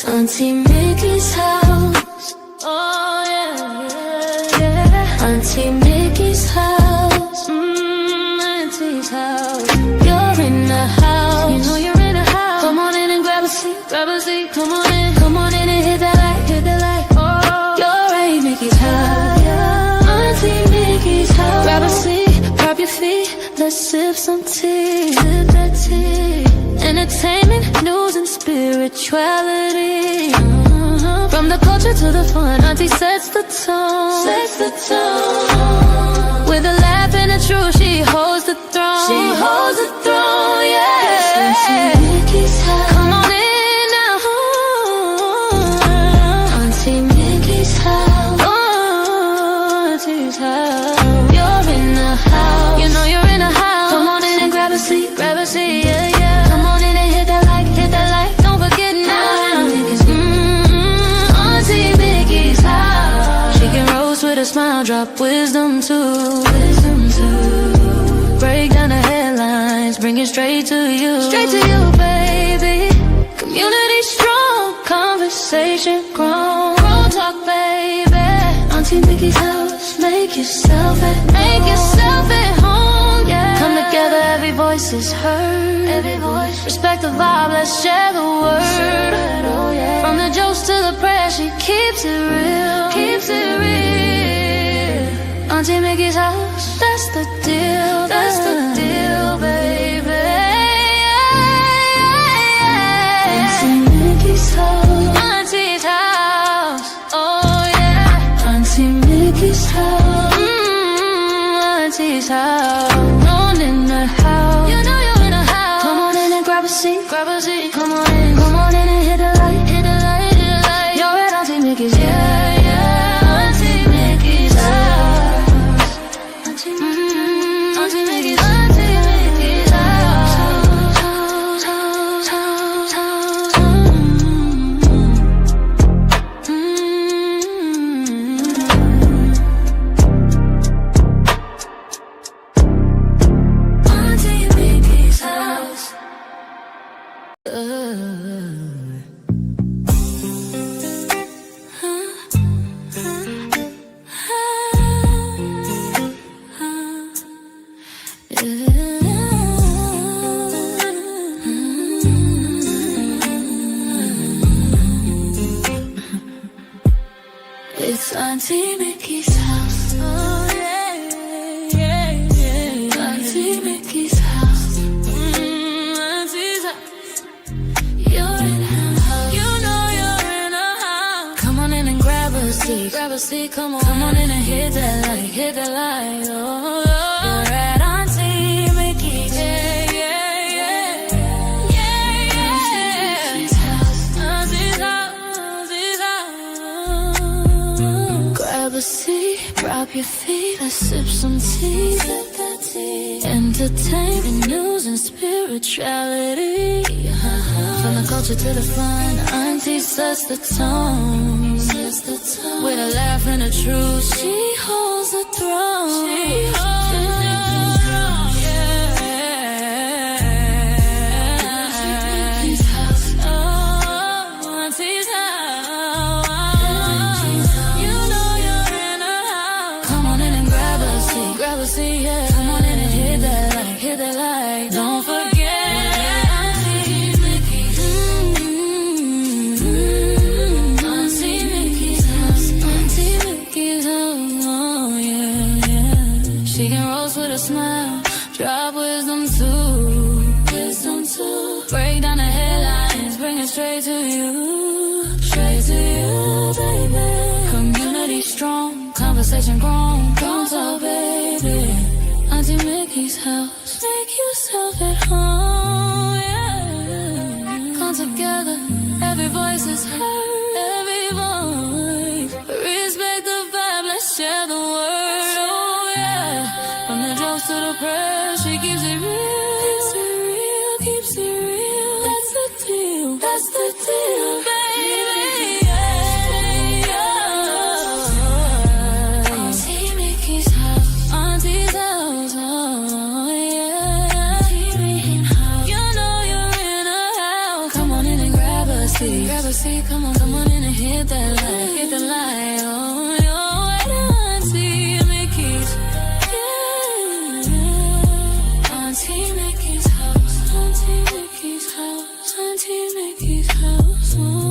It's Auntie Mickey's house. Oh yeah, yeah, yeah. Auntie Mickey's house. Auntie's house. You're in the house. You know you're in the house. Come on in and grab a seat, grab a seat. Come on in and hit that light, hit that light. Oh, you're Aunt Mickey's house. Auntie Mickey's house. Grab a seat, prop your feet. Let's sip some tea, sip that tea. Entertainment, news, and spirituality. From the culture to the fun, Auntie sets the tone. Sets the tone. With a laugh and a truth, she holds the throne. She holds the throne, yeah. Auntie Mickey's house. Come on in now. Auntie Mickey's house. Auntie's house. You're in the house. You know you're in the house. Come on in and grab a seat, yeah, yeah. Come on in and hit that light. Don't forget now. Auntie Mickey's house. She can roast with a smile, drop wisdom too. Break down the headlines, bring it straight to you. Straight to you, baby. Community strong, conversation grown. Grown talk, baby. Auntie Mickey's house, make yourself at home, yeah. Come together, every voice is heard. Every voice. Respect the vibe, let's share the word. Oh, yeah. From the jokes to the prayer, she keeps it real. Keeps it real. Auntie Mickey's house, that's the deal. That's the deal, baby. Auntie Mickey's house. Auntie's house. Oh yeah. Auntie Mickey's house. Auntie's house. Known in the house. You know you're in the house. Come on in and grab a seat. Grab a seat. Come on in and hit the light. Hit the light. Hit the light. You're at Auntie Mickey's. Yeah, yeah. Auntie Mickey's house. Auntie Mickey's. Auntie Mickey's house. Auntie Mickey's house. It's Auntie Mickey's house. Oh yeah, yeah, yeah. Auntie Mickey's house. Auntie's house. You're in her house. You know you're in her house. Come on in and grab a seat. Grab a seat. Come on in and hit that light. Hit that light. Oh, you're at Auntie Mickey's. Yeah, yeah, yeah. Yeah, yeah. Auntie's house. Auntie's house. Auntie's house. Grab a seat, drop your feet, let's sip some tea. Sip that tea. Entertainment, news, and spirituality. From the culture to the fun, Auntie sets the tone. With a laugh and a truth, she holds the throne. She holds the throne, yeah. Auntie's house. Oh, Auntie's house. You know you're in her house. Come on in and grab a seat. Grab a seat, yeah. Come on in and hit that light. Hit that light. Don't forget Auntie Mickey's. Auntie Mickey's house. Auntie Mickey's house. Oh yeah, yeah. She can roast with a smile, drop wisdom too. Wisdom too. Break down the headlines, bring it straight to you. Straight to you, baby. Community strong, conversation grown. Don't talk, baby. Auntie Mickey's house. Make yourself at home, yeah. Come together, every voice is heard. Every voice. Respect the vibe, let's share the word. Oh yeah. From the jokes to the prayer, she keeps it real. Keeps it real, keeps it real. That's the deal. That's the deal, baby. Yeah, yeah. Auntie Mickey's house. Auntie's house. Oh yeah. You know you're in a house. Come on in and grab a seat. Grab a see, come on in and hit that light. Oh, you're right, Auntie Mickey's. Yeah. Auntie Mickey's house. Auntie Mickey's house. Auntie Mickey's house. Oh.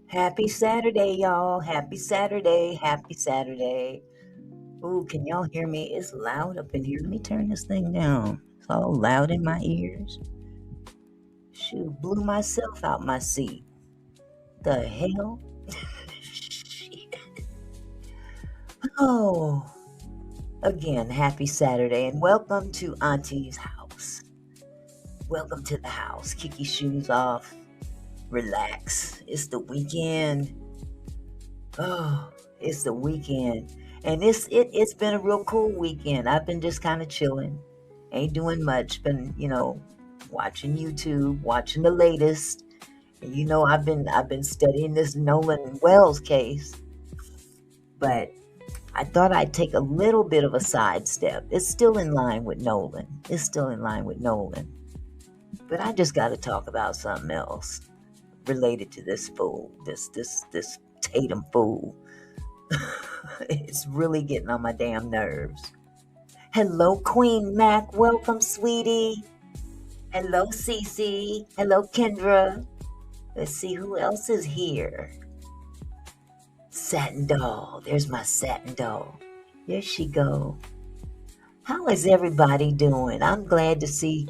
Happy Saturday, y'all. Happy Saturday. Happy Saturday. Ooh, can y'all hear me? It's loud up in here. Let me turn this thing down. It's all loud in my ears. Shoot, blew myself out my seat. The hell? Shit. Oh, again, happy Saturday and welcome to Auntie's house. Welcome to the house. Kick your shoes off. Relax. It's the weekend. Oh, it's the weekend. And it's been a real cool weekend. I've been just kind of chilling. Ain't doing much. Been, watching YouTube, watching the latest. And I've been studying this Nolan Wells case. But I thought I'd take a little bit of a sidestep. It's still in line with Nolan. But I just got to talk about something else related to this fool, this Tatum fool. It's really getting on my damn nerves. Hello, Queen Mac. Welcome, sweetie. Hello, Cece. Hello, Kendra. Let's see who else is here. Satin doll. There's my satin doll. There she go. How is everybody doing? I'm glad to see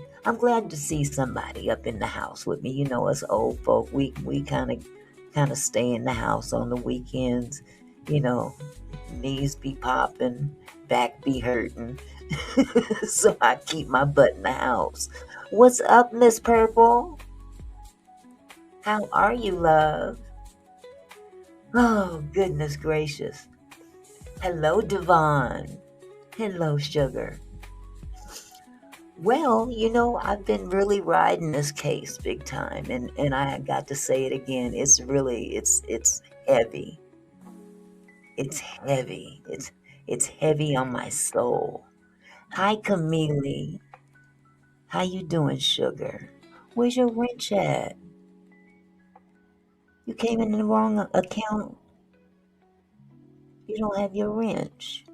somebody up in the house with me. Us old folk, we kind of stay in the house on the weekends. Knees be popping, back be hurting. So I keep my butt in the house. What's up, Miss Purple? How are you, love? Oh, goodness gracious. Hello, Devon. Hello, sugar. Well, I've been really riding this case big time, and I got to say it again. It's heavy. It's heavy. It's heavy on my soul. Hi, Camille. How you doing, sugar? Where's your wrench at? You came in the wrong account. You don't have your wrench.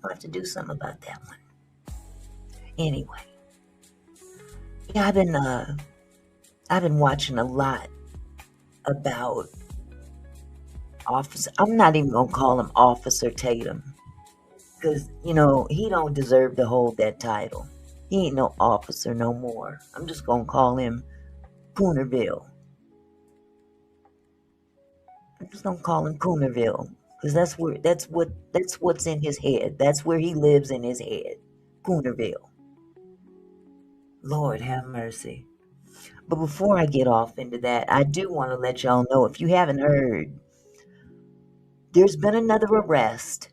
I'll have to do something about that one. Anyway, yeah, I've been watching a lot about Officer. I'm not even gonna call him Officer Tatum, because he don't deserve to hold that title. He ain't no officer no more. I'm just gonna call him Coonerville. I'm just gonna call him Coonerville, because that's what's in his head. That's where he lives in his head, Coonerville. Lord have mercy. But before I get off into that, I do want to let y'all know, if you haven't heard, there's been another arrest.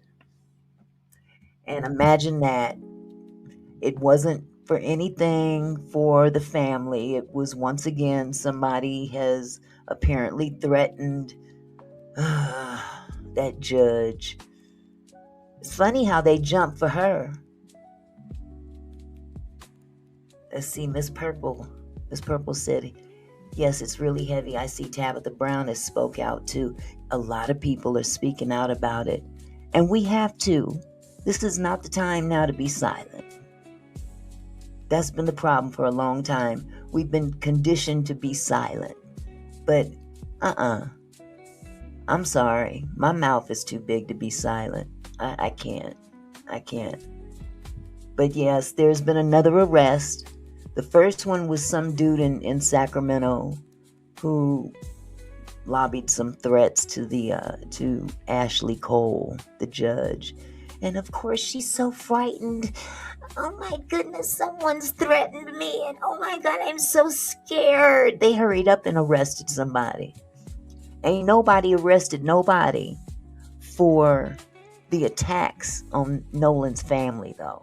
And imagine that. It wasn't for anything for the family. It was, once again, somebody has apparently threatened that judge. It's funny how they jump for her. Let's see, Miss Purple. Miss Purple said, yes, it's really heavy. I see Tabitha Brown has spoke out too. A lot of people are speaking out about it. And we have to. This is not the time now to be silent. That's been the problem for a long time. We've been conditioned to be silent. But, I'm sorry. My mouth is too big to be silent. I can't. But yes, there's been another arrest. The first one was some dude in Sacramento who lobbied some threats to Ashley Cole, the judge. And of course, she's so frightened. Oh my goodness, someone's threatened me. And oh my God, I'm so scared. They hurried up and arrested somebody. Ain't nobody arrested nobody for the attacks on Nolan's family, though.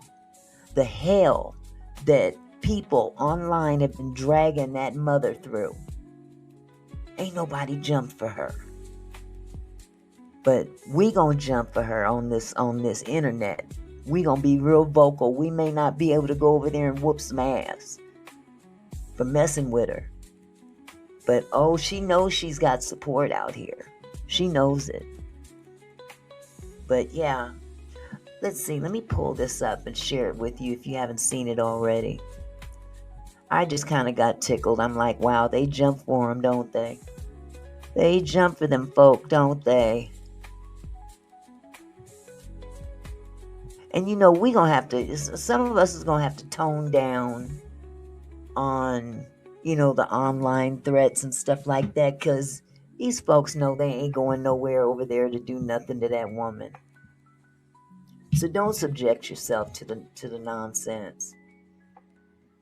The hell that people online have been dragging that mother through. Ain't nobody jumped for her. But we gonna jump for her on this internet. We gonna be real vocal. We may not be able to go over there and whoop some ass for messing with her. But oh, she knows she's got support out here. She knows it. But yeah, let's see. Let me pull this up and share it with you if you haven't seen it already. I just kind of got tickled. I'm like, wow, they jump for them, don't they? They jump for them folk, don't they? And you know, we gonna have to, some of us is gonna have to tone down on, you know, the online threats and stuff like that, because these folks know they ain't going nowhere over there to do nothing to that woman. So don't subject yourself to the nonsense.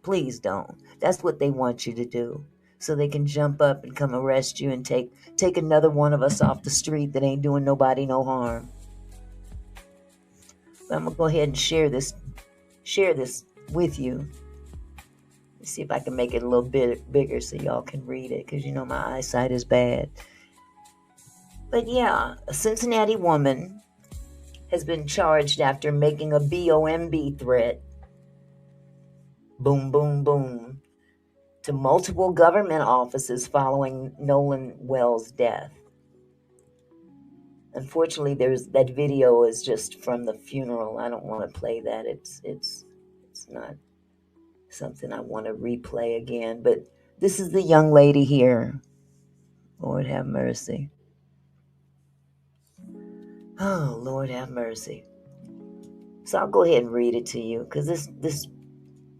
Please don't. That's what they want you to do. So they can jump up and come arrest you and take another one of us off the street that ain't doing nobody no harm. But I'm gonna go ahead and share this with you. Let's see if I can make it a little bit bigger so y'all can read it, because you know my eyesight is bad. But yeah, a Cincinnati woman has been charged after making a BOMB threat, boom, boom, boom, to multiple government offices following Nolan Wells' death. Unfortunately, that video is just from the funeral. I don't want to play that. It's not something I want to replay again. But this is the young lady here. Lord have mercy. Oh, Lord have mercy. So I'll go ahead and read it to you, because this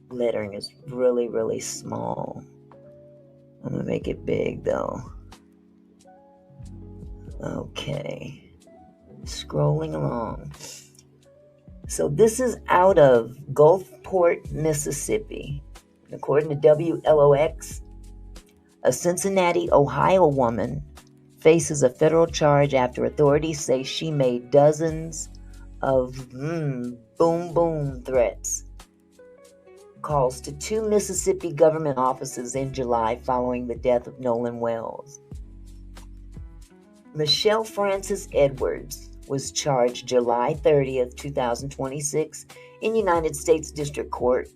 lettering is really, really small. I'm going to make it big, though. Okay. Scrolling along. So this is out of Gulfport, Mississippi. According to WLOX, a Cincinnati, Ohio woman faces a federal charge after authorities say she made dozens of boom boom threats, calls to 2 Mississippi government offices in July following the death of Nolan Wells. Michelle Frances Edwards was charged July 30th, 2026 in United States District Court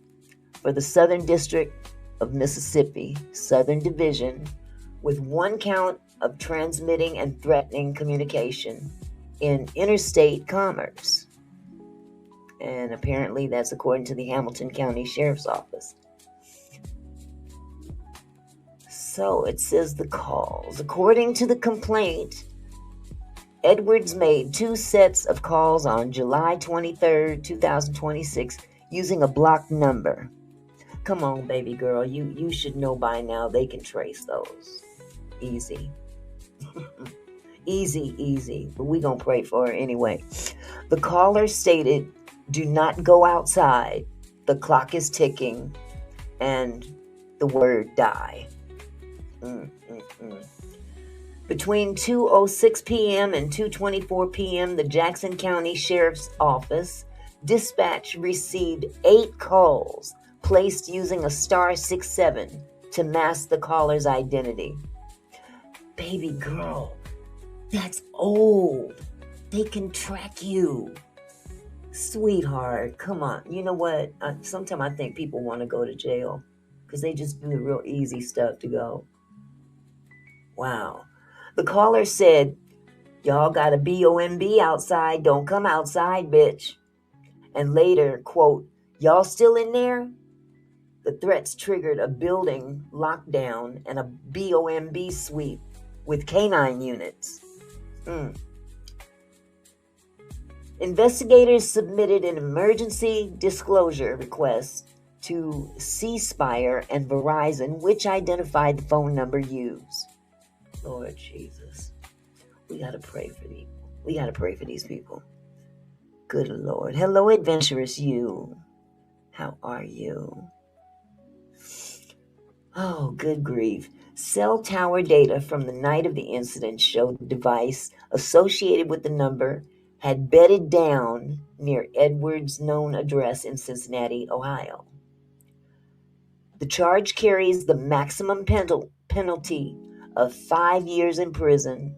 for the Southern District of Mississippi, Southern Division, with 1 count of transmitting and threatening communication in interstate commerce. And apparently that's according to the Hamilton County Sheriff's Office. So it says the calls. According to the complaint, Edwards made 2 sets of calls on July 23rd, 2026 using a blocked number. Come on, baby girl. You should know by now they can trace those. Easy. Easy. But we gonna pray for her anyway. The caller stated, "Do not go outside. The clock is ticking." And the word die. Between 2:06 p.m. and 2:24 p.m., the Jackson County Sheriff's Office dispatch received 8 calls placed using a *67 to mask the caller's identity. Baby girl, that's old. They can track you. Sweetheart, come on. You know what? Sometimes I think people want to go to jail because they just do the real easy stuff to go. Wow. The caller said, "Y'all got a BOMB outside. Don't come outside, bitch." And later, quote, "Y'all still in there?" The threats triggered a building lockdown and a BOMB sweep with canine units. Investigators submitted an emergency disclosure request to C Spire and Verizon, which identified the phone number used. Lord Jesus, we got to pray for these. We got to pray for these people. Good Lord. Hello, adventurous you. How are you? Oh, good grief. Cell tower data from the night of the incident showed the device associated with the number had bedded down near Edwards' known address in Cincinnati, Ohio. The charge carries the maximum penalty of 5 years in prison,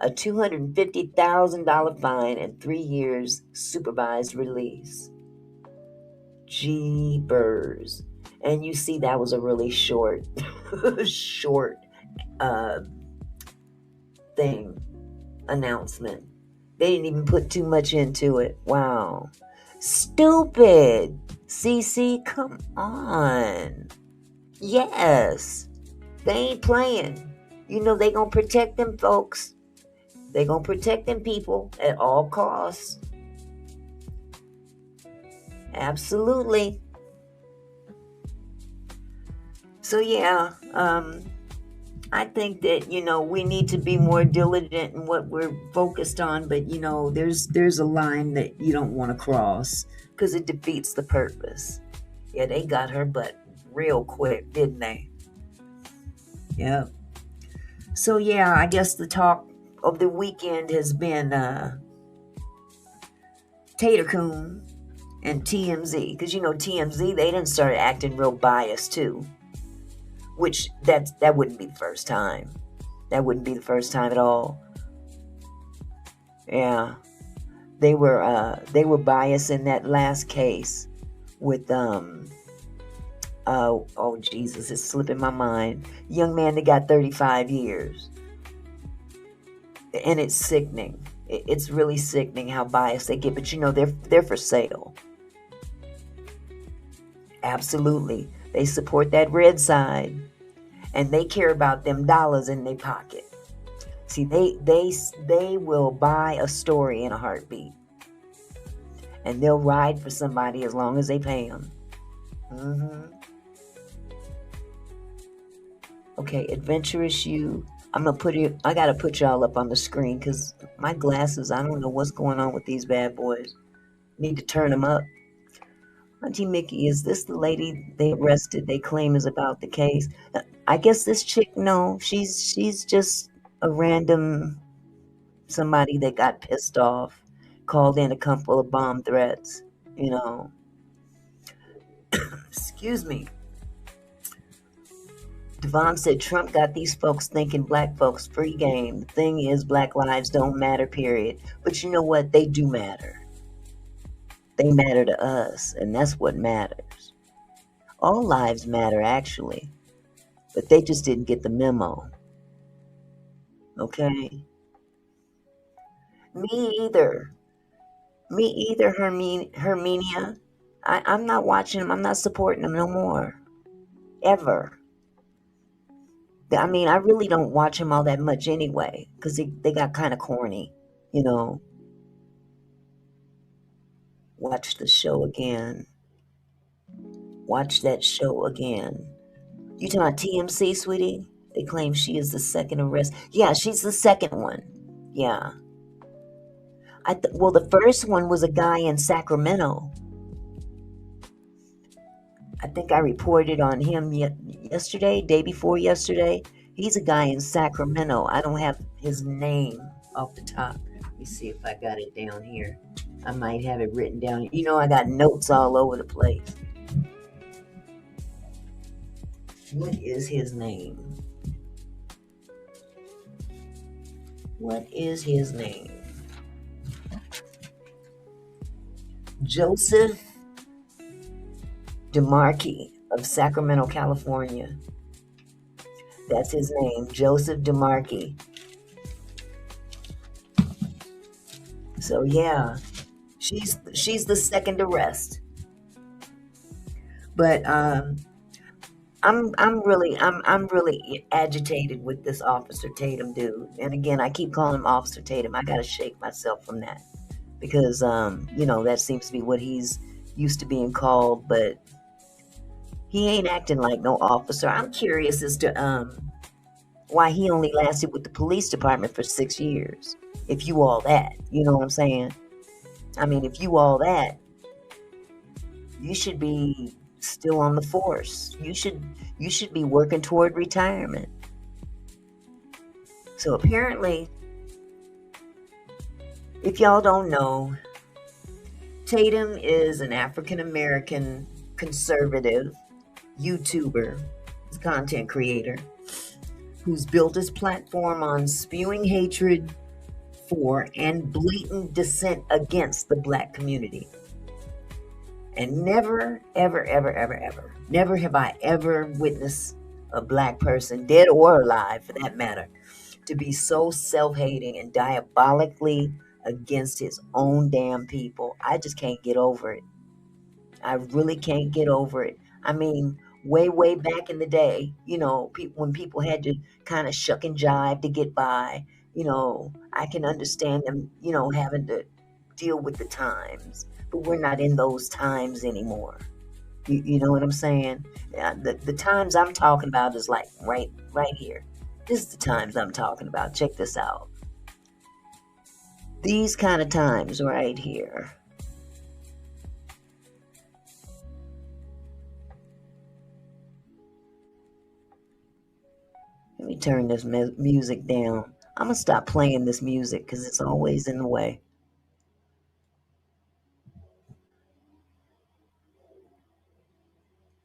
a $250,000 fine, and 3 years supervised release. Jeepers. And you see, that was a really short, short uh, thing, announcement. They didn't even put too much into it. Wow. Stupid. CC, come on. Yes. They ain't playing. You know they gonna protect them folks. They gonna protect them people at all costs. Absolutely. So yeah, I think that, we need to be more diligent in what we're focused on, but there's a line that you don't want to cross because it defeats the purpose. Yeah, they got her butt real quick, didn't they? Yeah. So yeah, I guess the talk of the weekend has been Tatum and TMZ, because TMZ, they didn't start acting real biased too, which that wouldn't be the first time. That wouldn't be the first time at all. Yeah, they were biased in that last case with oh Jesus, it's slipping my mind. Young man that got 35 years, and it's sickening. It's really sickening how biased they get. But they're for sale. Absolutely, they support that red side, and they care about them dollars in their pocket. See, they will buy a story in a heartbeat, and they'll ride for somebody as long as they pay them. Okay, adventurous you. I gotta put y'all up on the screen because my glasses, I don't know what's going on with these bad boys. Need to turn them up. Auntie Mickey, is this the lady they arrested? They claim is about the case. I guess this chick, no, she's just a random somebody that got pissed off, called in a couple of bomb threats. Excuse me. Devon said Trump got these folks thinking black folks free game. The thing is, black lives don't matter, period. But you know what? They do matter. They matter to us, and that's what matters. All lives matter, actually. But they just didn't get the memo. Okay? Me either, Herminia. I'm not watching them. I'm not supporting them no more. Ever. I mean, I really don't watch them all that much anyway, because they got kind of corny, Watch the show again. Watch that show again. You talking about TMC, sweetie? They claim she is the second arrest. Yeah, she's the second one. Yeah. Well, the first one was a guy in Sacramento. I think I reported on him yesterday, day before yesterday. He's a guy in Sacramento. I don't have his name off the top. Let me see if I got it down here. I might have it written down. I got notes all over the place. What is his name? What is his name? Joseph DeMarchi of Sacramento, California. That's his name, Joseph DeMarchi. So yeah, she's the second arrest. But I'm really agitated with this Officer Tatum dude. And again, I keep calling him Officer Tatum. I gotta shake myself from that because that seems to be what he's used to being called, but he ain't acting like no officer. I'm curious as to why he only lasted with the police department for 6 years. If you all that, you know what I'm saying? I mean, if you all that, you should be still on the force. You should be working toward retirement. So apparently, if y'all don't know, Tatum is an African American conservative YouTuber, content creator, who's built his platform on spewing hatred for and blatant dissent against the black community. And never, ever, ever, ever, ever, never have I ever witnessed a black person, dead or alive for that matter, to be so self hating and diabolically against his own damn people. I just can't get over it. I really can't get over it. I mean, way, way back in the day, when people had to kind of shuck and jive to get by, I can understand them, having to deal with the times, but we're not in those times anymore. You know what I'm saying? The times I'm talking about is like right here. This is the times I'm talking about. Check this out. These kind of times right here. Let me turn this music down. I'm going to stop playing this music because it's always in the way.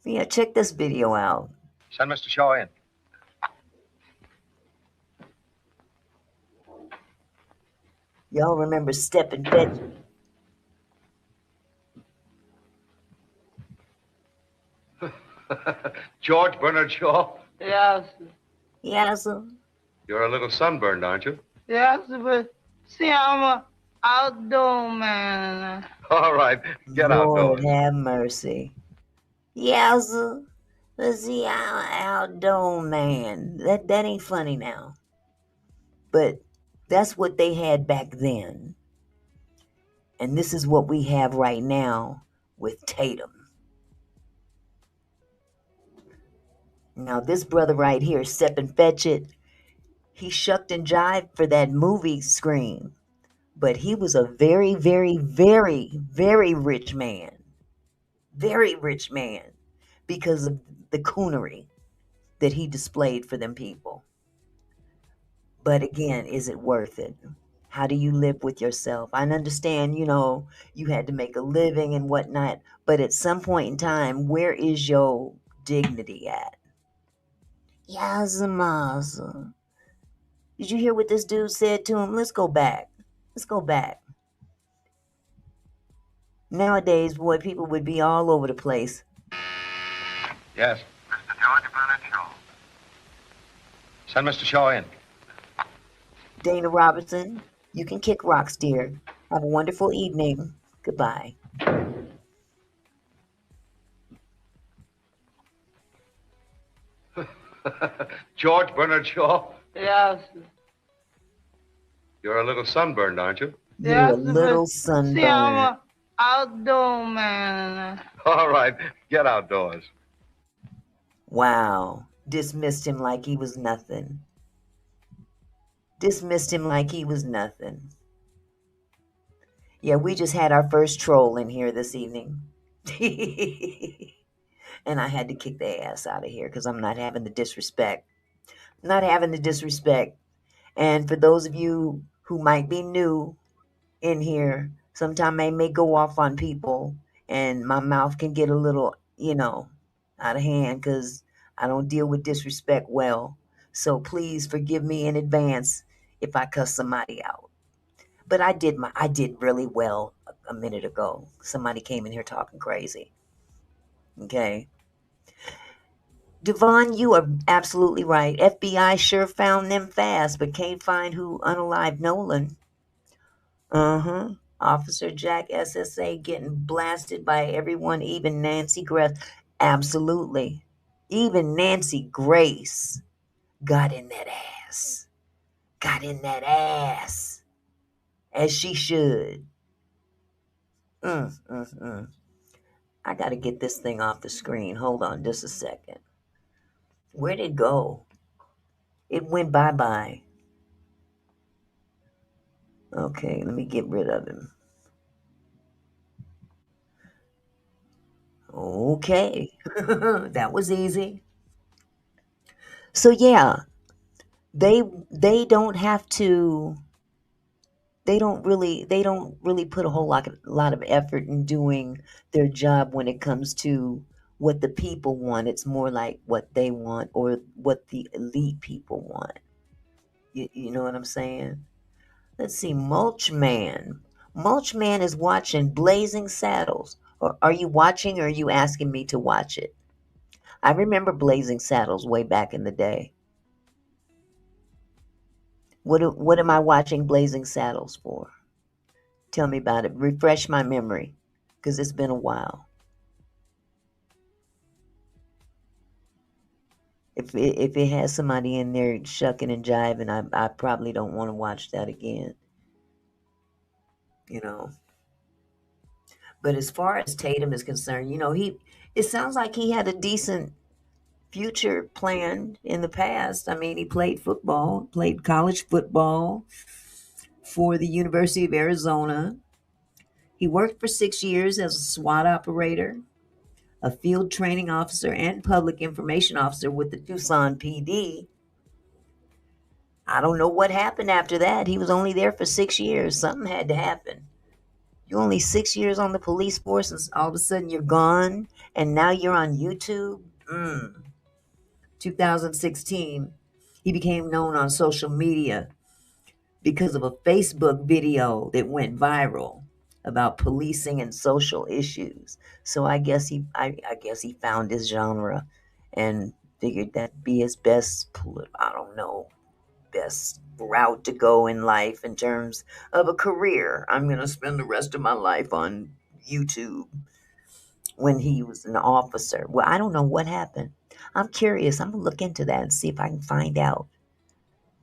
Yeah, check this video out. Send Mr. Shaw in. Y'all remember Step and Fetch? George Bernard Shaw? Yes, Yes, sir. You're a little sunburned, aren't you? yes, but see, I'm a outdoor man. All right, get Lord outdoors. have mercy. Yes, sir. Let's see, outdoor man. That ain't funny now. But that's what they had back then. And this is what we have right now with Tatum. Now, this brother right here, Step and Fetch It, he shucked and jived for that movie screen. But he was a very, very, very, very rich man. Very rich man. Because of the coonery that he displayed for them people. But again, is it worth it? How do you live with yourself? I understand, you had to make a living and whatnot. But at some point in time, where is your dignity at? Yazamasa. Did you hear what this dude said to him? Let's go back. Let's go back. Nowadays, boy, people would be all over the place. Yes. Mr. George Bernard Shaw. Send Mr. Shaw in. Dana Robertson, you can kick rocks, dear. Have a wonderful evening. Goodbye. George Bernard Shaw? Yes, You're a little sunburned, aren't you? You're yes, a little but see, I'm sunburned. a outdoor man. All right, get outdoors. Wow. Dismissed him like he was nothing. Dismissed him like he was nothing. Yeah, we just had our first troll in here this evening. And I had to kick their ass out of here because I'm not having the disrespect. Not having the disrespect. And for those of you who might be new in here, sometimes I may go off on people and my mouth can get a little, out of hand because I don't deal with disrespect well. So please forgive me in advance if I cuss somebody out. But I did really well a minute ago. Somebody came in here talking crazy. Okay. Devon, you are absolutely right. FBI sure found them fast, but can't find who unalived Nolan. Uh-huh. Officer Jack SSA getting blasted by everyone, even Nancy Grace. Absolutely. Even Nancy Grace got in that ass. Got in that ass. As she should. I got to get this thing off the screen. Hold on just a second. Where'd it go? It went bye-bye. Okay, let me get rid of him. Okay. That was easy. So yeah, they don't have to they don't really put a whole lot of effort in doing their job when it comes to what the people want. It's more like what they want or what the elite people want. You know what I'm saying? Let's see, Mulch Man. Mulch Man is watching Blazing Saddles. Or are you watching or are you asking me to watch it? I remember Blazing Saddles way back in the day. What am I watching Blazing Saddles for? Tell me about it. Refresh my memory, because it's been a while. If it has somebody in there shucking and jiving, I probably don't want to watch that again. You know. But as far as Tatum is concerned, it sounds like he had a decent future planned in the past. I mean, he played football, played college football for the University of Arizona. He worked for 6 years as a SWAT operator, a field training officer, and public information officer with the Tucson PD. I don't know what happened after that. He was only there for 6 years. Something had to happen. You're only 6 years on the police force, and all of a sudden you're gone, and now you're on YouTube. 2016, he became known on social media because of a Facebook video that went viral about policing and social issues. So I guess he found his genre and figured that'd be his best, I don't know, best route to go in life in terms of a career. I'm going to spend the rest of my life on YouTube. When he was an officer. Well, I don't know what happened. I'm curious. I'm going to look into that and see if I can find out.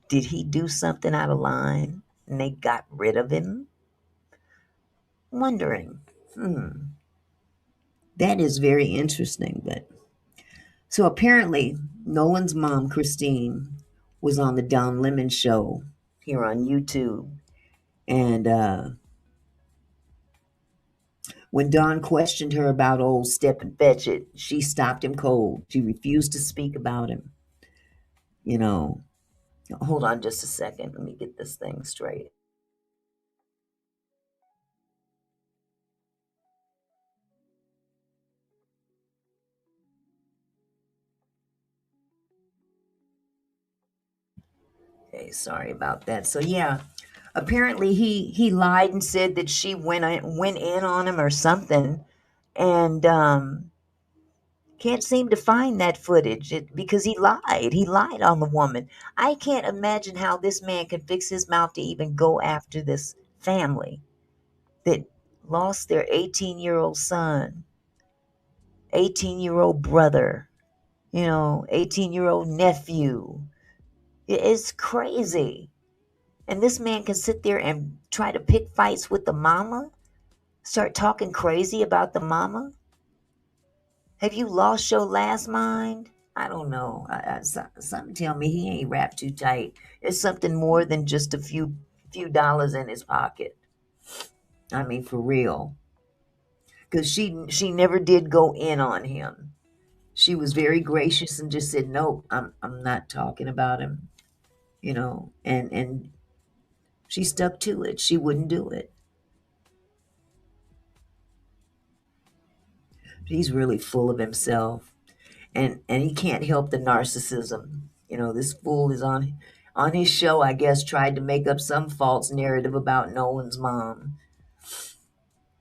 Did he do something out of line and they got rid of him? Wondering. That is very interesting. But so apparently, Nolan's mom, Christine, was on the Don Lemon show here on YouTube. And when Don questioned her about old Step and Fetch It, she stopped him cold. She refused to speak about him. You know, hold on just a second. Let me get this thing straight. Okay, sorry about that. So yeah, apparently he lied and said that she went in on him or something, and can't seem to find that footage because he lied. He lied on the woman. I can't imagine how this man can fix his mouth to even go after this family that lost their 18-year-old son, 18-year-old brother, 18-year-old nephew. It's crazy. And this man can sit there and try to pick fights with the mama, start talking crazy about the mama. Have you lost your last mind? I don't know. Something tell me he ain't wrapped too tight. It's something more than just a few dollars in his pocket. I mean, for real. Because she never did go in on him. She was very gracious and just said, "Nope, I'm not talking about him." And she stuck to it. She wouldn't do it. He's really full of himself, and he can't help the narcissism. This fool is on his show, I guess, tried to make up some false narrative about Nolan's mom.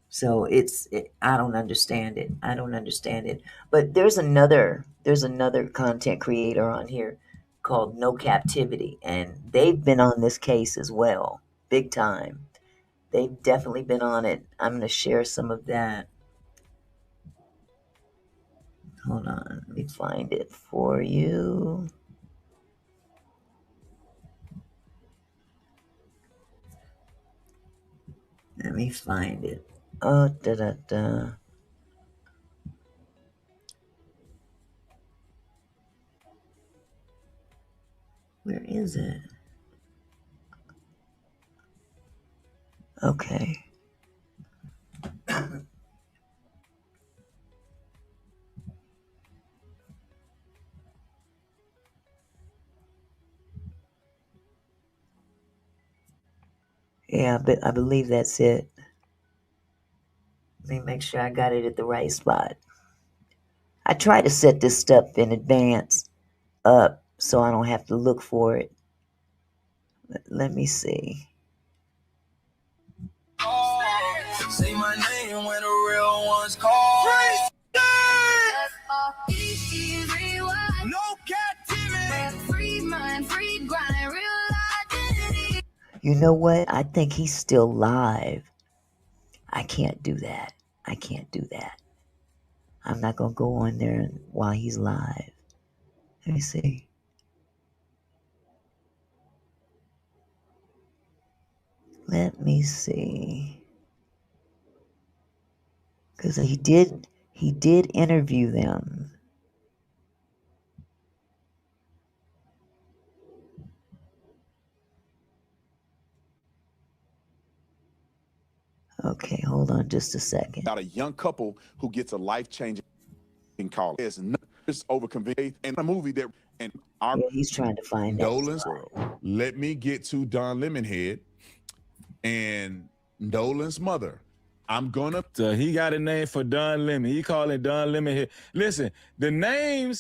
So I don't understand it. I don't understand it. But there's another content creator on here called No Captivity, and they've been on this case as well, big time. They've definitely been on it. I'm going to share some of that. Hold on, let me find it for you. Let me find it. Oh, da. Where is it? Okay. Yeah, but I believe that's it. Let me make sure I got it at the right spot. I try to set this stuff in advance up so I don't have to look for it. Let me see. Say my name when the real ones call. No captivity. Free mind, free grind, real identity. You know what? I think he's still live. I can't do that. I can't do that. I'm not going to go on there while he's live. Let me see. Let me see. Because he did interview them. Okay, hold on just a second. About a young couple who gets a life-changing call. It's overconveyed in a movie that and our Yeah, he's trying to find Nolan's out. world. Let me get to Don Lemonhead and Nolan's mother. I'm gonna. So he got a name for Don Lemon. He calling Don Lemonhead. Listen, the name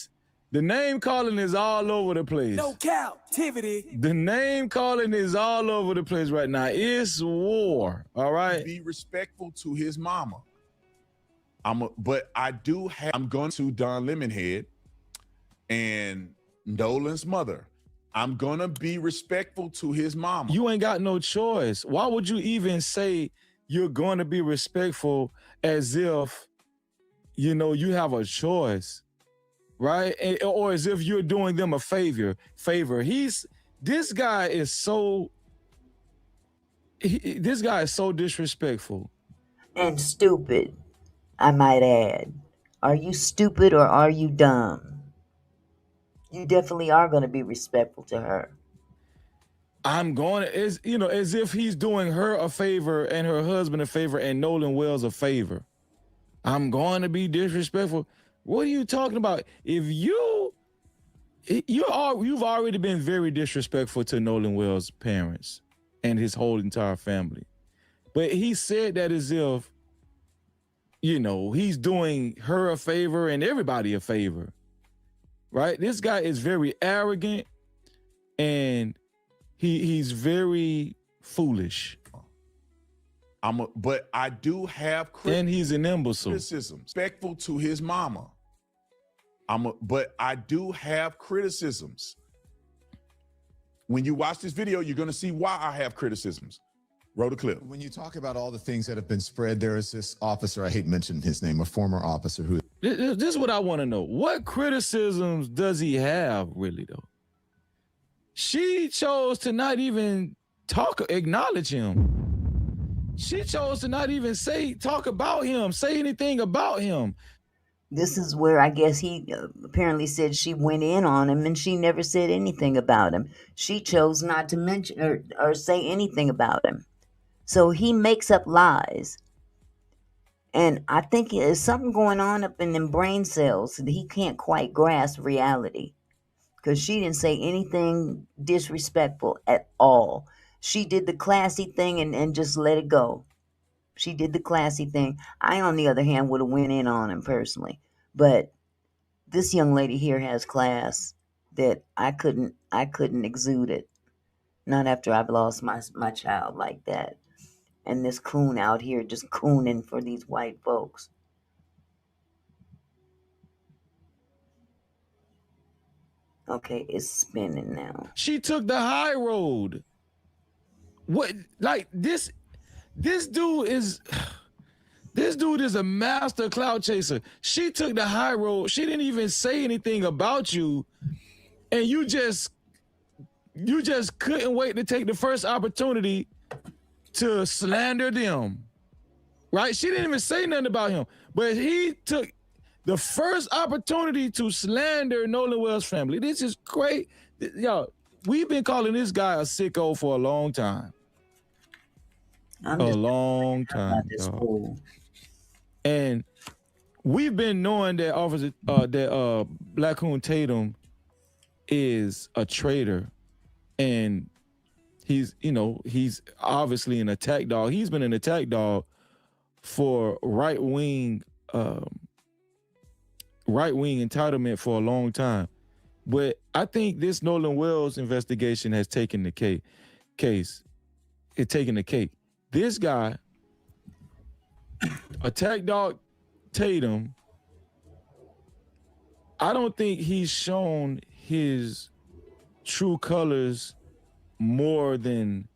calling is all over the place. No captivity. The name calling is all over the place right now. It's war. All right. Be respectful to his mama. I'm going to Don Lemonhead and Nolan's mother. I'm gonna be respectful to his mama. You ain't got no choice. Why would you even say you're going to be respectful as if, you have a choice, right? Or as if you're doing them a favor. This guy is so disrespectful. And stupid, I might add. Are you stupid or are you dumb? You definitely are going to be respectful to her. As if he's doing her a favor and her husband a favor and Nolan Wells a favor. I'm going to be disrespectful. What are you talking about? If you've already been very disrespectful to Nolan Wells' parents and his whole entire family. But he said that as if, he's doing her a favor and everybody a favor, right? This guy is very arrogant and he's very foolish. But I do have and he's an imbecile. Criticism, respectful to his mama. But I do have criticisms. When you watch this video, you're going to see why I have criticisms. Roll the clip. When you talk about all the things that have been spread, there is this officer, I hate mentioning his name, a former officer who... This is what I want to know. What criticisms does he have, really, though? She chose to not even acknowledge him. She chose to not even talk about him, say anything about him. This is where I guess he apparently said she went in on him and she never said anything about him. She chose not to mention or say anything about him. So he makes up lies. And I think there's something going on up in them brain cells that he can't quite grasp reality. Because she didn't say anything disrespectful at all. She did the classy thing and just let it go. She did the classy thing. I, on the other hand, would have went in on him personally. But this young lady here has class that I couldn't exude it. Not after I've lost my child like that. And this coon out here just cooning for these white folks. Okay, it's spinning now. She took the high road. What, like this dude is a master cloud chaser. She took the high road. She didn't even say anything about you. And you just couldn't wait to take the first opportunity to slander them. Right? She didn't even say nothing about him. But he took the first opportunity to slander Nolan Wells' family. This is great. Y'all, we've been calling this guy a sicko for a long time. A long time. And we've been knowing that Black Officer Tatum is a traitor, and he's obviously an attack dog. He's been an attack dog for right-wing entitlement for a long time. But I think this Nolan Wells investigation has taken the cake. This guy Attack Dog Tatum, I don't think he's shown his true colors more than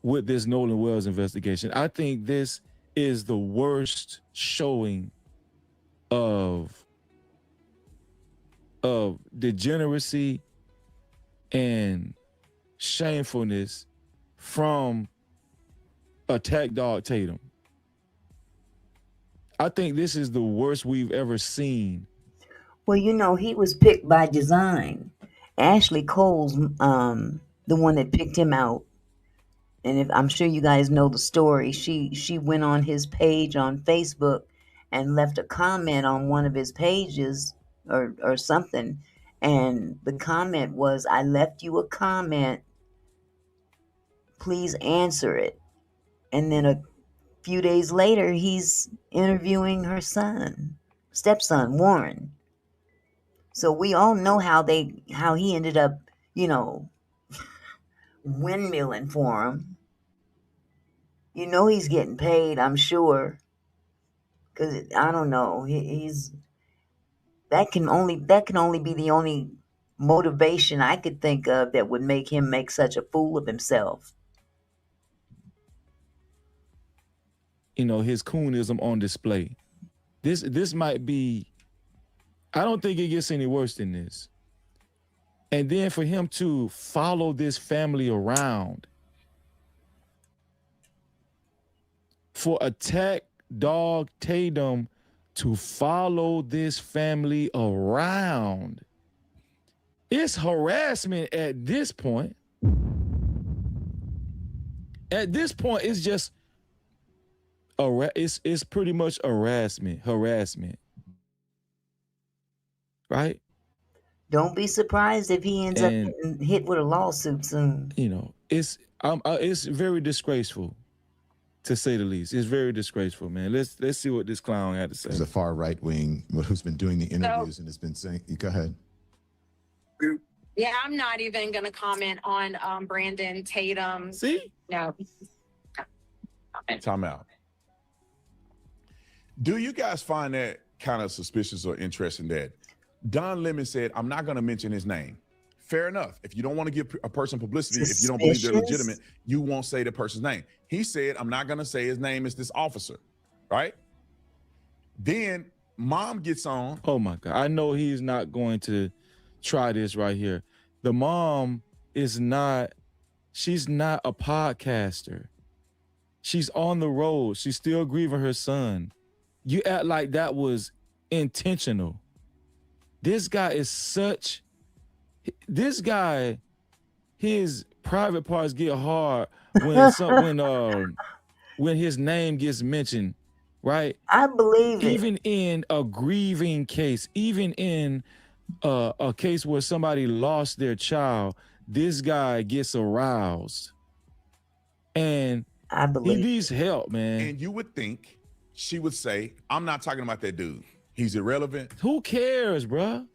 with this Nolan Wells investigation. I think this is the worst showing of degeneracy and shamefulness from Attack Dog Tatum. I think this is the worst we've ever seen. Well, you know, he was picked by design. Ashley Cole's the one that picked him out. And if I'm sure you guys know the story, she went on his page on Facebook and left a comment on one of his pages or something. And the comment was, "I left you a comment. Please answer it." And then a few days later, he's interviewing her stepson, Warren. So we all know how he ended up, you know, windmilling for him. You know he's getting paid, I'm sure, because I don't know. He's that can only be the only motivation I could think of that would make him make such a fool of himself. You know, his coonism on display. This might be, I don't think it gets any worse than this. And then for him to follow this family around, for Attack Dog Tatum to follow this family around, it's harassment at this point. At this point, it's just it's pretty much harassment, right? Don't be surprised if he ends up getting hit with a lawsuit soon. You know, it's very disgraceful, to say the least. It's very disgraceful, man. Let's see what this clown had to say. There's a far right wing who's been doing the interviews and has been saying, go ahead. Yeah, I'm not even going to comment on Brandon Tatum. See? No. Time out. Do you guys find that kind of suspicious or interesting that Don Lemon said, "I'm not going to mention his name"? Fair enough. If you don't want to give a person publicity, if you don't believe they're legitimate, you won't say the person's name. He said, "I'm not going to say his name is this officer," right? Then mom gets on. Oh my God. I know he's not going to try this right here. The mom she's not a podcaster. She's on the road. She's still grieving her son. You act like that was intentional. This guy, his private parts get hard when his name gets mentioned, right? I believe it. Even in a grieving case, even in a case where somebody lost their child, this guy gets aroused. And I believe he needs help, man. And you would think she would say, "I'm not talking about that dude. He's irrelevant." Who cares, bruh?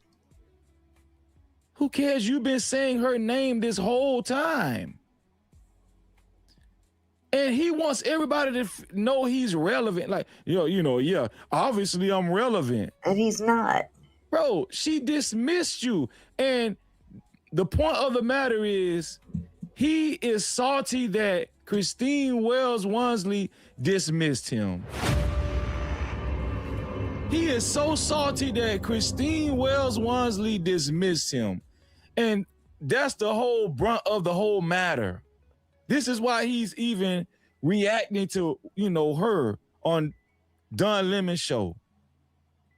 Who cares? You've been saying her name this whole time. And he wants everybody to know he's relevant. Like, yeah, obviously I'm relevant. And he's not. Bro, she dismissed you. And the point of the matter is, he is salty that Christine Wells Wansley dismissed him. He is so salty that Christine Wells Wansley dismissed him. And that's the whole brunt of the whole matter. This is why he's even reacting to, her on Don Lemon's show.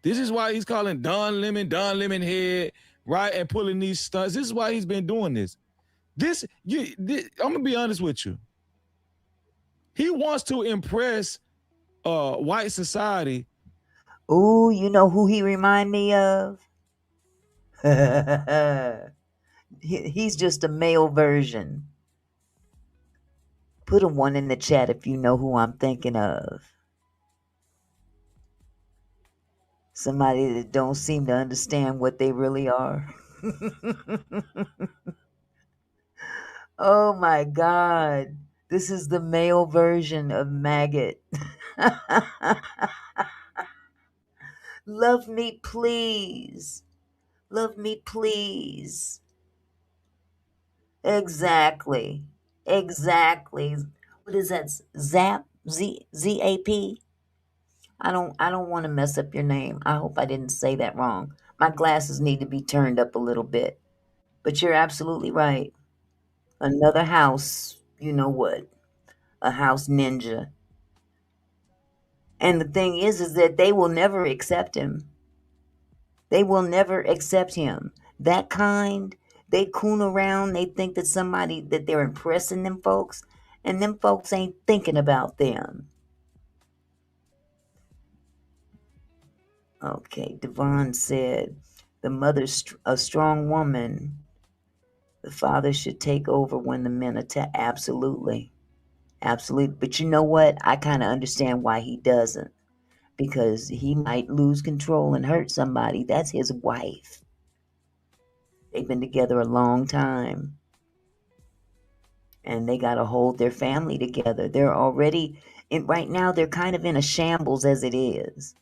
This is why he's calling Don Lemon Head, right? And pulling these stunts. This is why he's been doing this. I'm gonna be honest with you. He wants to impress white society. Ooh, you know who he remind me of? He's just a male version. Put a 1 in the chat if you know who I'm thinking of. Somebody that don't seem to understand what they really are. Oh my God. This is the male version of maggot. Love me, please. Love me, please. Exactly. Exactly. What is that? Zap? Z-A-P? I don't want to mess up your name. I hope I didn't say that wrong. My glasses need to be turned up a little bit. But you're absolutely right. Another house, you know what? A house ninja. And the thing is that they will never accept him. They will never accept him. That kind, they coon around, they think that they're impressing them folks, and them folks ain't thinking about them. Okay, Devon said, the mother's a strong woman. The father should take over when the men attack. Absolutely. Absolutely. But you know what? I kind of understand why he doesn't. Because he might lose control and hurt somebody. That's his wife. They've been together a long time. And they got to hold their family together. They're already, right now, they're kind of in a shambles as it is.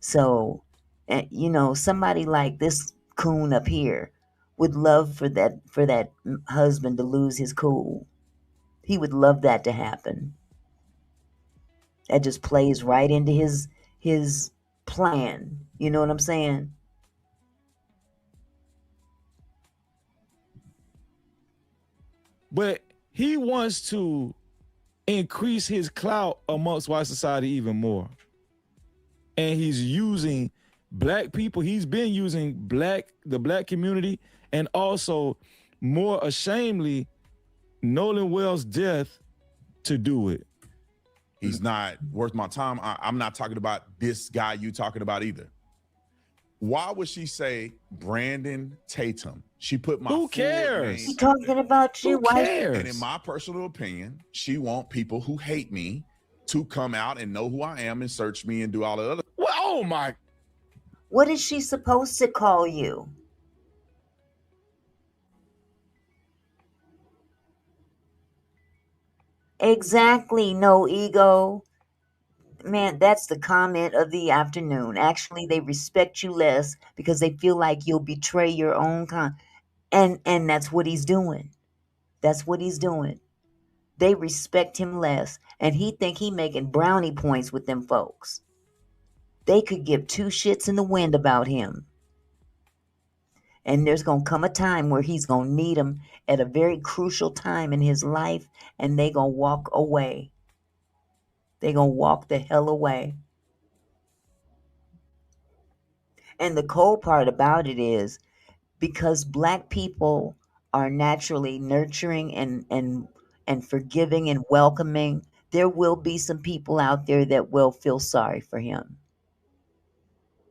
So, somebody like this coon up here would love for that husband to lose his cool. He would love that to happen. That just plays right into his plan. You know what I'm saying? But he wants to increase his clout amongst white society even more. And he's using black people. He's been using the black community, and also more ashamedly, Nolan Wells' death to do it. He's not worth my time. I'm not talking about this guy you talking about either. Why would she say Brandon Tatum? She put my Who cares? He talking about you. Who Why? cares? And in my personal opinion, she want people who hate me to come out and know who I am and search me and do all the other. Well, oh my. What is she supposed to call you? Exactly. No ego. Man, that's the comment of the afternoon. Actually, they respect you less because they feel like you'll betray your own and that's what he's doing. That's what he's doing. They respect him less, and he think he making brownie points with them folks. They could give two shits in the wind about him. And there's going to come a time where he's going to need them at a very crucial time in his life, and they going to walk away. They going to walk the hell away. And the cold part about it is, because black people are naturally nurturing and forgiving and welcoming, there will be some people out there that will feel sorry for him.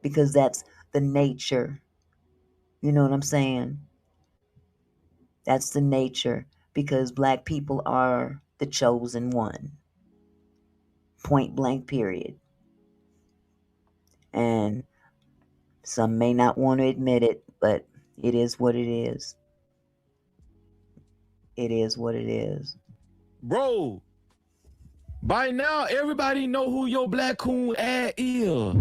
Because that's the nature. You know what I'm saying? That's the nature. Because black people are the chosen one. Point blank, period. And some may not want to admit it, but it is what it is. It is what it is. Bro, by now, everybody know who your black coon ad is.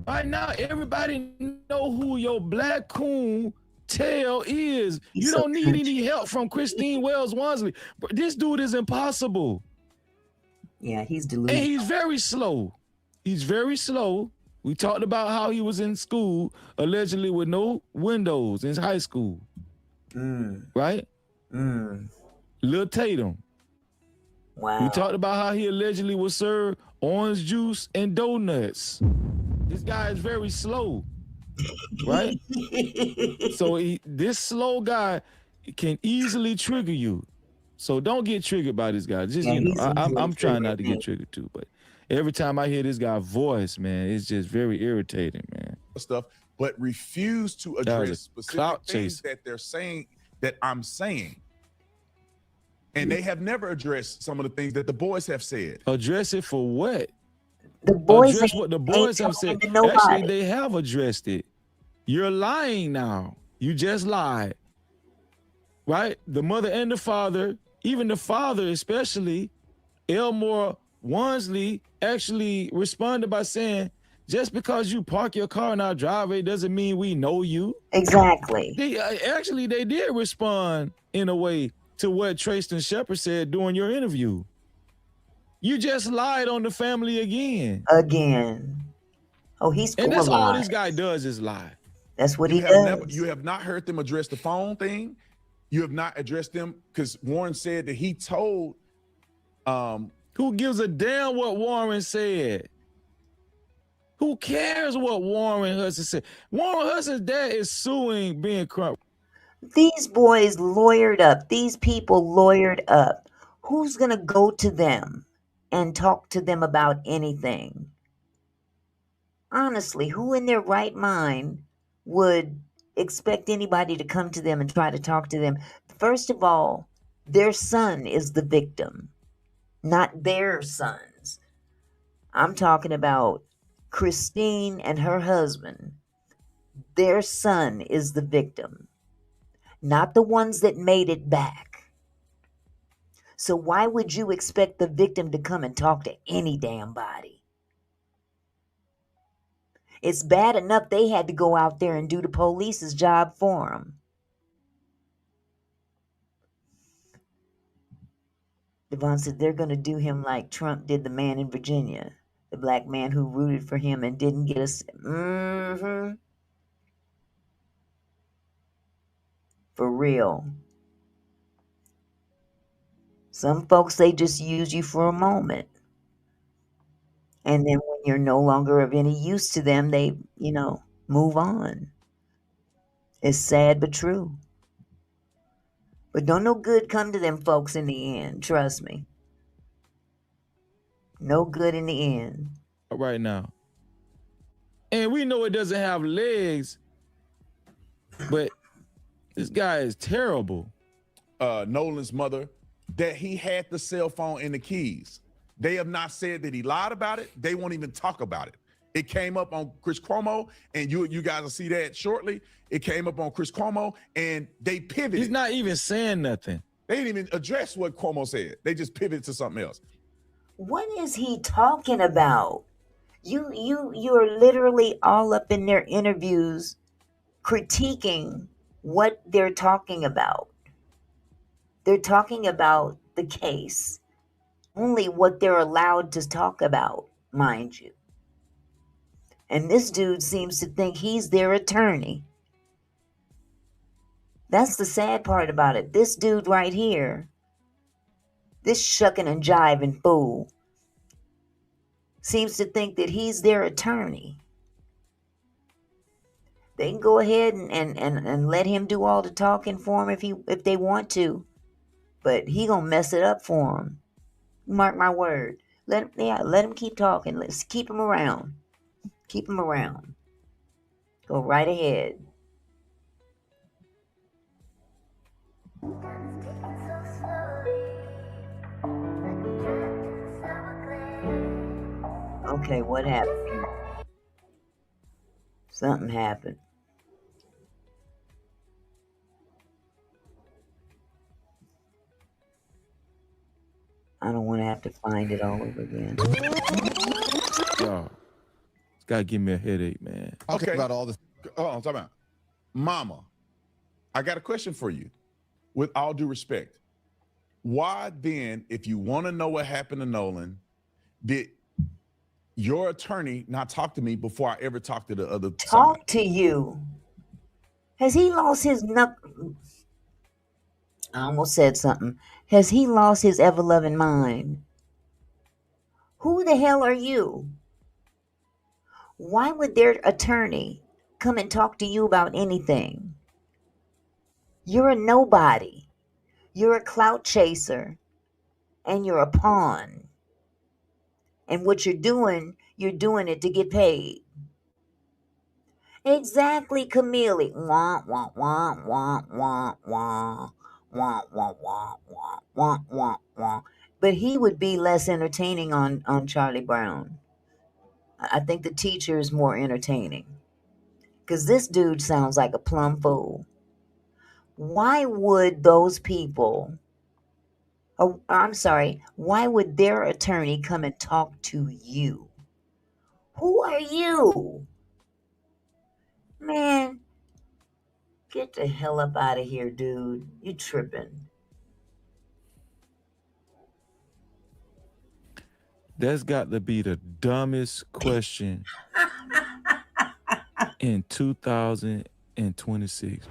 By now, everybody know who your black coon tail is. He's you so don't need country. any help from Christine Wells Wansley. This dude is impossible. Yeah, he's And delusional. he's very slow. He's very slow. We talked about how he was in school, allegedly with no windows in high school. Right? Lil Tatum. Wow. We talked about how he allegedly was served orange juice and donuts. This guy is very slow, right? So this slow guy can easily trigger you. So don't get triggered by this guy. Just, Yeah, I'm trying not to me. get triggered too, but every time I hear this guy's voice, man, it's just very irritating, man. Stuff, but refuse to That was address a specific clout things chaser. that they're saying that I'm saying. And they have never addressed some of the things that the boys have said. Address it for what? The boys Address ain't, what the ain't boys have talking said. to nobody. Actually, they have addressed it. You're lying now. You just lied. Right? The mother and the father even the father, especially Elmore Wansley, actually responded by saying, just because you park your car in our driveway doesn't mean we know you. Exactly. They did respond in a way to what Trayston Shepard said during your interview. You just lied on the family again. Again. Oh, he's full And that's of all lies. this guy does is lie. That's what You he have does. you have not heard them address the phone thing. You have not addressed them because Warren said that he told. Who gives a damn what Warren said? Who cares what Warren Hudson said? Warren Hudson's dad is suing Ben Crump. These boys lawyered up. These people lawyered up. Who's going to go to them and talk to them about anything? Honestly, who in their right mind would expect anybody to come to them and try to talk to them? First of all, their son is the victim, not their sons. I'm talking about Christine and her husband. Their son is the victim, not the ones that made it back. So why would you expect the victim to come and talk to any damn body? It's bad enough they had to go out there and do the police's job for them. Devon said they're going to do him like Trump did the man in Virginia, the black man who rooted for him and didn't get us. For real. Some folks, they just use you for a moment. And then when you're no longer of any use to them, they, move on. It's sad but true. But don't no good come to them folks in the end. Trust me. No good in the end. Right now. And we know it doesn't have legs, but this guy is terrible. Nolan's mother, that he had the cell phone and the keys. They have not said that he lied about it. They won't even talk about it. It came up on Chris Cuomo, and you guys will see that shortly. It came up on Chris Cuomo, and they pivoted. He's not even saying nothing. They didn't even address what Cuomo said. They just pivoted to something else. What is he talking about? You're literally all up in their interviews critiquing what they're talking about. They're talking about the case. Only what they're allowed to talk about, mind you. And this dude seems to think he's their attorney. That's the sad part about it. This dude right here, this shucking and jiving fool, seems to think that he's their attorney. They can go ahead and let him do all the talking for him if they want to, but he gonna mess it up for him. Mark my word. Let him keep talking. Let's keep him around. Keep him around. Go right ahead. Okay, what happened? Something happened. I don't want to have to find it all over again. Y'all, it's got to give me a headache, man. Okay. About all this. Oh, I'm talking about Mama. I got a question for you. With all due respect, why then, if you want to know what happened to Nolan, did your attorney not talk to me before I ever talked to the other side? Talk to you. Has he lost his I almost said something. Has he lost his ever-loving mind? Who the hell are you? Why would their attorney come and talk to you about anything? You're a nobody. You're a clout chaser. And you're a pawn. And what you're doing it to get paid. Exactly, Camille. Wah, wah, wah, wah, wah, wah. Wah, wah, wah, wah, wah, wah, wah. But he would be less entertaining on Charlie Brown. I think the teacher is more entertaining. Because this dude sounds like a plumb fool. Why would those people Oh, I'm sorry. Why would their attorney come and talk to you? Who are you? Man, get the hell up out of here, dude. You tripping. That's got to be the dumbest question in 2026.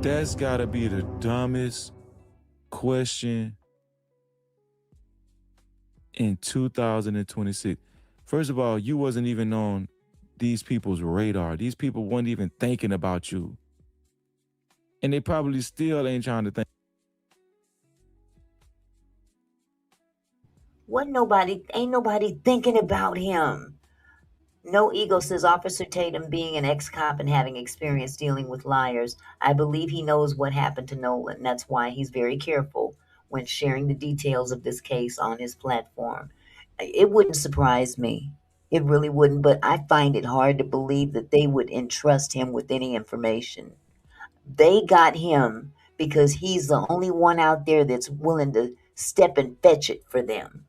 That's got to be the dumbest question in 2026. First of all, you wasn't even on these people's radar. These people weren't even thinking about you. And they probably still ain't trying to think. Ain't nobody thinking about him. No Ego says Officer Tatum being an ex-cop and having experience dealing with liars, I believe he knows what happened to Nolan. That's why he's very careful when sharing the details of this case on his platform. It wouldn't surprise me. It really wouldn't, but I find it hard to believe that they would entrust him with any information. They got him because he's the only one out there that's willing to step and fetch it for them.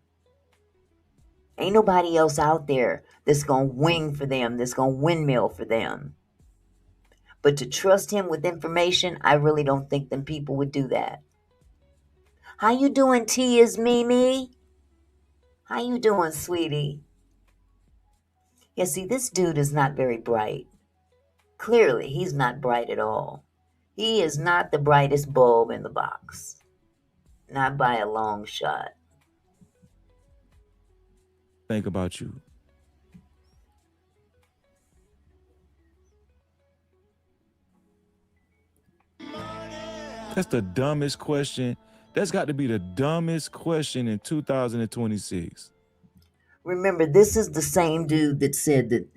Ain't nobody else out there that's going to wing for them, that's going to windmill for them. But to trust him with information, I really don't think them people would do that. How you doing, T is Mimi? How you doing, sweetie? Yeah, see, this dude is not very bright. Clearly, he's not bright at all. He is not the brightest bulb in the box. Not by a long shot. Think about you. That's the dumbest question. That's got to be the dumbest question in 2026. Remember, this is the same dude that said that,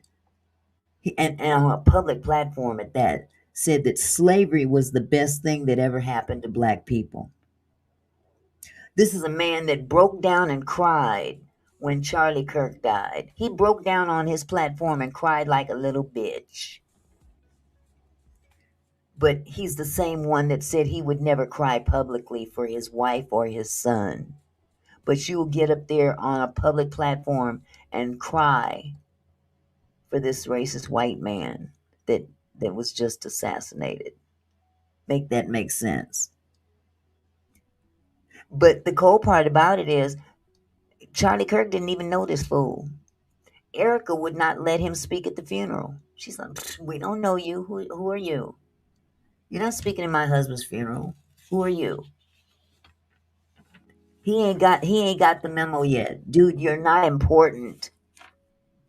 and on a public platform at that, said that slavery was the best thing that ever happened to black people. This is a man that broke down and cried when Charlie Kirk died. He broke down on his platform and cried like a little bitch. But he's the same one that said he would never cry publicly for his wife or his son. But you'll get up there on a public platform and cry for this racist white man that was just assassinated. Make that make sense. But the cold part about it is Charlie Kirk didn't even know this fool. Erica would not let him speak at the funeral. She's like, we don't know you. Who are you? You're not speaking at my husband's funeral. Who are you? He ain't got the memo yet. Dude, you're not important.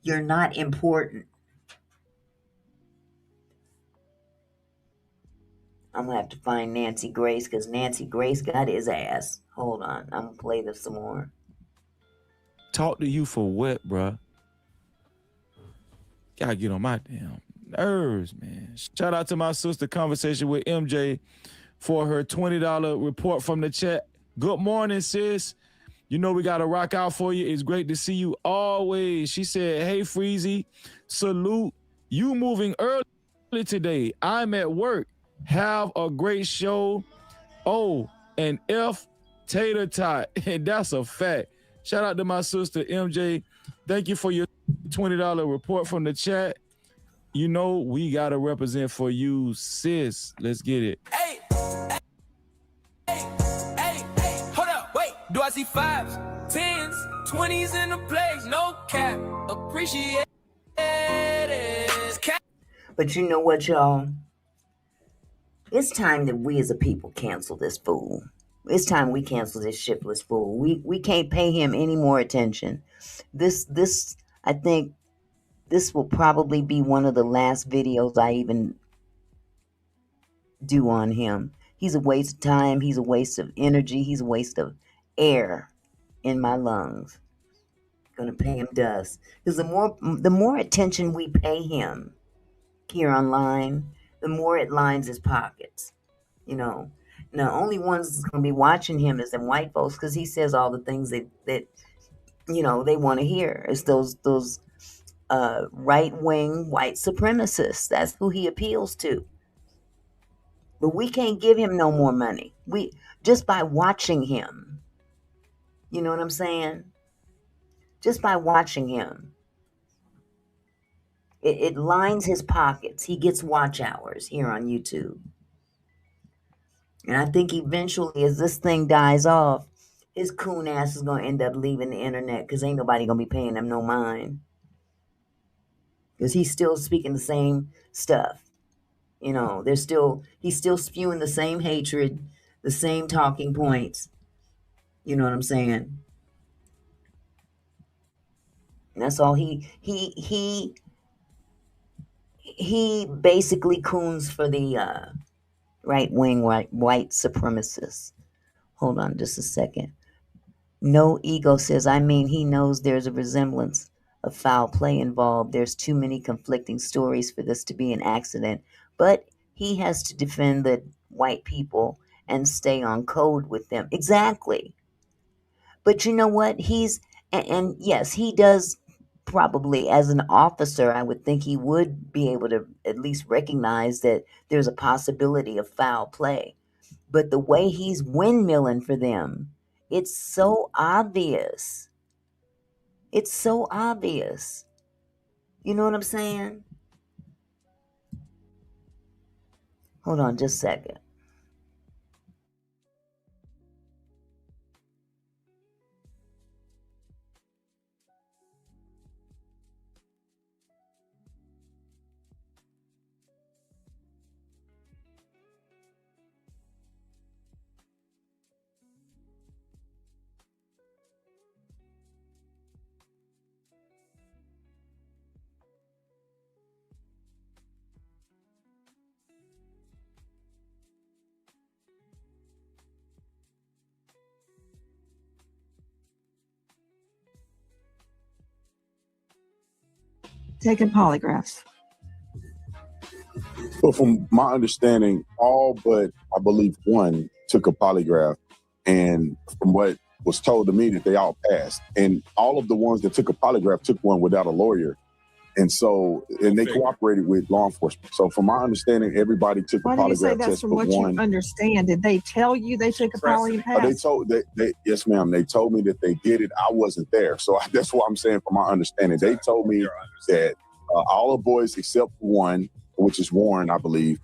You're not important. I'm going to have to find Nancy Grace because Nancy Grace got his ass. Hold on. I'm going to play this some more. Talk to you for what, bruh? Gotta get on my damn nerves, man. Shout out to my sister Conversation with MJ for her $20 report from the chat. Good morning, sis. You know we got to rock out for you. It's great to see you always. She said, hey, Freezy, salute. You moving early today. I'm at work. Have a great show. Oh, and F tater tot. And that's a fact. Shout out to my sister, MJ. Thank you for your $20 report from the chat. You know we got to represent for you, sis. Let's get it. Hey, hold up, wait. Do I see 5s, 10s, 20s in the place? No cap. Appreciate it. But you know what, y'all? It's time that we as a people cancel this fool. It's time we cancel this shiftless fool. We can't pay him any more attention. This I think this will probably be one of the last videos I even do on him. He's a waste of time. He's a waste of energy. He's a waste of air in my lungs. Gonna pay him dust. Because the more attention we pay him here online, the more it lines his pockets. You know, the only ones that's gonna be watching him is them white folks because he says all the things that you know they want to hear. It's those right-wing white supremacists. That's who he appeals to. But we can't give him no more money. We just by watching him. You know what I'm saying? Just by watching him. It lines his pockets. He gets watch hours here on YouTube. And I think eventually, as this thing dies off, his coon ass is going to end up leaving the internet because ain't nobody going to be paying him no mind. Because he's still speaking the same stuff. You know, he's still spewing the same hatred, the same talking points. You know what I'm saying? And that's all he basically coons for the right wing white supremacists. Hold on just a second. No Ego says, I mean, he knows there's a resemblance of foul play involved. There's too many conflicting stories for this to be an accident. But he has to defend the white people and stay on code with them. Exactly. But you know what? And yes, he does probably, as an officer, I would think he would be able to at least recognize that there's a possibility of foul play. But the way he's windmilling for them, it's so obvious. It's so obvious. You know what I'm saying? Hold on just a second. Taking polygraphs. But from my understanding, all but I believe one took a polygraph, and from what was told to me that they all passed, and all of the ones that took a polygraph took one without a lawyer, and they cooperated with law enforcement. So from my understanding, everybody took a Why do you say polygraph that's test from but what one. you understand? Did they tell you they took a poly and passed? Yes, ma'am. They told me that they did it. I wasn't there, so that's what I'm saying. From my understanding, they told me that all the boys except one, which is Warren, I believe.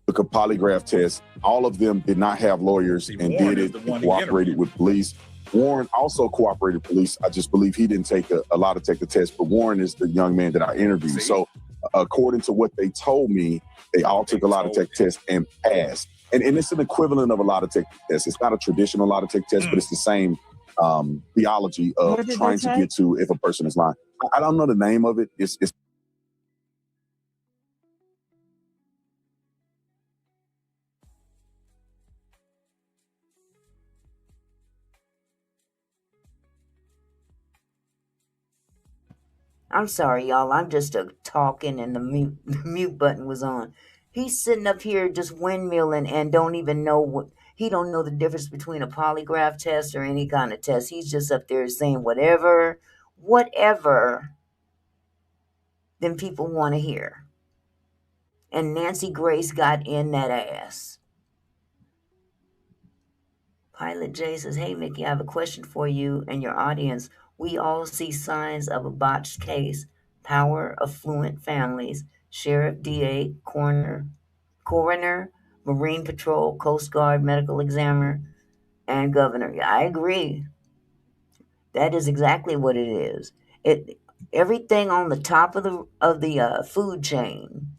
Took a polygraph test. All of them did not have lawyers and did it and cooperated with police. Warren also cooperated with police. I just believe he didn't take a lot to take the test, but Warren is the young man that I interviewed. So according to what they told me, they all took a lot to take test and passed. And it's an equivalent of a lot to take test. It's not a traditional lot to take test, but it's the same theology of trying to get to if a person is lying. I don't know the name of it. It's I'm sorry, y'all. I'm just talking and the mute button was on. He's sitting up here just windmilling and don't even know he don't know the difference between a polygraph test or any kind of test. He's just up there saying whatever them people want to hear. And Nancy Grace got in that ass. Pilot J says, hey, Mickey, I have a question for you and your audience. We all see signs of a botched case. Power, affluent families, sheriff, DA, coroner, Marine Patrol, Coast Guard, medical examiner, and governor. Yeah, I agree. That is exactly what it is. Everything on the top of the food chain,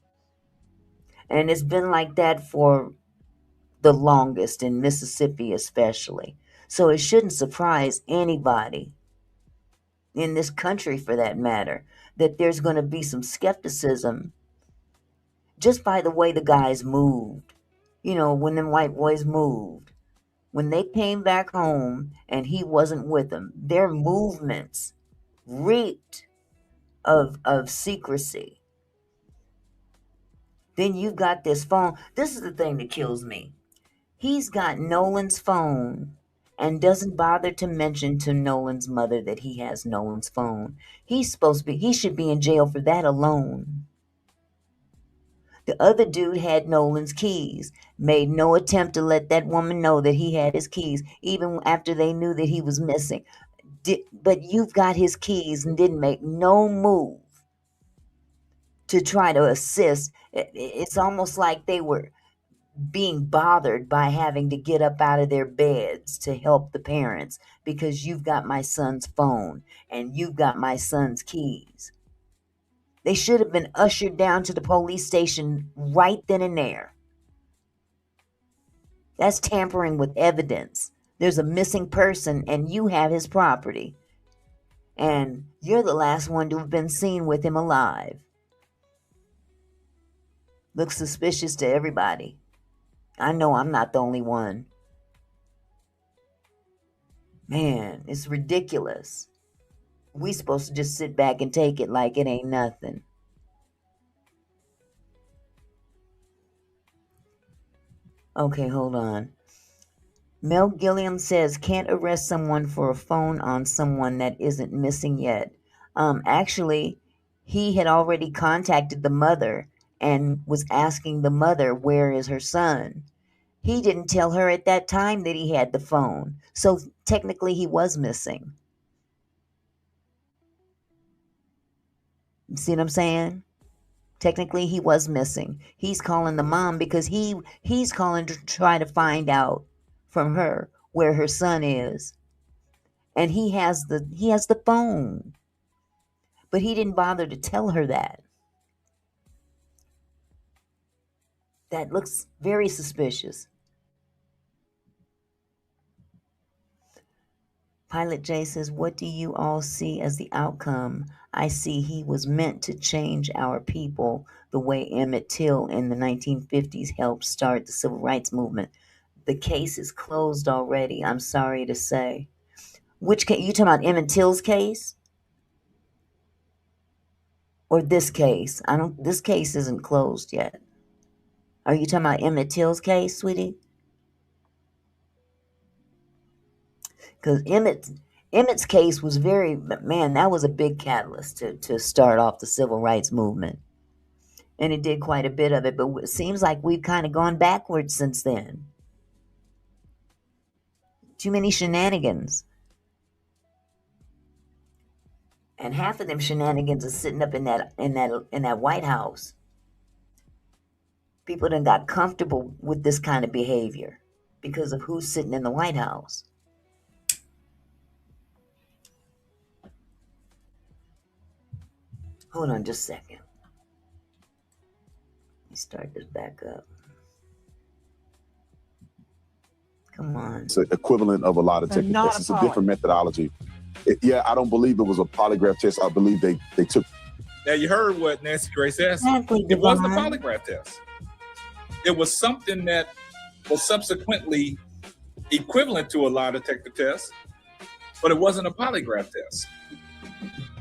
and it's been like that for the longest in Mississippi, especially. So it shouldn't surprise anybody in this country, for that matter, that there's going to be some skepticism just by the way the guys moved. You know, when them white boys moved, when they came back home and he wasn't with them, their movements reeked of secrecy. Then you've got this phone. This is the thing that kills me. He's got Nolan's phone and doesn't bother to mention to Nolan's mother that he has Nolan's phone. He should be in jail for that alone. The other dude had Nolan's keys, made no attempt to let that woman know that he had his keys, even after they knew that he was missing. But you've got his keys and didn't make no move to try to assist. It's almost like they were being bothered by having to get up out of their beds to help the parents because you've got my son's phone and you've got my son's keys. They should have been ushered down to the police station right then and there. That's tampering with evidence. There's a missing person and you have his property. And you're the last one to have been seen with him alive. Looks suspicious to everybody. I know I'm not the only one. Man, it's ridiculous. We supposed to just sit back and take it like it ain't nothing. Okay, hold on. Mel Gilliam says, can't arrest someone for a phone on someone that isn't missing yet. Actually, he had already contacted the mother and was asking the mother, where is her son? He didn't tell her at that time that he had the phone. So technically he was missing. You see what I'm saying? Technically he was missing. He's calling the mom because he's calling to try to find out from her where her son is. And he has the phone. But he didn't bother to tell her that. That looks very suspicious. Pilot J says, what do you all see as the outcome? I see he was meant to change our people the way Emmett Till in the 1950s helped start the civil rights movement. The case is closed already, I'm sorry to say. Which case? You talking about Emmett Till's case? Or this case? This case isn't closed yet. Are you talking about Emmett Till's case, sweetie? Because Emmett's case was that was a big catalyst to start off the civil rights movement. And it did quite a bit of it, but it seems like we've kind of gone backwards since then. Too many shenanigans. And half of them shenanigans are sitting up in that White House. People done got comfortable with this kind of behavior because of who's sitting in the White House. Hold on just a second. Let me start this back up. Come on. It's an equivalent of a lot of technical tests. It's a different methodology. I don't believe it was a polygraph test. I believe they took. Now you heard what Nancy Grace asked. Exactly, it wasn't a polygraph test. It was something that was subsequently equivalent to a lie detector test, but it wasn't a polygraph test.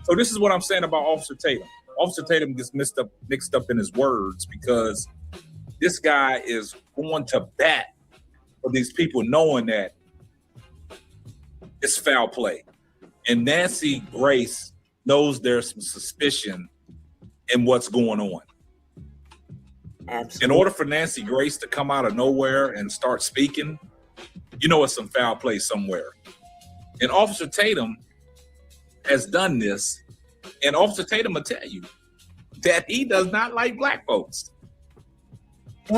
So this is what I'm saying about Officer Tatum. Officer Tatum gets mixed up in his words because this guy is going to bat for these people knowing that it's foul play. And Nancy Grace knows there's some suspicion in what's going on. Absolutely. In order for Nancy Grace to come out of nowhere and start speaking, you know it's some foul play somewhere. And Officer Tatum has done this, and Officer Tatum will tell you that he does not like black folks.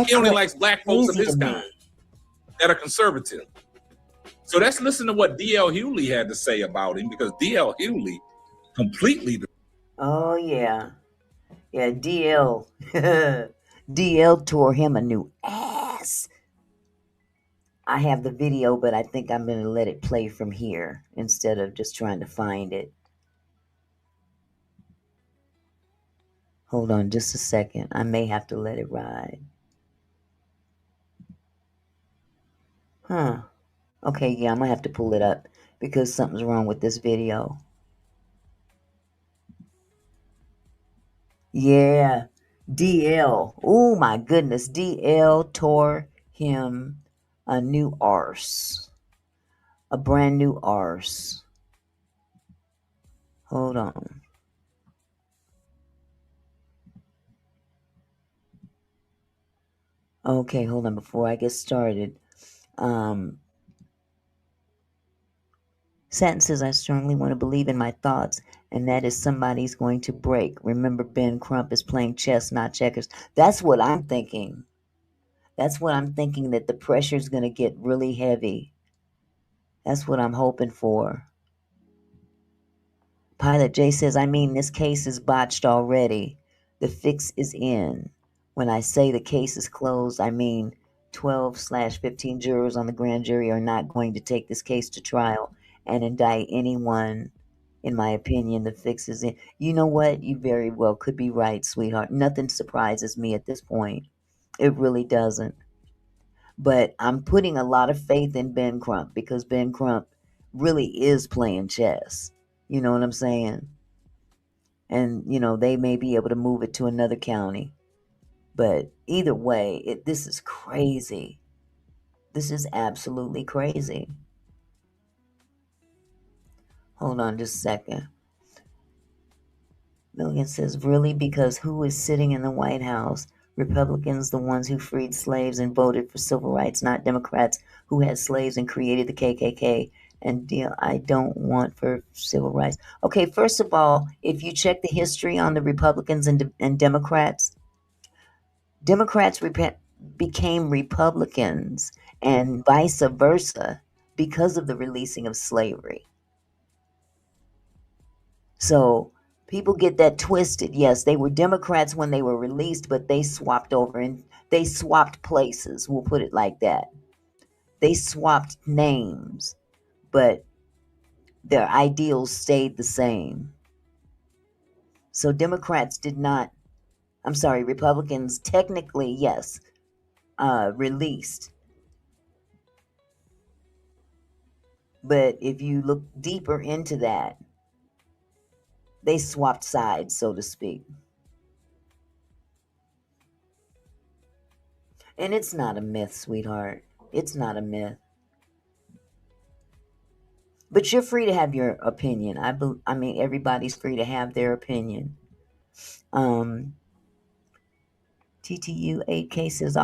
He only likes black folks of his kind that are conservative. So let's listen to what D.L. Hewley had to say about him, because D.L. Hewley completely. Oh, yeah. Yeah, D.L. D.L. tore him a new ass. I have the video, but I think I'm going to let it play from here instead of just trying to find it. Hold on just a second. I may have to let it ride. Huh. Okay, yeah, I'm gonna have to pull it up because something's wrong with this video. Yeah, DL. Oh my goodness, DL tore him a new arse. A brand new arse. Hold on. Okay, hold on before I get started. Sentences I strongly want to believe in my thoughts, and that is somebody's going to break. Remember, Ben Crump is playing chess, not checkers. That's what I'm thinking. That's what I'm thinking, that the pressure's going to get really heavy. That's what I'm hoping for. Pilot J says, I mean, this case is botched already. The fix is in. When I say the case is closed, I mean 12/15 jurors on the grand jury are not going to take this case to trial and indict anyone. In my opinion, the fix is in. You know what? You very well could be right, sweetheart. Nothing surprises me at this point. It really doesn't. But I'm putting a lot of faith in Ben Crump because Ben Crump really is playing chess. You know what I'm saying? And, they may be able to move it to another county. But either way, this is crazy. This is absolutely crazy. Hold on just a second. Milligan says, really? Because who is sitting in the White House? Republicans, the ones who freed slaves and voted for civil rights, not Democrats who had slaves and created the KKK. And I don't want for civil rights. Okay, first of all, if you check the history on the Republicans and Democrats, Democrats became Republicans and vice versa because of the releasing of slavery. So people get that twisted. Yes, they were Democrats when they were released, but they swapped over and they swapped places. We'll put it like that. They swapped names, but their ideals stayed the same. So Republicans technically, yes, released. But if you look deeper into that, they swapped sides, so to speak. And it's not a myth, sweetheart. It's not a myth. But you're free to have your opinion. I mean, everybody's free to have their opinion. TTU 8K says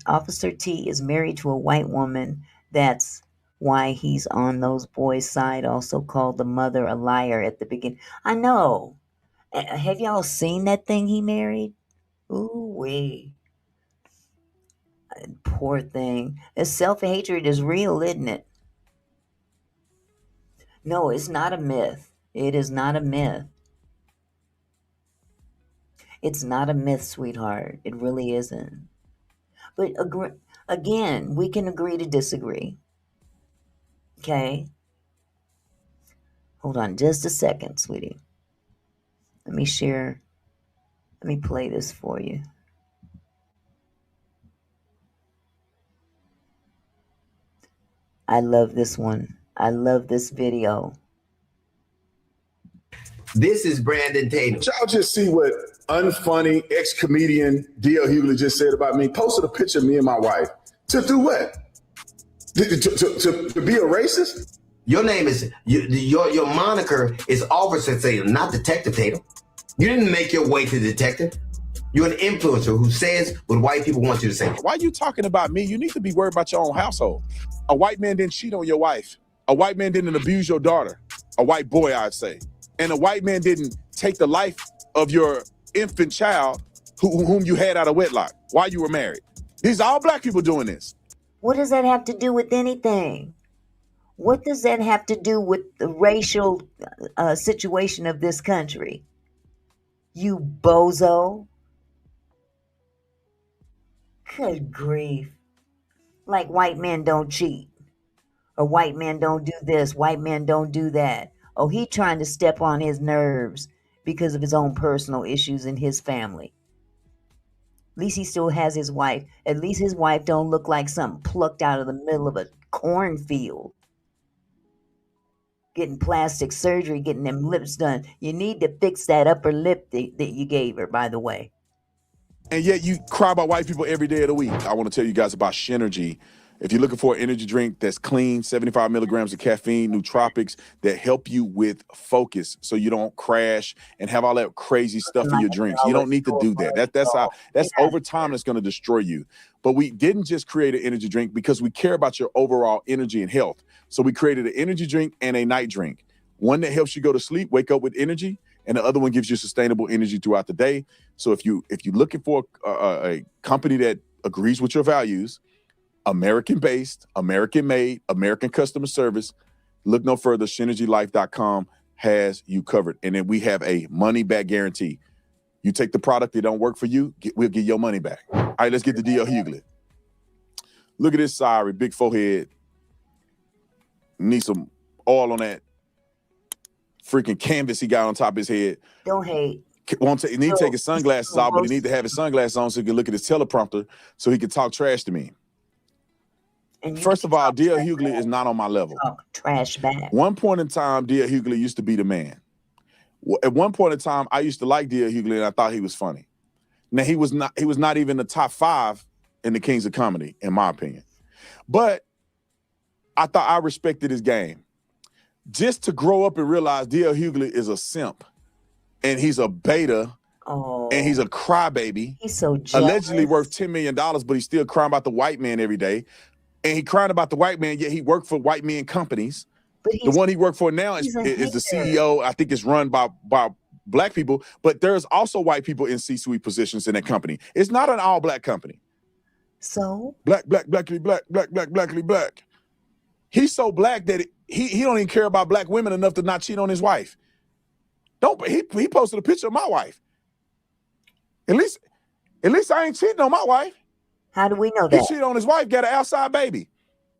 Officer T is married to a white woman. That's why he's on those boys' side. Also called the mother a liar at the beginning. I know. Have y'all seen that thing he married? Ooh wee. Poor thing. Self-hatred is real, isn't it? No, it's not a myth. It is not a myth. It's not a myth, sweetheart. It really isn't. But again, we can agree to disagree. Okay? Hold on just a second, sweetie. Let me play this for you. I love this one. I love this video. This is Brandon Tatum. Y'all just see what unfunny ex-comedian D.L. Hughley just said about me. Posted a picture of me and my wife. To do what? To be a racist? Your name is, your moniker is Officer Tatum, not Detective Tatum. You didn't make your way to detective. You're an influencer who says what white people want you to say. Why are you talking about me? You need to be worried about your own household. A white man didn't cheat on your wife. A white man didn't abuse your daughter. A white boy, I'd say. And a white man didn't take the life of your infant child whom you had out of wedlock while you were married. These are all black people doing this. What does that have to do with anything? What does that have to do with the racial situation of this country? You bozo. Good grief. Like white men don't cheat. Or white men don't do this. White men don't do that. Oh, he trying to step on his nerves because of his own personal issues in his family. At least he still has his wife. At least his wife don't look like something plucked out of the middle of a cornfield, getting plastic surgery, getting them lips done. You need to fix that upper lip that you gave her, by the way. And yet you cry about white people every day of the week. I want to tell you guys about Shenergy. If you're looking for an energy drink that's clean, 75 milligrams of caffeine, nootropics that help you with focus so you don't crash and have all that crazy stuff in your drinks. You don't need to do that. That's over time that's going to destroy you. But we didn't just create an energy drink because we care about your overall energy and health. So we created an energy drink and a night drink. One that helps you go to sleep, wake up with energy, and the other one gives you sustainable energy throughout the day. So if you're looking for a company that agrees with your values, American-based, American-made, American customer service, look no further. ShenergyLife.com has you covered. And then we have a money-back guarantee. You take the product that don't work for you, we'll get your money back. All right, let's get to D.L. Hughley. Look at this sorry, big forehead. Need some oil on that freaking canvas he got on top of his head. Don't hate. He need to take his sunglasses off, but he need to have his sunglasses on so he can look at his teleprompter so he can talk trash to me. First of all, D.L. Hughley is not on my level. Trash back. One point in time, D.L. Hughley used to be the man. At one point in time, I used to like D.L. Hughley and I thought he was funny. Now he was not even the top 5 in the Kings of Comedy, in my opinion. But I thought I respected his game. Just to grow up and realize D.L. Hughley is a simp and he's a beta and he's a crybaby. He's so jealous. Allegedly worth $10 million, but he's still crying about the white man every day. And he crying about the white man, yet he worked for white men companies. The one he worked for now is the CEO. I think it's run by black people, but there's also white people in C-suite positions in that company. It's not an all-black company. So? Black. He's so black that he don't even care about black women enough to not cheat on his wife. He posted a picture of my wife. At least I ain't cheating on my wife. How do we know that? He cheated on his wife, got an outside baby.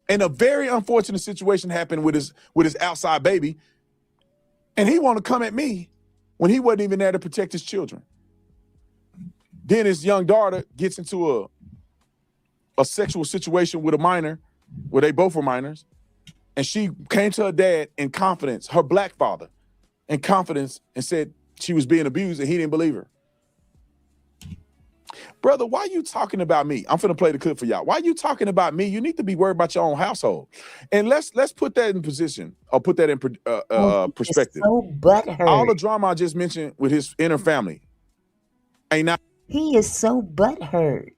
And a very unfortunate situation happened with his outside baby. And he wanted to come at me when he wasn't even there to protect his children. Then his young daughter gets into a sexual situation with a minor, where they both were minors. And she came to her dad in confidence, her black father, in confidence, and said she was being abused, and he didn't believe her. Brother, why are you talking about me? I'm finna play the clip for y'all. Why are you talking about me? You need to be worried about your own household. And let's put that in position, or put that in perspective. So butthurt. All the drama I just mentioned with his inner family ain't not. He is so butthurt.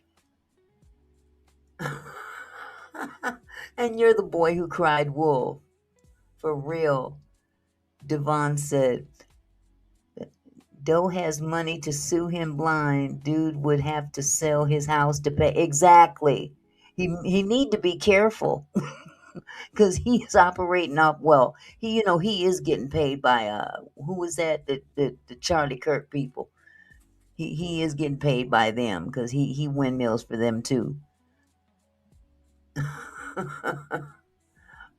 And you're the boy who cried wolf. For real. Devon said, Doe has money to sue him blind. Dude would have to sell his house to pay. Exactly. He need to be careful because he's operating off. Well, he is getting paid by who was that? The Charlie Kirk people. He is getting paid by them because he windmills for them too.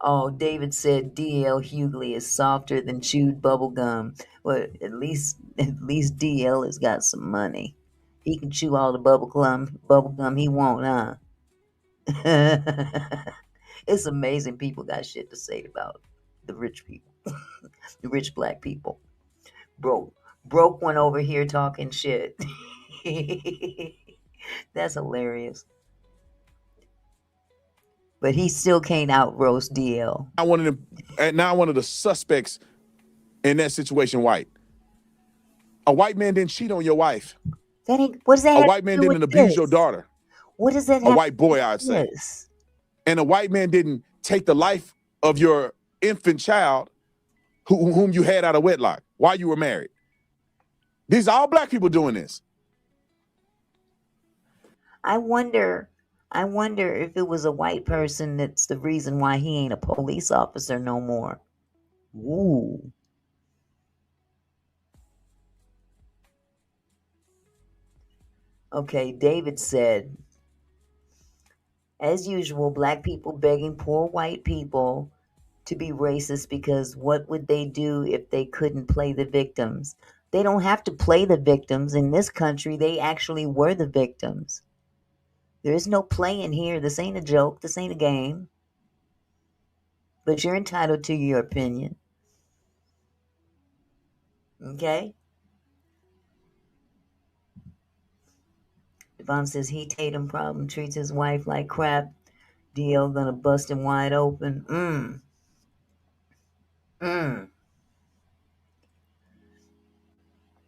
Oh, David said D.L. Hughley is softer than chewed bubble gum. Well, at least D.L. has got some money. He can chew all the bubble gum he want, huh? It's amazing people got shit to say about the rich people. The rich black people. Broke one over here talking shit. That's hilarious. But he still can't out-roast DL. Now one of the suspects in that situation, white. A white man didn't cheat on your wife. What does that have A white man didn't abuse your daughter. What does that A white boy, I'd say. And a white man didn't take the life of your infant child whom you had out of wedlock while you were married. These are all black people doing this. I wonder if it was a white person that's the reason why he ain't a police officer no more. Ooh. Okay, David said, as usual, black people begging poor white people to be racist because what would they do if they couldn't play the victims? They don't have to play the victims. In this country, they actually were the victims. There is no playing here. This ain't a joke. This ain't a game. but you're entitled to your opinion. Okay? Devon says he Tatum problem treats his wife like crap. DL gonna bust him wide open.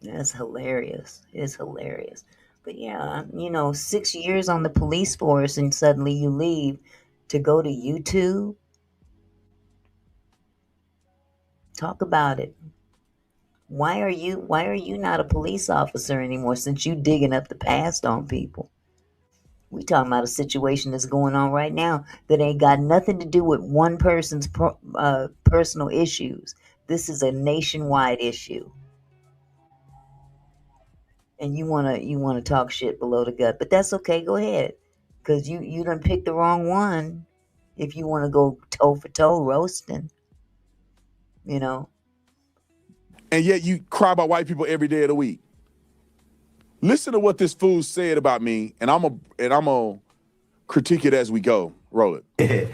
That's hilarious. It's hilarious. But yeah, 6 years on the police force and suddenly you leave to go to YouTube. Talk about it. Why are you not a police officer anymore since you digging up the past on people? We talking about a situation that's going on right now that ain't got nothing to do with one person's personal issues. This is a nationwide issue. And you wanna talk shit below the gut, but that's okay. Go ahead, cause you done picked the wrong one. If you want to go toe for toe roasting, and yet you cry about white people every day of the week. Listen to what this fool said about me, and I'm gonna critique it as we go. Roll it.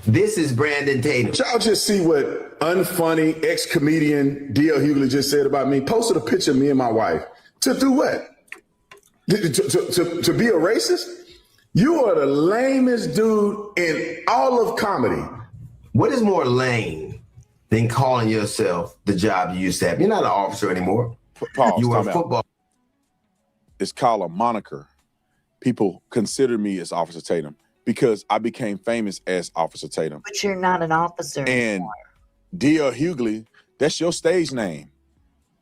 This is Brandon Tatum. Y'all just see what unfunny ex-comedian D.L. Hughley just said about me. Posted a picture of me and my wife. To do what? To be a racist? You are the lamest dude in all of comedy. What is more lame than calling yourself the job you used to have? You're not an officer anymore. Pause, you were a time out. football. It's called a moniker. People consider me as Officer Tatum because I became famous as Officer Tatum. but you're not an officer And anymore. D.L. Hughley, that's your stage name.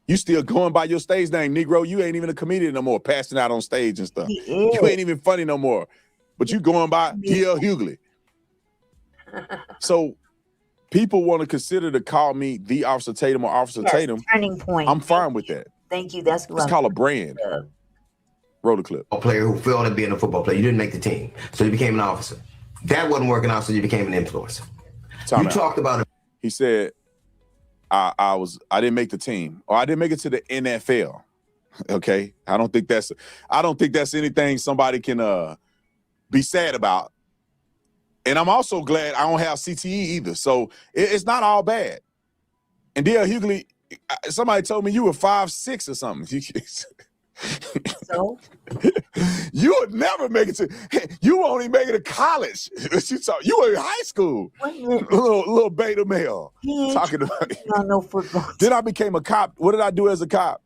You still going by your stage name, Negro. You ain't even a comedian no more, passing out on stage and stuff. You ain't even funny no more. But you going by D.L. Hughley. So people want to consider to call me the Officer Tatum or Officer Tatum. Turning point. I'm fine with that. Thank you. That's what It's called a brand. Roll the clip. A player who failed at being a football player. You didn't make the team, so you became an officer. That wasn't working out, so you became an influencer. You talked about it. He said, I didn't make the team, or I didn't make it to the NFL. Okay, I don't think that's anything somebody can be sad about. And I'm also glad I don't have CTE either, so it's not all bad. And D.L. Hughley, somebody told me you were 5'6" or something. So you would never make it to. You won't even make it to college. You were in high school. Little beta male talking about it. No football. Then I became a cop. What did I do as a cop?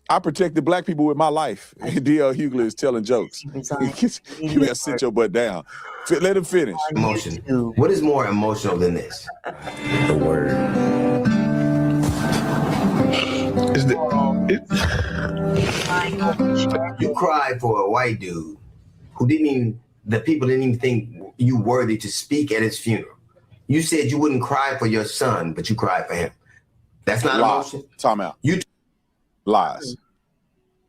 I protected black people with my life. D.L. Hughley is telling jokes. You better sit your butt down. Let him finish. Emotion. What is more emotional than this? The word. You cried for a white dude who the people didn't even think you worthy to speak at his funeral. You said you wouldn't cry for your son, but you cried for him. That's not emotion. Time out. Lies.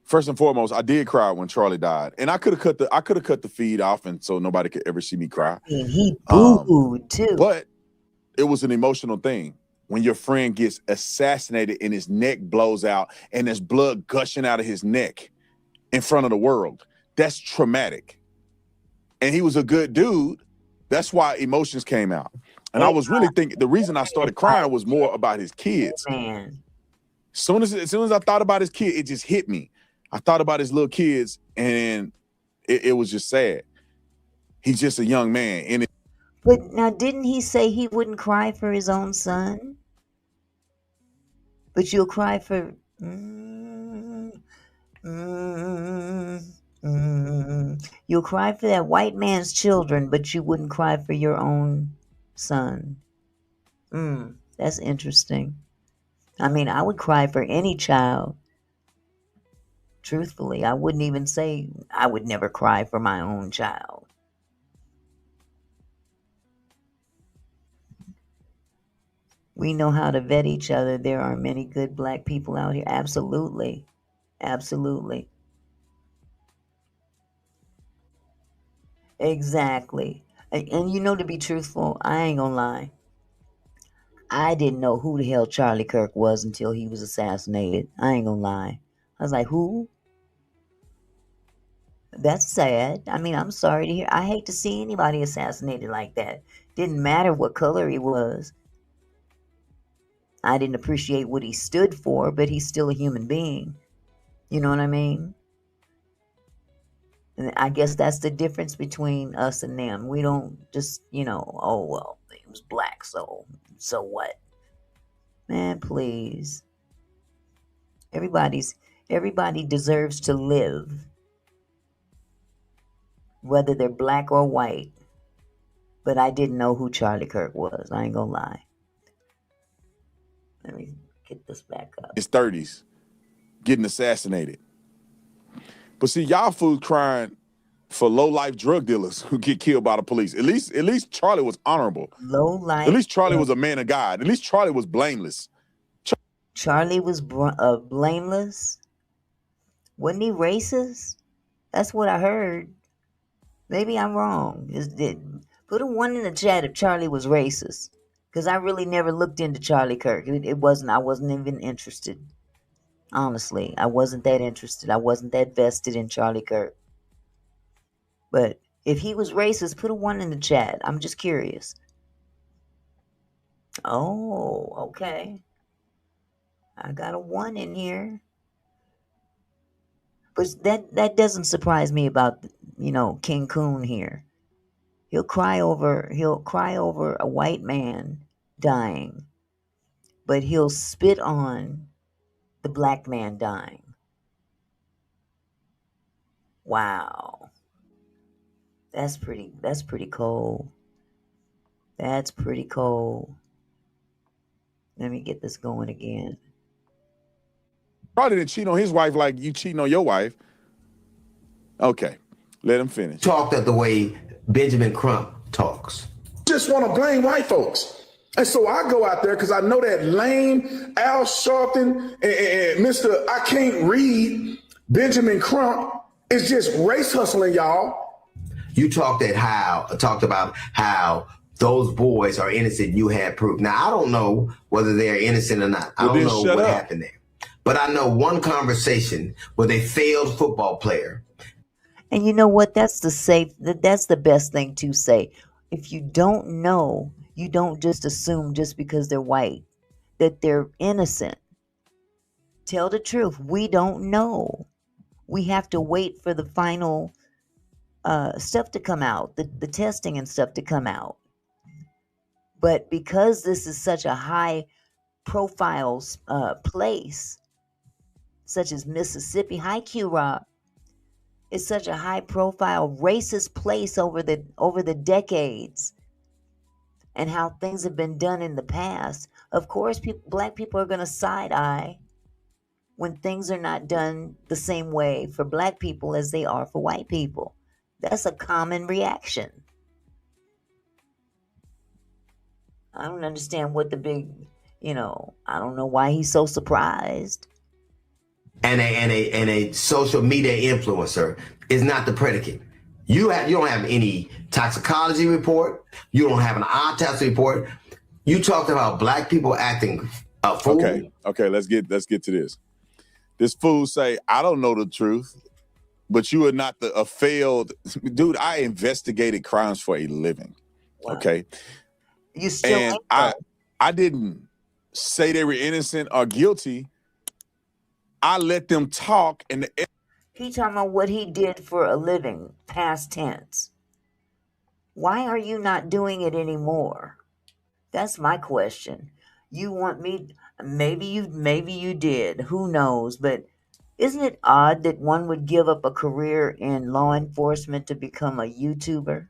First and foremost, I did cry when Charlie died, and I could have cut the feed off, and so nobody could ever see me cry. And he booed too. But it was an emotional thing. When your friend gets assassinated and his neck blows out and there's blood gushing out of his neck in front of the world, that's traumatic. And he was a good dude. That's why emotions came out. And I was really thinking, the reason I started crying was more about his kids. Man. As soon as I thought about his kid, it just hit me. I thought about his little kids, and it was just sad. He's just a young man. But now, didn't he say he wouldn't cry for his own son? But you'll cry for... You'll cry for that white man's children, but you wouldn't cry for your own son. That's interesting. I mean, I would cry for any child. Truthfully, I wouldn't even say I would never cry for my own child. We know how to vet each other. There are many good black people out here. Absolutely. Absolutely. Exactly. And to be truthful, I ain't gonna lie. I didn't know who the hell Charlie Kirk was until he was assassinated. I ain't gonna lie. I was like, who? That's sad. I mean, I'm sorry to hear. I hate to see anybody assassinated like that. Didn't matter what color he was. I didn't appreciate what he stood for, but he's still a human being. You know what I mean? And I guess that's the difference between us and them. We don't just, oh, well, he was black, so what? Man, please. Everybody deserves to live, whether they're black or white. But I didn't know who Charlie Kirk was. I ain't gonna lie. Let me get this back up. His 30s, getting assassinated. But see, y'all fools crying for low-life drug dealers who get killed by the police. At least Charlie was honorable. Low-life. At least Charlie was a man of God. At least Charlie was blameless. Charlie was blameless? Wasn't he racist? That's what I heard. Maybe I'm wrong. Put a 1 in the chat if Charlie was racist. Because I really never looked into Charlie Kirk. I wasn't even interested. Honestly, I wasn't that interested. I wasn't that vested in Charlie Kirk. But if he was racist, put a 1 in the chat. I'm just curious. Oh, okay. I got a 1 in here. But that doesn't surprise me about, King Coon here. He'll cry over a white man dying, but he'll spit on the black man dying. Wow. That's pretty cold. That's pretty cold. Let me get this going again. Probably didn't cheat on his wife like you cheating on your wife. Okay, let him finish. Talked the way Benjamin Crump talks. Just want to blame white folks. And so I go out there because I know that lame Al Sharpton and Mr. I can't read Benjamin Crump is just race hustling, y'all. You talked about how those boys are innocent. You had proof. Now, I don't know whether they're innocent or not. I don't know what happened there. But I know one conversation with a failed football player. And you know what? That's the best thing to say. If you don't know, you don't just assume just because they're white that they're innocent. Tell the truth. We don't know. We have to wait for the final stuff to come out, the testing and stuff to come out. But because this is such a high profile place, such as Mississippi, hi Q-Rock, it's such a high profile racist place over the decades and how things have been done in the past. Of course, black people are going to side eye when things are not done the same way for black people as they are for white people. That's a common reaction. I don't understand what the big, I don't know why he's so surprised. And a social media influencer is not the predicate. You don't have any toxicology report. You don't have an autopsy report. You talked about black people acting a fool. Okay, let's get to this. This fool say, I don't know the truth, but you are not a failed dude. I investigated crimes for a living. Wow. Okay. You still I didn't say they were innocent or guilty. I let them talk, and he talking about what he did for a living, past tense. Why are you not doing it anymore? That's my question. You want me? Maybe you did. Who knows? But isn't it odd that one would give up a career in law enforcement to become a YouTuber?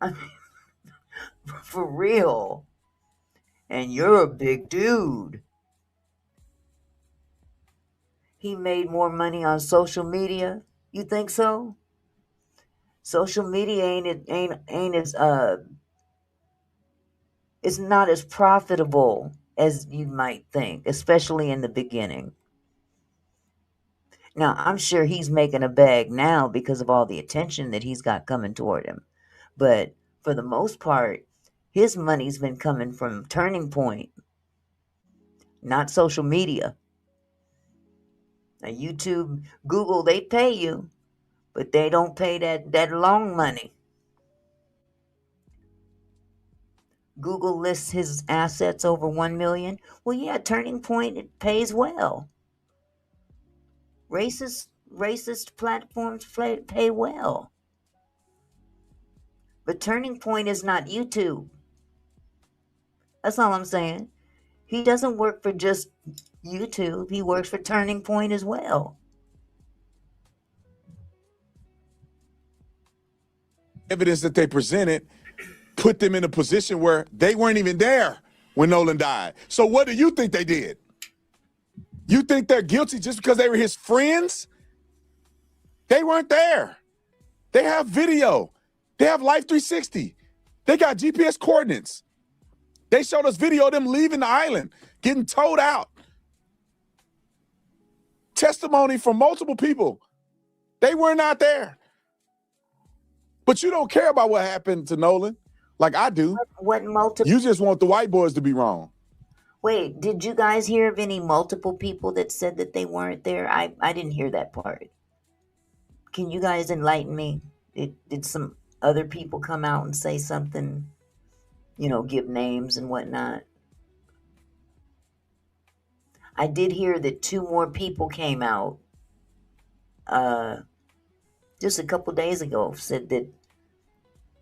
I mean, for real. And you're a big dude. He made more money on social media. You think so? Social media ain't as it's not as profitable as you might think, especially in the beginning. Now, I'm sure he's making a bag now because of all the attention that he's got coming toward him. But for the most part, his money's been coming from Turning Point, not social media. Now, YouTube, Google, they pay you, but they don't pay that loan money. Google lists his assets over 1 million. Well, yeah, Turning Point, it pays well. Racist platforms pay well. But Turning Point is not YouTube. That's all I'm saying. He doesn't work for just YouTube. He works for Turning Point as well. Evidence that they presented put them in a position where they weren't even there when Nolan died. So what do you think they did? You think they're guilty just because they were his friends? They weren't there. They have video. They have Life 360. They got GPS coordinates. They showed us video of them leaving the island, getting towed out. Testimony from multiple people. They were not there. But you don't care about what happened to Nolan like I do. What multiple? You just want the white boys to be wrong. Wait, did you guys hear of any multiple people that said that they weren't there? I didn't hear that part. Can you guys enlighten me? Did some other people come out and say something, give names and whatnot? I did hear that 2 more people came out just a couple days ago, said that,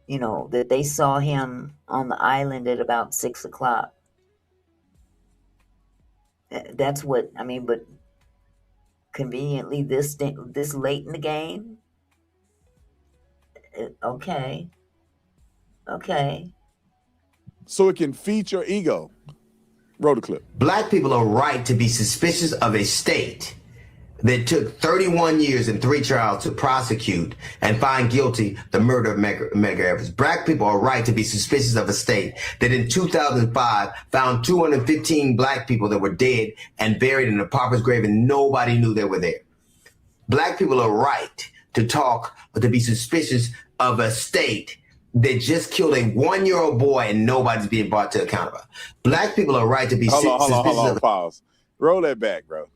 that they saw him on the island at about 6 o'clock. That's what, but conveniently this late in the game? Okay. So it can feed your ego. Roll the clip. Black people are right to be suspicious of a state that took 31 years and 3 trials to prosecute and find guilty the murder of Medgar Evers. Black people are right to be suspicious of a state that in 2005 found 215 black people that were dead and buried in a pauper's grave and nobody knew they were there. Black people are right to be suspicious of a state that just killed a 1-year-old boy and nobody's being brought to account about. Black people are right to be suspicious of. Pause. Roll that back, bro.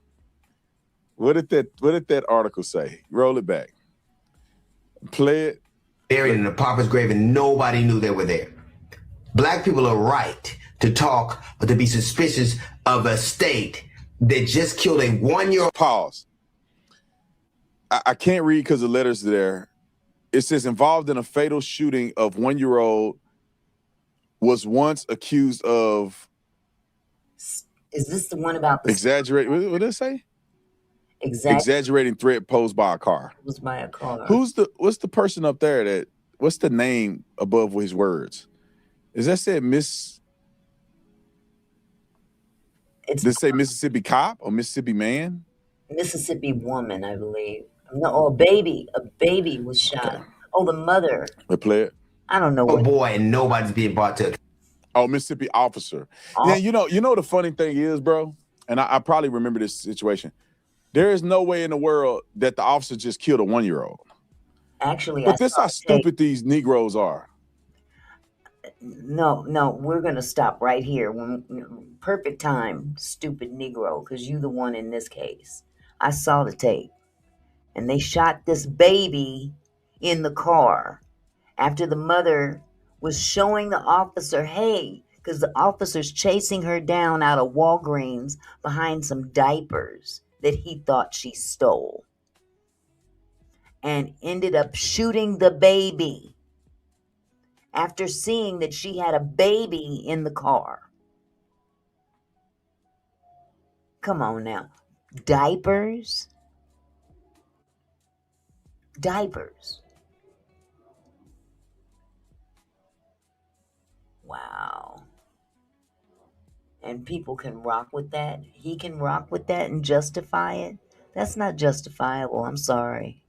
What did that article say? Roll it back. Play it. Buried in a pauper's grave and nobody knew they were there. Black people are right to be suspicious of a state that just killed a 1-year-old. Pause. I can't read because the letters are there. It says involved in a fatal shooting of 1-year-old was once accused of. Is this the one about the exaggerate? What did it say? Exaggerating threat posed by a car. Was by a car. What's the person up there what's the name above his words? Is that said Miss? Does it say Mississippi cop or Mississippi man? Mississippi woman, I believe. No, a baby was shot. Okay. Oh, the mother. The player. I don't know. Oh boy, and nobody's being brought to. Oh, Mississippi officer. Yeah, you know the funny thing is, bro, and I probably remember this situation. There is no way in the world that the officer just killed a 1-year-old. Actually, but this is how stupid these Negroes are. No, we're gonna stop right here. Perfect time, stupid Negro, because you the one in this case. I saw the tape. And they shot this baby in the car after the mother was showing the officer, hey, because the officer's chasing her down out of Walgreens behind some diapers that he thought she stole, and ended up shooting the baby after seeing that she had a baby in the car. Come on now. Diapers. Wow. And people can rock with that. He can rock with that and justify it. That's not justifiable. I'm sorry.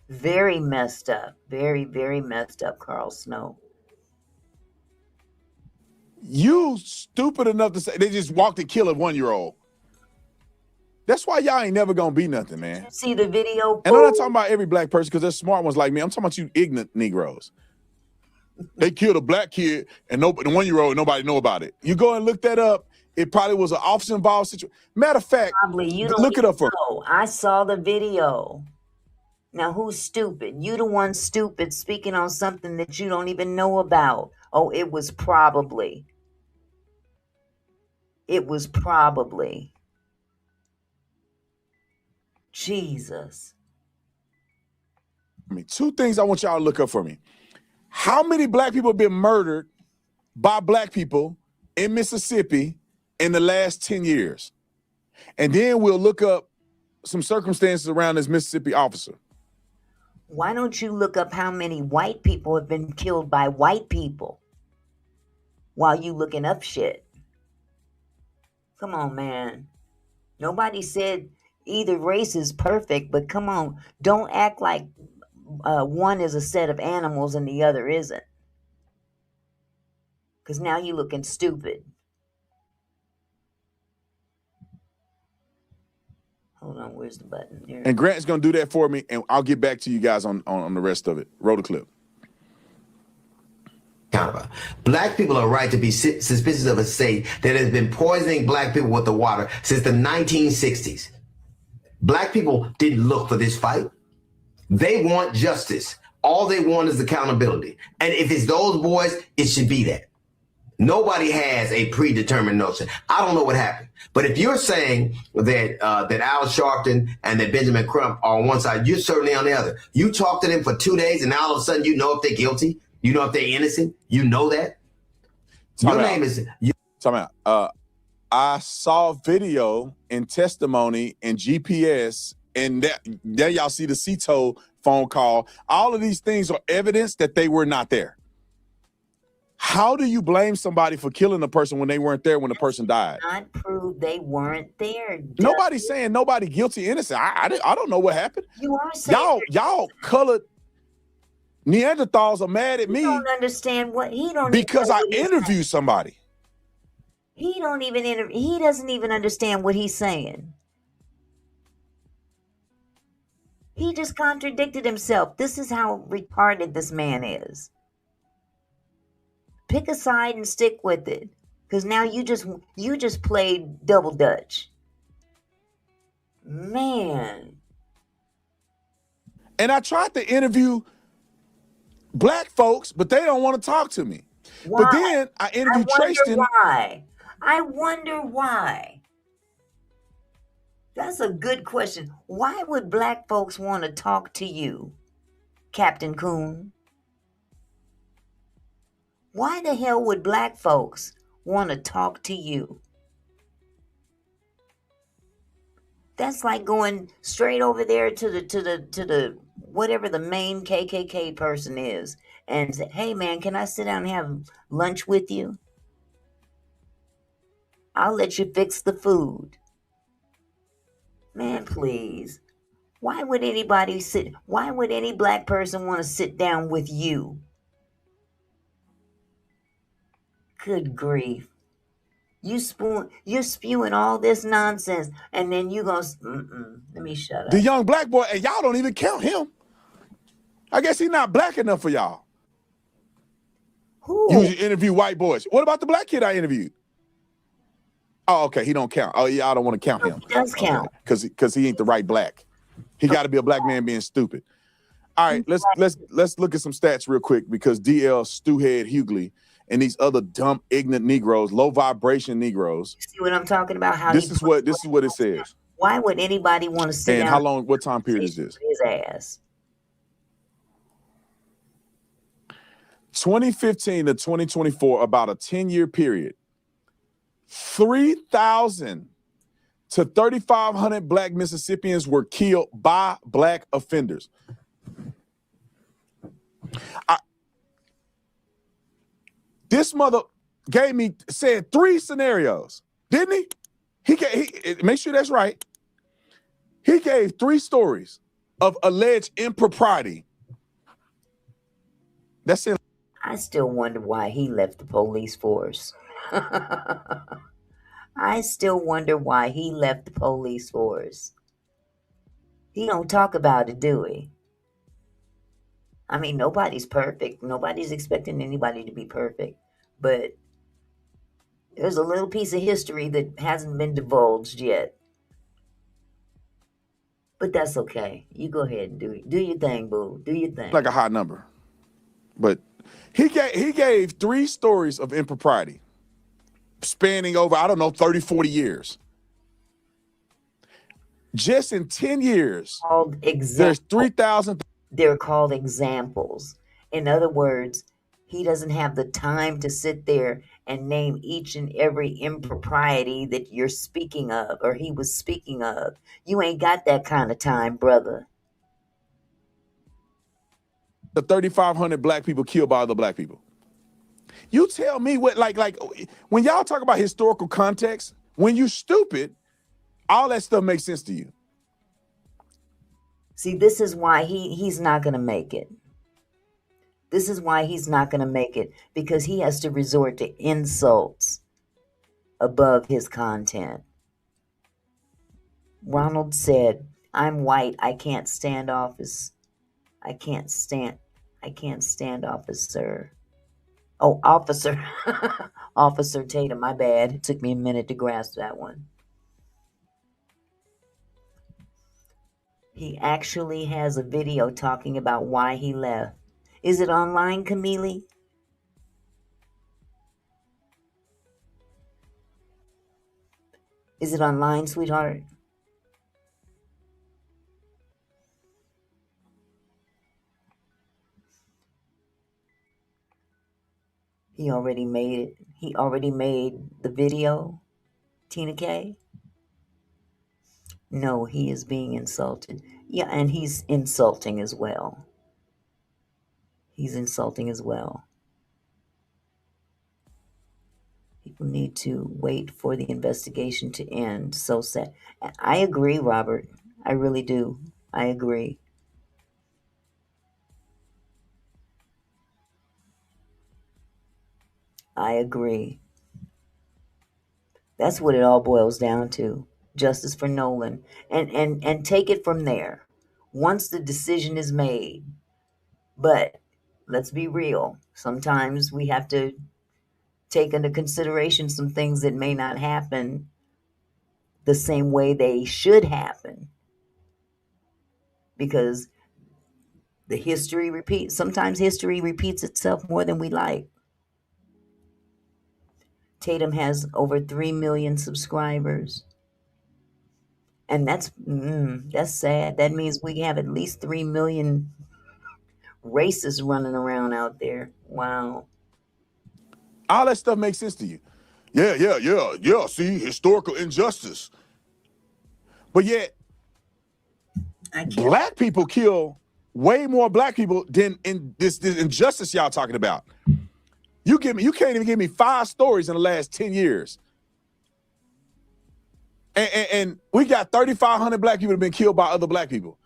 Very messed up. Very, very messed up, Carl Snow. You stupid enough to say they just walked and killed a 1-year-old. That's why y'all ain't never gonna be nothing, man. See the video? And I'm not talking about every black person because there's smart ones like me. I'm talking about you ignorant Negroes. They killed a black kid and the 1-year-old, nobody know about it. You go and look that up. It probably was an officer involved situation. Matter of fact, probably, you don't look it up for me. I saw the video. Now, who's stupid? You the one stupid speaking on something that you don't even know about. Oh, it was probably. It was probably. Jesus. I mean, two things I want y'all to look up for me. How many black people have been murdered by black people in Mississippi in the last 10 years? And then we'll look up some circumstances around this Mississippi officer. Why don't you look up how many white people have been killed by white people while you looking up shit? Come on, man. Nobody said either race is perfect, but come on. Don't act like one is a set of animals and the other isn't. Because now you're looking stupid. Hold on, where's the button? There. And Grant's going to do that for me, and I'll get back to you guys on the rest of it. Roll the clip. Black people are right to be suspicious of a state that has been poisoning black people with the water since the 1960s. Black people didn't look for this fight. They want justice. All they want is accountability. And if it's those boys, it should be that. Nobody has a predetermined notion. I don't know what happened. But if you're saying that that Al Sharpton and that Benjamin Crump are on one side, you're certainly on the other. You talk to them for 2 days and now all of a sudden you know if they're guilty. You know if they're innocent. You know that. Your name is... Time out. I saw video and testimony and GPS, and there y'all see the CTO phone call. All of these things are evidence that they were not there. How do you blame somebody for killing a person when they weren't there when the person died? Not prove they weren't there. Nobody's saying nobody guilty, innocent. I don't know what happened. You are saying y'all colored Neanderthals are mad at me. He don't understand what he don't because I interviewed somebody. He doesn't even understand what he's saying. He just contradicted himself. This is how retarded this man is. Pick a side and stick with it. Because now you just played double dutch. Man. And I tried to interview black folks, but they don't want to talk to me. Why? But then I interviewed Tristan. Why? I wonder why. That's a good question. Why would black folks want to talk to you, Captain Coon? Why the hell would black folks want to talk to you? That's like going straight over there to the whatever the main KKK person is and say, "Hey man, can I sit down and have lunch with you? I'll let you fix the food." Man, please. Why would any black person want to sit down with you? Good grief. You're spewing all this nonsense, and then you gonna let me shut up. The young black boy, and y'all don't even count him. I guess he's not black enough for y'all. Who? You usually interview white boys. What about the black kid I interviewed? Oh, okay, he don't count. Oh, yeah, I don't want to count him. He does count. Because he ain't the right black. He got to be a black man being stupid. All right, let's look at some stats real quick because DL Stewhead Hughley and these other dumb, ignorant Negroes, low vibration Negroes. You see what I'm talking about? How this is what it says. Why would anybody want to sit and down? How long? What time period is this? His ass. 2015 to 2024, about a 10-year period. 3,000 to 3,500 black Mississippians were killed by black offenders. This mother said 3 scenarios, didn't he? He make sure that's right. He gave 3 stories of alleged impropriety. That's it. I still wonder why he left the police force. I still wonder why he left the police force. He don't talk about it, do he? I mean, nobody's perfect. Nobody's expecting anybody to be perfect. But there's a little piece of history that hasn't been divulged yet. But that's okay. You go ahead and do your thing, boo. Do your thing. Like a high number. But he gave 3 stories of impropriety spanning over, I don't know, 30, 40 years. Just in 10 years, there's 3,000. They're called examples. In other words, he doesn't have the time to sit there and name each and every impropriety that you're speaking of or he was speaking of. You ain't got that kind of time, brother. The 3,500 black people killed by other black people. You tell me what, like when y'all talk about historical context, when you stupid, all that stuff makes sense to you. See, this is why he's not going to make it. This is why he's not going to make it, because he has to resort to insults above his content. Ronald said, "I'm white. I can't stand office. I can't stand office, sir." Oh, officer. Officer Tatum, my bad. It took me a minute to grasp that one. He actually has a video talking about why he left. Is it online, Camille? Is it online, sweetheart? He already made it. He already made the video, Tina K? No, he is being insulted. Yeah, and he's insulting as well. He's insulting as well. People need to wait for the investigation to end. So sad. I agree, Robert. I really do. I agree. I agree. That's what it all boils down to. Justice for Nolan. And take it from there. Once the decision is made. But let's be real. Sometimes we have to take into consideration some things that may not happen the same way they should happen. Because the history repeats. Sometimes history repeats itself more than we like. Tatum has over 3 million subscribers. And that's sad. That means we have at least 3 million racists running around out there. Wow. All that stuff makes sense to you. Yeah. See, historical injustice. But yet, black people kill way more black people than in this injustice y'all talking about. You can't even give me 5 stories in the last 10 years. And we got 3,500 black people that have been killed by other black people.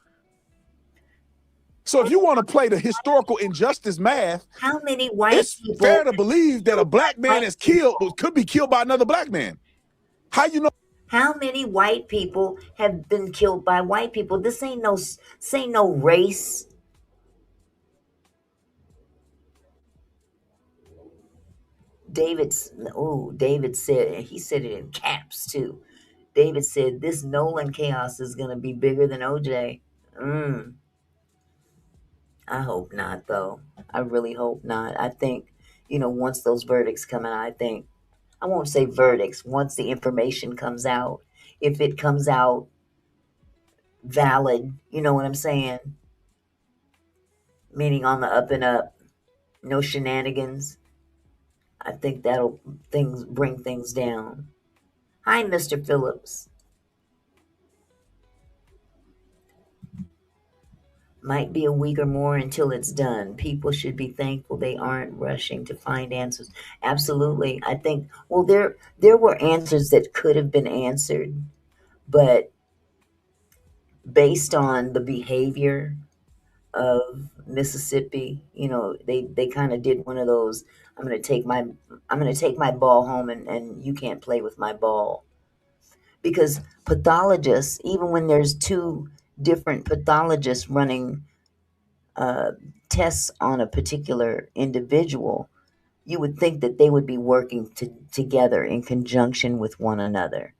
So if you want to play the historical injustice math, how many white people? It's fair to believe that a black man is killed could be killed by another black man. How you know? How many white people have been killed by white people? This ain't no race. David said, he said it in caps too. David said, this Nolan chaos is going to be bigger than OJ. I hope not, though. I really hope not. I think, once those verdicts come out, I won't say verdicts, once the information comes out, if it comes out valid, you know what I'm saying? Meaning on the up and up, no shenanigans. I think that'll bring things down. Hi, Mr. Phillips. Might be a week or more until it's done. People should be thankful they aren't rushing to find answers. Absolutely. I think, well, there were answers that could have been answered, but based on the behavior of Mississippi, they kind of did one of those, I'm going to take my ball home and you can't play with my ball. Because pathologists, even when there's 2 different pathologists running tests on a particular individual, you would think that they would be working together in conjunction with one another.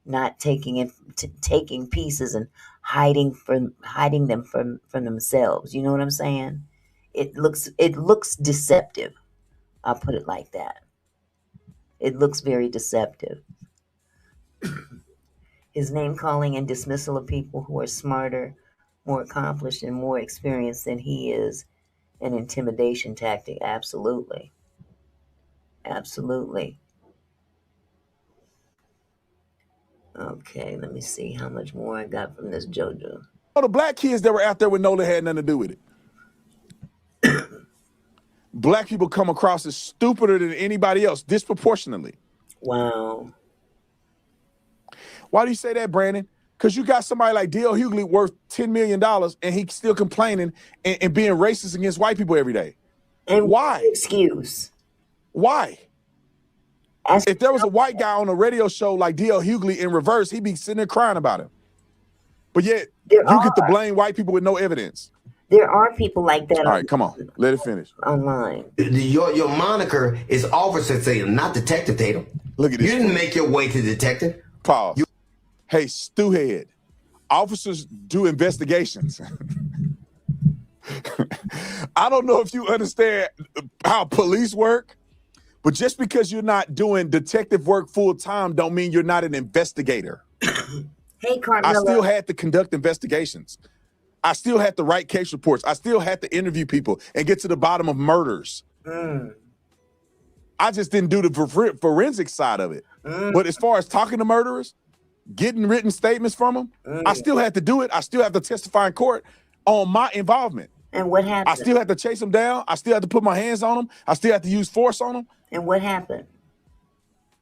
not taking pieces and hiding them from themselves. You know what I'm saying? It looks deceptive. I'll put it like that. It looks very deceptive. His name calling and dismissal of people who are smarter, more accomplished, and more experienced than he is an intimidation tactic. Absolutely. Absolutely. Okay, let me see how much more I got from this JoJo. Oh, the black kids that were out there with Nolan had nothing to do with it. Black people come across as stupider than anybody else, disproportionately. Wow. Why do you say that, Brandon? Because you got somebody like D.L. Hughley worth $10 million and he's still complaining and being racist against white people every day. And why? Excuse. Why? If there was a white guy on a radio show like D.L. Hughley in reverse, he'd be sitting there crying about him. But yet, you get to blame white people with no evidence. There are people like that. All right, come on. Let it finish. Online. Your moniker is Officer Tatum, not Detective Tatum. Look at this. You didn't make your way to detective. Pause. Hey, Stewhead, officers do investigations. I don't know if you understand how police work, but just because you're not doing detective work full time don't mean you're not an investigator. Hey, Carmela. I still had to conduct investigations. I still had to write case reports. I still had to interview people and get to the bottom of murders. I just didn't do the forensic side of it. But as far as talking to murderers, getting written statements from them, I still had to do it. I still have to testify in court on my involvement. And what happened? I still had to chase them down. I still had to put my hands on them. I still had to use force on them. And what happened?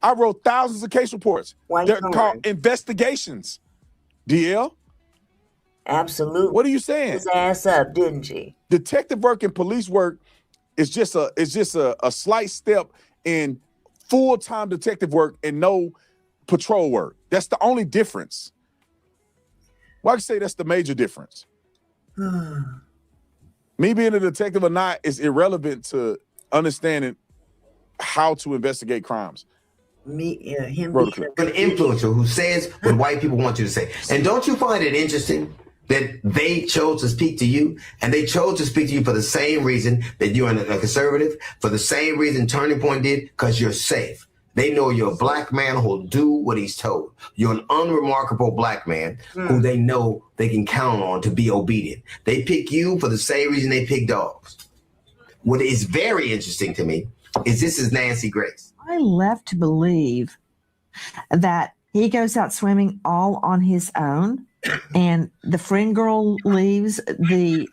I wrote thousands of case reports. They're called investigations. DL? Absolutely. What are you saying? His ass up, didn't she? Detective work and police work is just a slight step in full-time detective work and no patrol work. That's the only difference. Well, I can say that's the major difference. Me being a detective or not is irrelevant to understanding how to investigate crimes. An influencer who says what white people want you to say. And don't you find it interesting that they chose to speak to you, and they chose to speak to you for the same reason that you're a conservative, for the same reason Turning Point did, because you're safe. They know you're a black man who'll do what he's told. You're an unremarkable black man who they know they can count on to be obedient. They pick you for the same reason they pick dogs. What is very interesting to me is this is Nancy Grace. I left to believe that he goes out swimming all on his own, and the friend girl leaves, the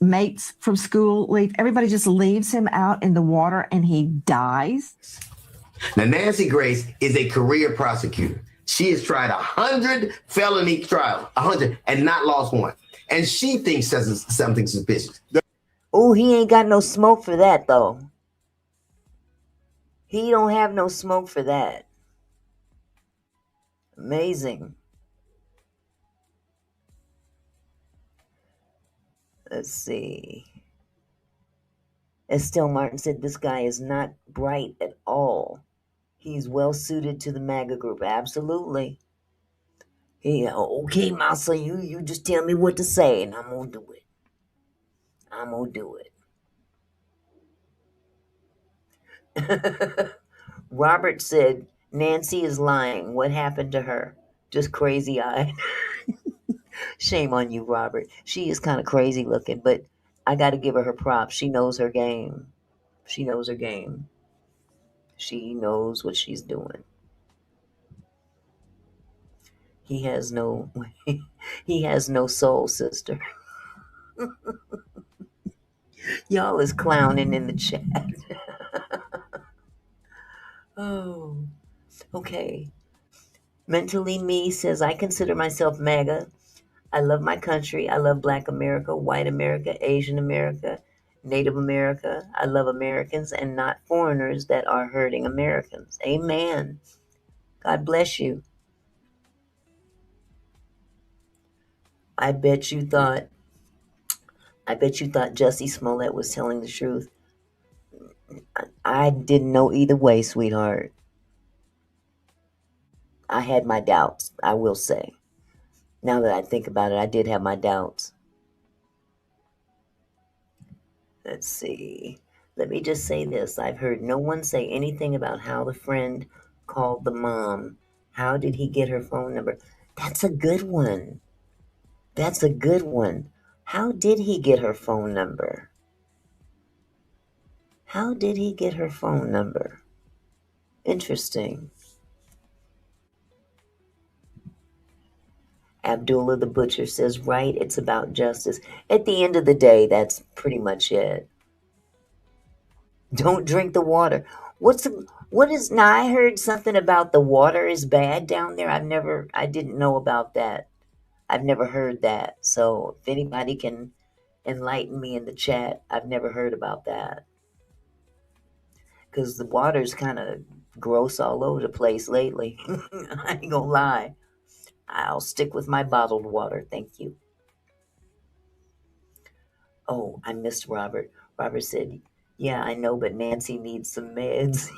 mates from school leave, everybody just leaves him out in the water and he dies. Now, Nancy Grace is a career prosecutor. She has tried 100 felony trials, 100, and not lost one. And she thinks that's something suspicious. Oh, he ain't got no smoke for that, though. He don't have no smoke for that. Amazing. Let's see. Estelle Martin said this guy is not bright at all. He's well suited to the MAGA group. Absolutely. Okay, Massa, you just tell me what to say and I'm gonna do it. I'm gonna do it. Robert said Nancy is lying. What happened to her? Just crazy eyed. Shame on you, Robert. She is kind of crazy looking, but I got to give her props. She knows her game. She knows her game. She knows what she's doing. He has no soul, sister. Y'all is clowning in the chat. Oh, okay. Mentally Me says, I consider myself MAGA. I love my country. I love Black America, White America, Asian America, Native America. I love Americans and not foreigners that are hurting Americans. Amen. God bless you. I bet you thought Jussie Smollett was telling the truth. I didn't know either way, sweetheart. I had my doubts, I will say. Now that I think about it, I did have my doubts. Let's see. Let me just say this. I've heard no one say anything about how the friend called the mom. How did he get her phone number? That's a good one. That's a good one. How did he get her phone number? How did he get her phone number? Interesting. Abdullah the Butcher says, right, it's about justice. At the end of the day, that's pretty much it. Don't drink the water. Now I heard something about the water is bad down there. I didn't know about that. I've never heard that. So if anybody can enlighten me in the chat, I've never heard about that. Because the water's kind of gross all over the place lately. I ain't gonna lie. I'll stick with my bottled water. Thank you. Oh, I missed Robert. Robert said, yeah, I know, but Nancy needs some meds.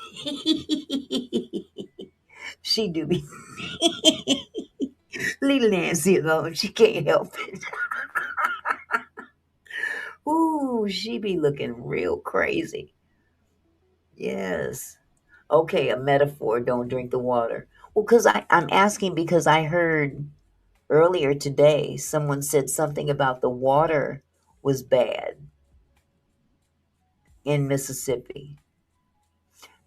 She do be. Leave Nancy alone. She can't help it. Ooh, she be looking real crazy. Yes. Okay, a metaphor. Don't drink the water. Well, because I'm asking because I heard earlier today someone said something about the water was bad in Mississippi.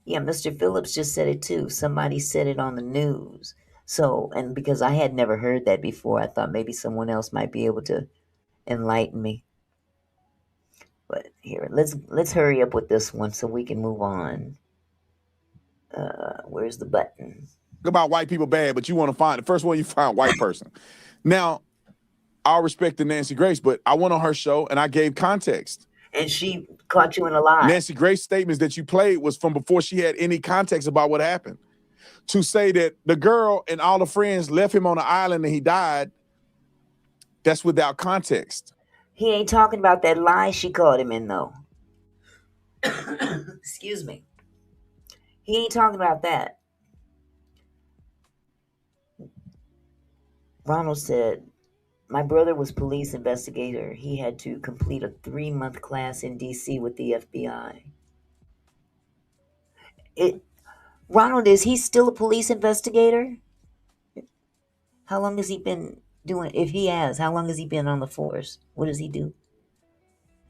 Yeah, Mr. Phillips just said it too. Somebody said it on the news. So, and because I had never heard that before, I thought maybe someone else might be able to enlighten me. But here, let's hurry up with this one so we can move on. Where's the button? About white people bad, but you want to find the first one you find white person. Now, I'll respect the Nancy Grace, but I went on her show and I gave context. And she caught you in a lie. Nancy Grace statements that you played was from before she had any context about what happened. To say that the girl and all the friends left him on the island and he died, that's without context. He ain't talking about that lie she caught him in, though. Excuse me. He ain't talking about that. Ronald said, my brother was police investigator. He had to complete a 3-month class in D.C. with the FBI. Ronald, is he still a police investigator? How long has he been doing? If he has, how long has he been on the force? What does he do?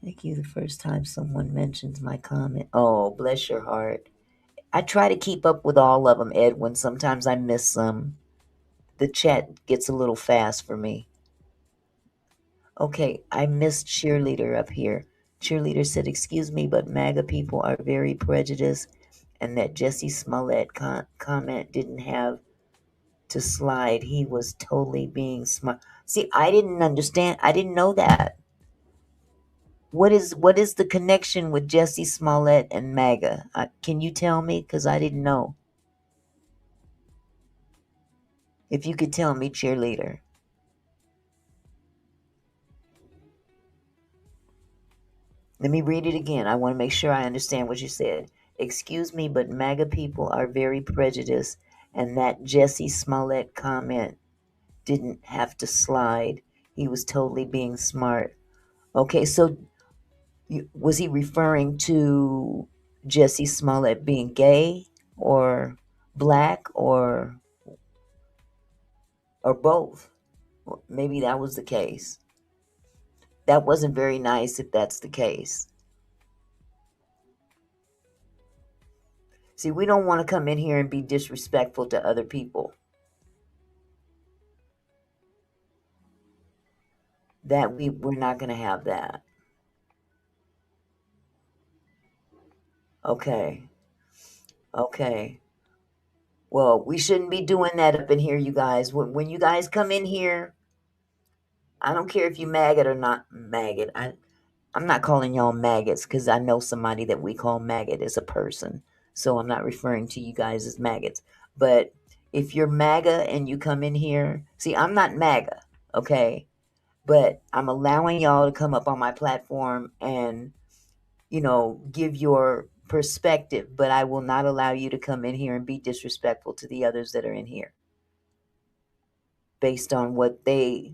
Thank you. The first time someone mentions my comment. Oh, bless your heart. I try to keep up with all of them, Edwin. Sometimes I miss some. The chat gets a little fast for me. Okay, I missed Cheerleader up here. Cheerleader said, excuse me, but MAGA people are very prejudiced, and that Jesse Smollett comment didn't have to slide. He was totally being smart. See, I didn't understand. I didn't know that. What is the connection with Jesse Smollett and MAGA? Can you tell me? Because I didn't know. If you could tell me, Cheerleader. Let me read it again. I want to make sure I understand what you said. Excuse me, but MAGA people are very prejudiced, and that Jesse Smollett comment didn't have to slide. He was totally being smart. Okay, so was he referring to Jesse Smollett being gay or black or both? Maybe that was the case. That wasn't very nice if that's the case. See, we don't want to come in here and be disrespectful to other people. We're not going to have that. Okay. Well, we shouldn't be doing that up in here, you guys. When you guys come in here, I don't care if you maggot or not maggot. I'm not calling y'all maggots because I know somebody that we call maggot as a person. So I'm not referring to you guys as maggots. But if you're MAGA and you come in here, see, I'm not MAGA, okay? But I'm allowing y'all to come up on my platform and, give your perspective. But I will not allow you to come in here and be disrespectful to the others that are in here. based on what they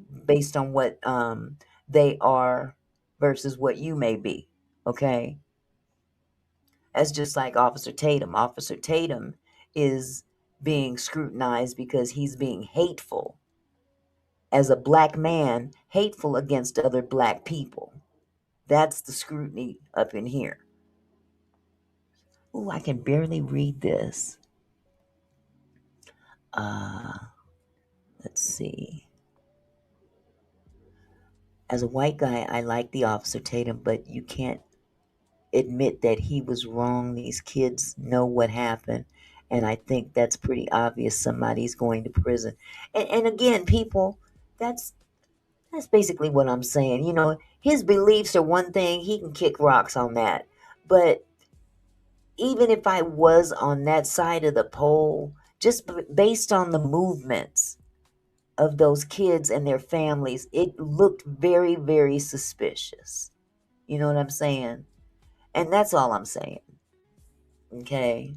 are versus what you may be. Okay? That's just like Officer Tatum. Officer Tatum is being scrutinized because he's being hateful. As a black man, hateful against other black people. That's the scrutiny up in here. Ooh, I can barely read this. Let's see. As a white guy, I like the Officer Tatum, but you can't admit that he was wrong. These kids know what happened, and I think that's pretty obvious. Somebody's going to prison. And again, people, that's basically what I'm saying. You know, his beliefs are one thing. He can kick rocks on that. But even if I was on that side of the pole, just based on the movements of those kids and their families, it looked very, very suspicious. You know what I'm saying? And that's all I'm saying. Okay.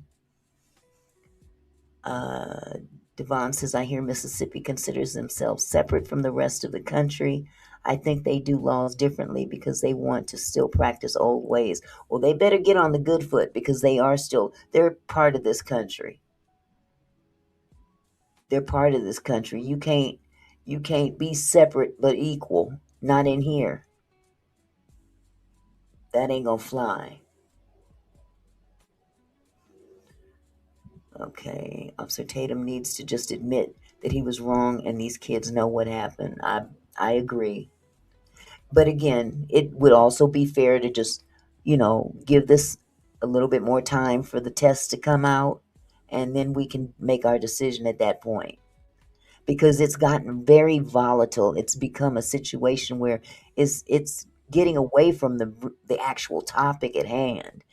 Devon says, I hear Mississippi considers themselves separate from the rest of the country. I think they do laws differently because they want to still practice old ways. Well, they better get on the good foot because they're part of this country. They're part of this country. You can't be separate but equal. Not in here. That ain't gonna fly. Okay, Officer Tatum needs to just admit that he was wrong and these kids know what happened. I agree. But again, it would also be fair to just, give this a little bit more time for the test to come out, and then we can make our decision at that point. Because it's gotten very volatile. It's become a situation where it's getting away from the actual topic at hand.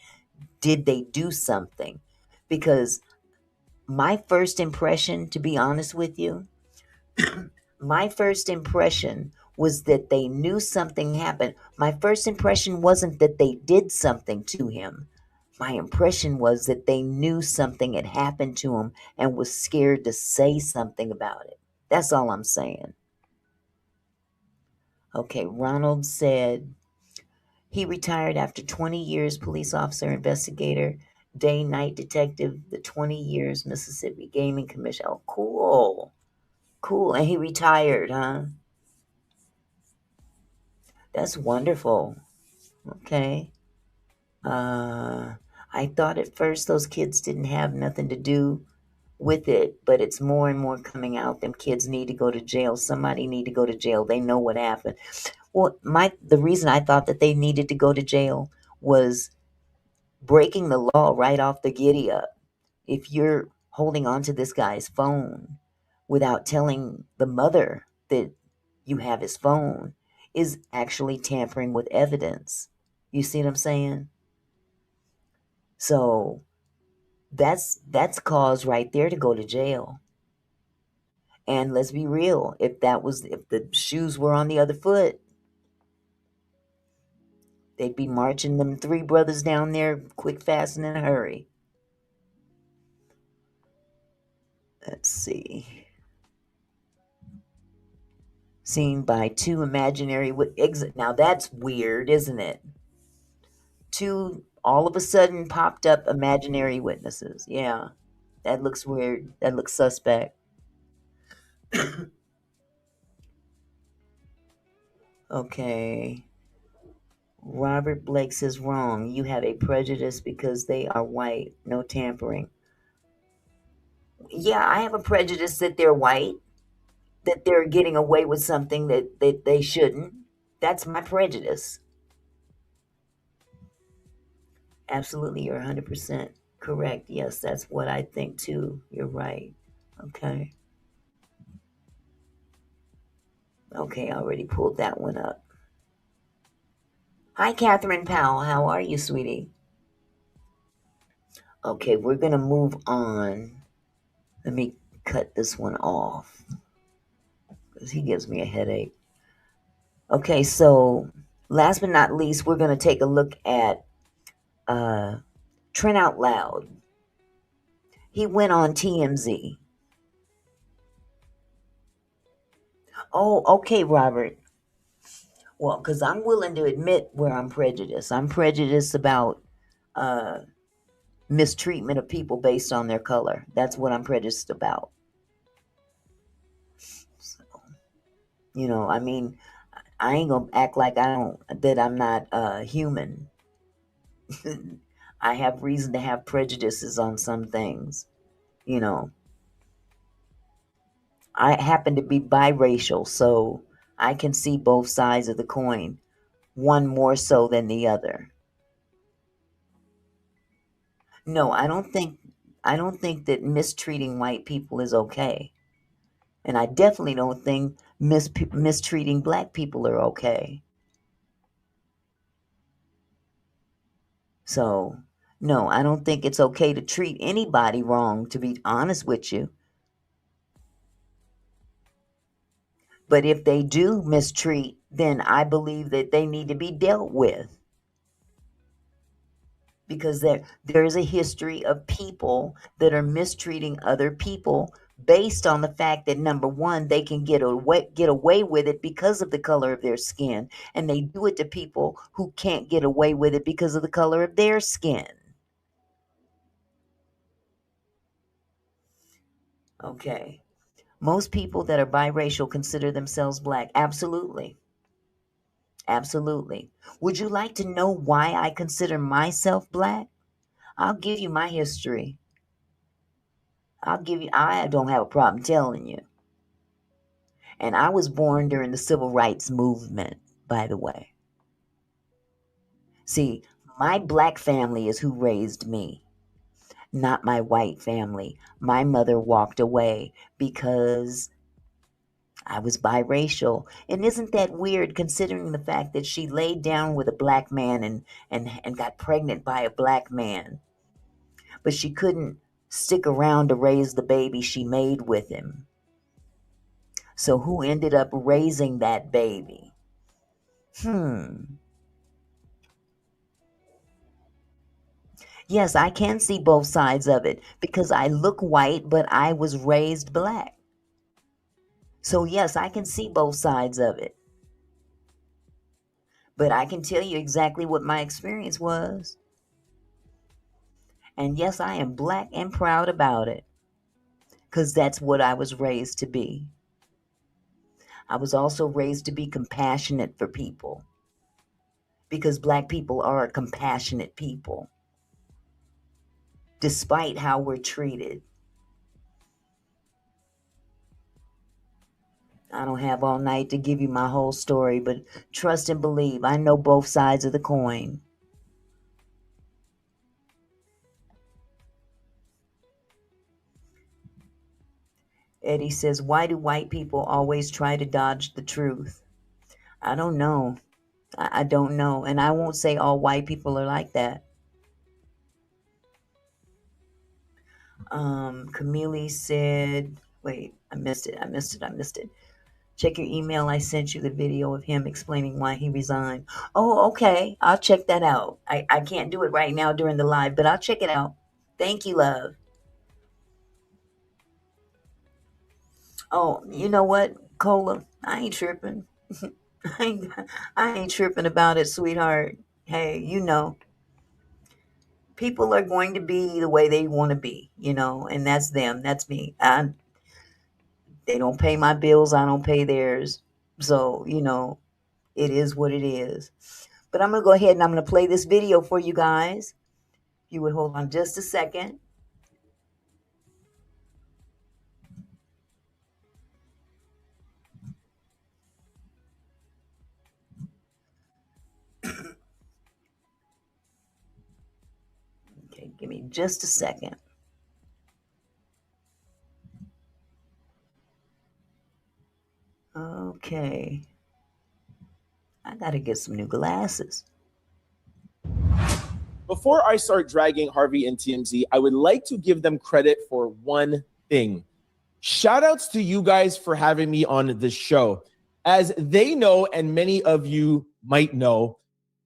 Did they do something? Because my first impression, to be honest with you, my first impression was that they knew something happened. My first impression wasn't that they did something to him. My impression was that they knew something had happened to him and was scared to say something about it. That's all I'm saying. Okay, Ronald said he retired after 20 years, police officer, investigator, day, night detective, the 20 years Mississippi Gaming Commission. Oh, cool. Cool. And he retired, huh? That's wonderful. Okay. I thought at first those kids didn't have nothing to do with it, but it's more and more coming out. Them kids need to go to jail. Somebody need to go to jail. They know what happened. Well, the reason I thought that they needed to go to jail was breaking the law right off the giddy up. If you're holding on to this guy's phone without telling the mother that you have his phone is actually tampering with evidence. You see what I'm saying? So that's cause right there to go to jail. And let's be real, if the shoes were on the other foot, they'd be marching them three brothers down there quick, fast, and in a hurry. Let's see. Seen by two imaginary exit. Now that's weird, isn't it? Two all of a sudden popped up imaginary witnesses. Yeah, that looks weird. That looks suspect. Okay. Robert Blake says wrong. You have a prejudice because they are white. No tampering. Yeah, I have a prejudice that they're white, that they're getting away with something that they shouldn't. That's my prejudice. Absolutely, you're 100% correct. Yes, that's what I think too. You're right. Okay. Okay, I already pulled that one up. Hi, Catherine Powell. How are you, sweetie? Okay, we're going to move on. Let me cut this one off because he gives me a headache. Okay, so last but not least, we're going to take a look at Trent Out Loud. He went on TMZ Oh, okay, Robert. Well, because I'm willing to admit where I'm prejudiced. I'm prejudiced about uh, mistreatment of people based on their color. That's what I'm prejudiced about. So, I mean, I ain't gonna act like I'm not human. I have reason to have prejudices on some things. You know, I happen to be biracial, so I can see both sides of the coin, one more so than the other. No, I don't think that mistreating white people is okay. And I definitely don't think mistreating black people are okay. So, no, I don't think it's okay to treat anybody wrong, to be honest with you. But if they do mistreat, then I believe that they need to be dealt with. Because there is a history of people that are mistreating other people based on the fact that, number one, they can get away with it because of the color of their skin, and they do it to people who can't get away with it because of the color of their skin. Okay. Most people that are biracial consider themselves black. Absolutely. Absolutely. Would you like to know why I consider myself black? I'll give you my history. I don't have a problem telling you. And I was born during the civil rights movement, by the way. See, my black family is who raised me, not my white family. My mother walked away because I was biracial. And isn't that weird considering the fact that she laid down with a black man and got pregnant by a black man? But she couldn't stick around to raise the baby she made with him. So who ended up raising that baby? Yes, I can see both sides of it because I look white, but I was raised black. So yes, I can see both sides of it. But I can tell you exactly what my experience was. And yes, I am black and proud about it because that's what I was raised to be. I was also raised to be compassionate for people because black people are a compassionate people despite how we're treated. I don't have all night to give you my whole story, but trust and believe, I know both sides of the coin. Eddie says, why do white people always try to dodge the truth? I don't know. I don't know. And I won't say all white people are like that. Camille said, wait, I missed it. Check your email. I sent you the video of him explaining why he resigned. Oh, okay. I'll check that out. I can't do it right now during the live, but I'll check it out. Thank you, love. Oh, you know what, Cola? I ain't tripping. I ain't tripping about it, sweetheart. Hey, people are going to be the way they want to be, and that's them. That's me. They don't pay my bills. I don't pay theirs. So, it is what it is. But I'm going to go ahead and I'm going to play this video for you guys. If you would hold on just a second. Okay, give me just a second. Okay. I got to get some new glasses. Before I start dragging Harvey and TMZ, I would like to give them credit for one thing. Shout outs to you guys for having me on the show. As they know, and many of you might know,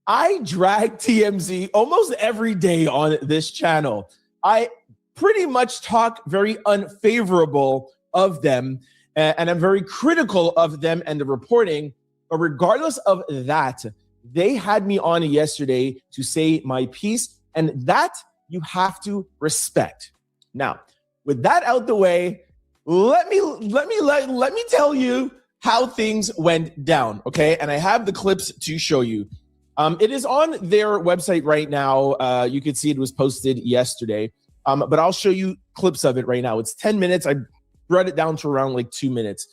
I drag TMZ almost every day on this channel. I pretty much talk very unfavorable of them. and I'm very critical of them and the reporting. But regardless of that, they had me on yesterday to say my piece, and that you have to respect. Now, with that out the way, let me tell you how things went down, okay? And I have the clips to show you. It is on their website right now. You can see it was posted yesterday, but I'll show you clips of it right now. It's 10 minutes. I brought it down to around like 2 minutes.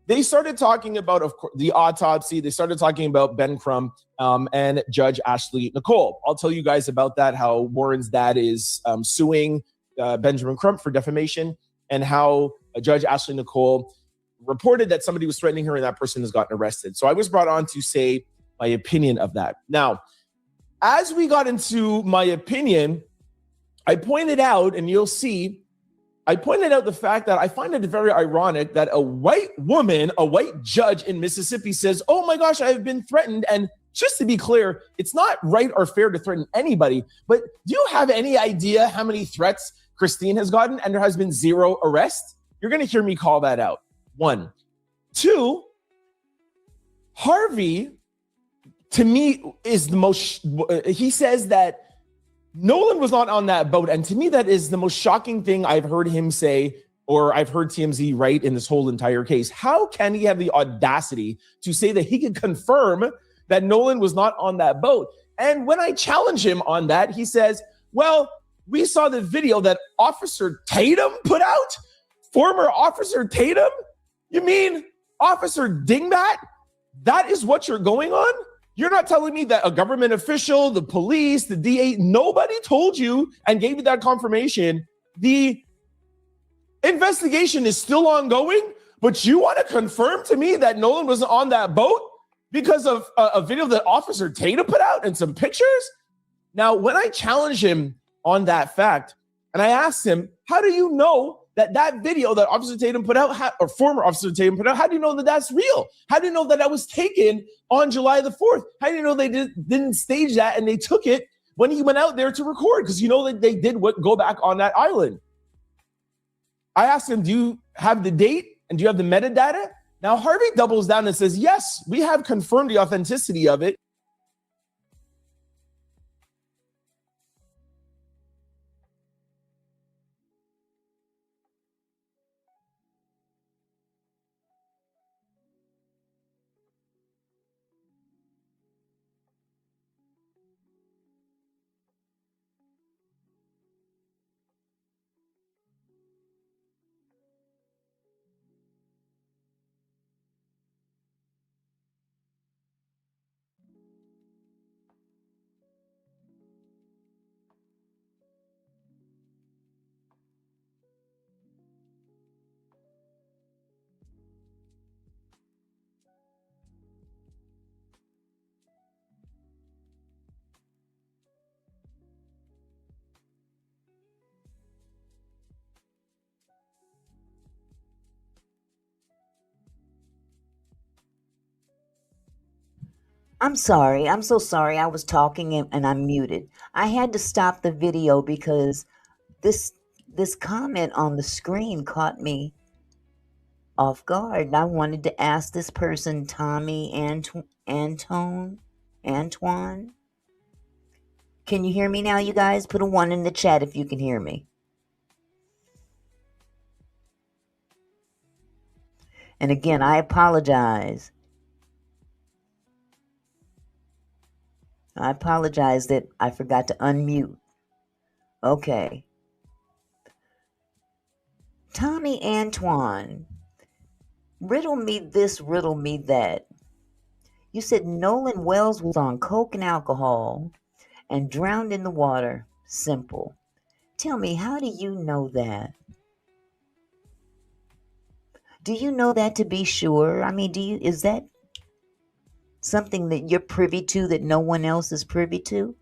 They started talking about, of course, the autopsy. They started talking about Ben Crump and Judge Ashley Nicole. I'll tell you guys about that, how Warren's dad is suing Benjamin Crump for defamation, and how Judge Ashley Nicole reported that somebody was threatening her and that person has gotten arrested. So I was brought on to say my opinion of that. Now, as we got into my opinion, I pointed out, and you'll see, I pointed out the fact that I find it very ironic that a white woman, a white judge in Mississippi says, oh my gosh, I have been threatened. And just to be clear, it's not right or fair to threaten anybody, but do you have any idea how many threats Christine has gotten and there has been 0 arrests? You're going to hear me call that out. 1. 2, Harvey, to me, is the most, he says that Nolan was not on that boat. And to me, that is the most shocking thing I've heard him say, or I've heard TMZ write in this whole entire case. How can he have the audacity to say that he can confirm that Nolan was not on that boat? And when I challenge him on that, he says, well, we saw the video that Officer Tatum put out. Former Officer Tatum? You mean Officer Dingbat? That is what you're going on? You're not telling me that a government official, the police, the DA, nobody told you and gave you that confirmation. The investigation is still ongoing, but you want to confirm to me that Nolan wasn't on that boat because of a video that Officer Tatum put out and some pictures? Now, when I challenge him on that fact, and I asked him, how do you know that video that Officer Tatum put out, or former Officer Tatum put out, how do you know that that's real? How do you know that that was taken on July the 4th? How do you know they didn't stage that and they took it when he went out there to record? Because you know that they did go back on that island. I asked him, do you have the date and do you have the metadata? Now, Harvey doubles down and says, yes, we have confirmed the authenticity of it. I'm sorry. I'm so sorry. I was talking and I'm muted. I had to stop the video because this comment on the screen caught me off guard. And I wanted to ask this person, Tommy Antoine. Can you hear me now, you guys? Put a 1 in the chat if you can hear me. And again, I apologize. I apologize that I forgot to unmute. Okay. Tommy Antoine, riddle me this, riddle me that. You said Nolan Wells was on coke and alcohol and drowned in the water. Simple. Tell me, how do you know that? Do you know that to be sure? I mean, is that something that you're privy to that no one else is privy to?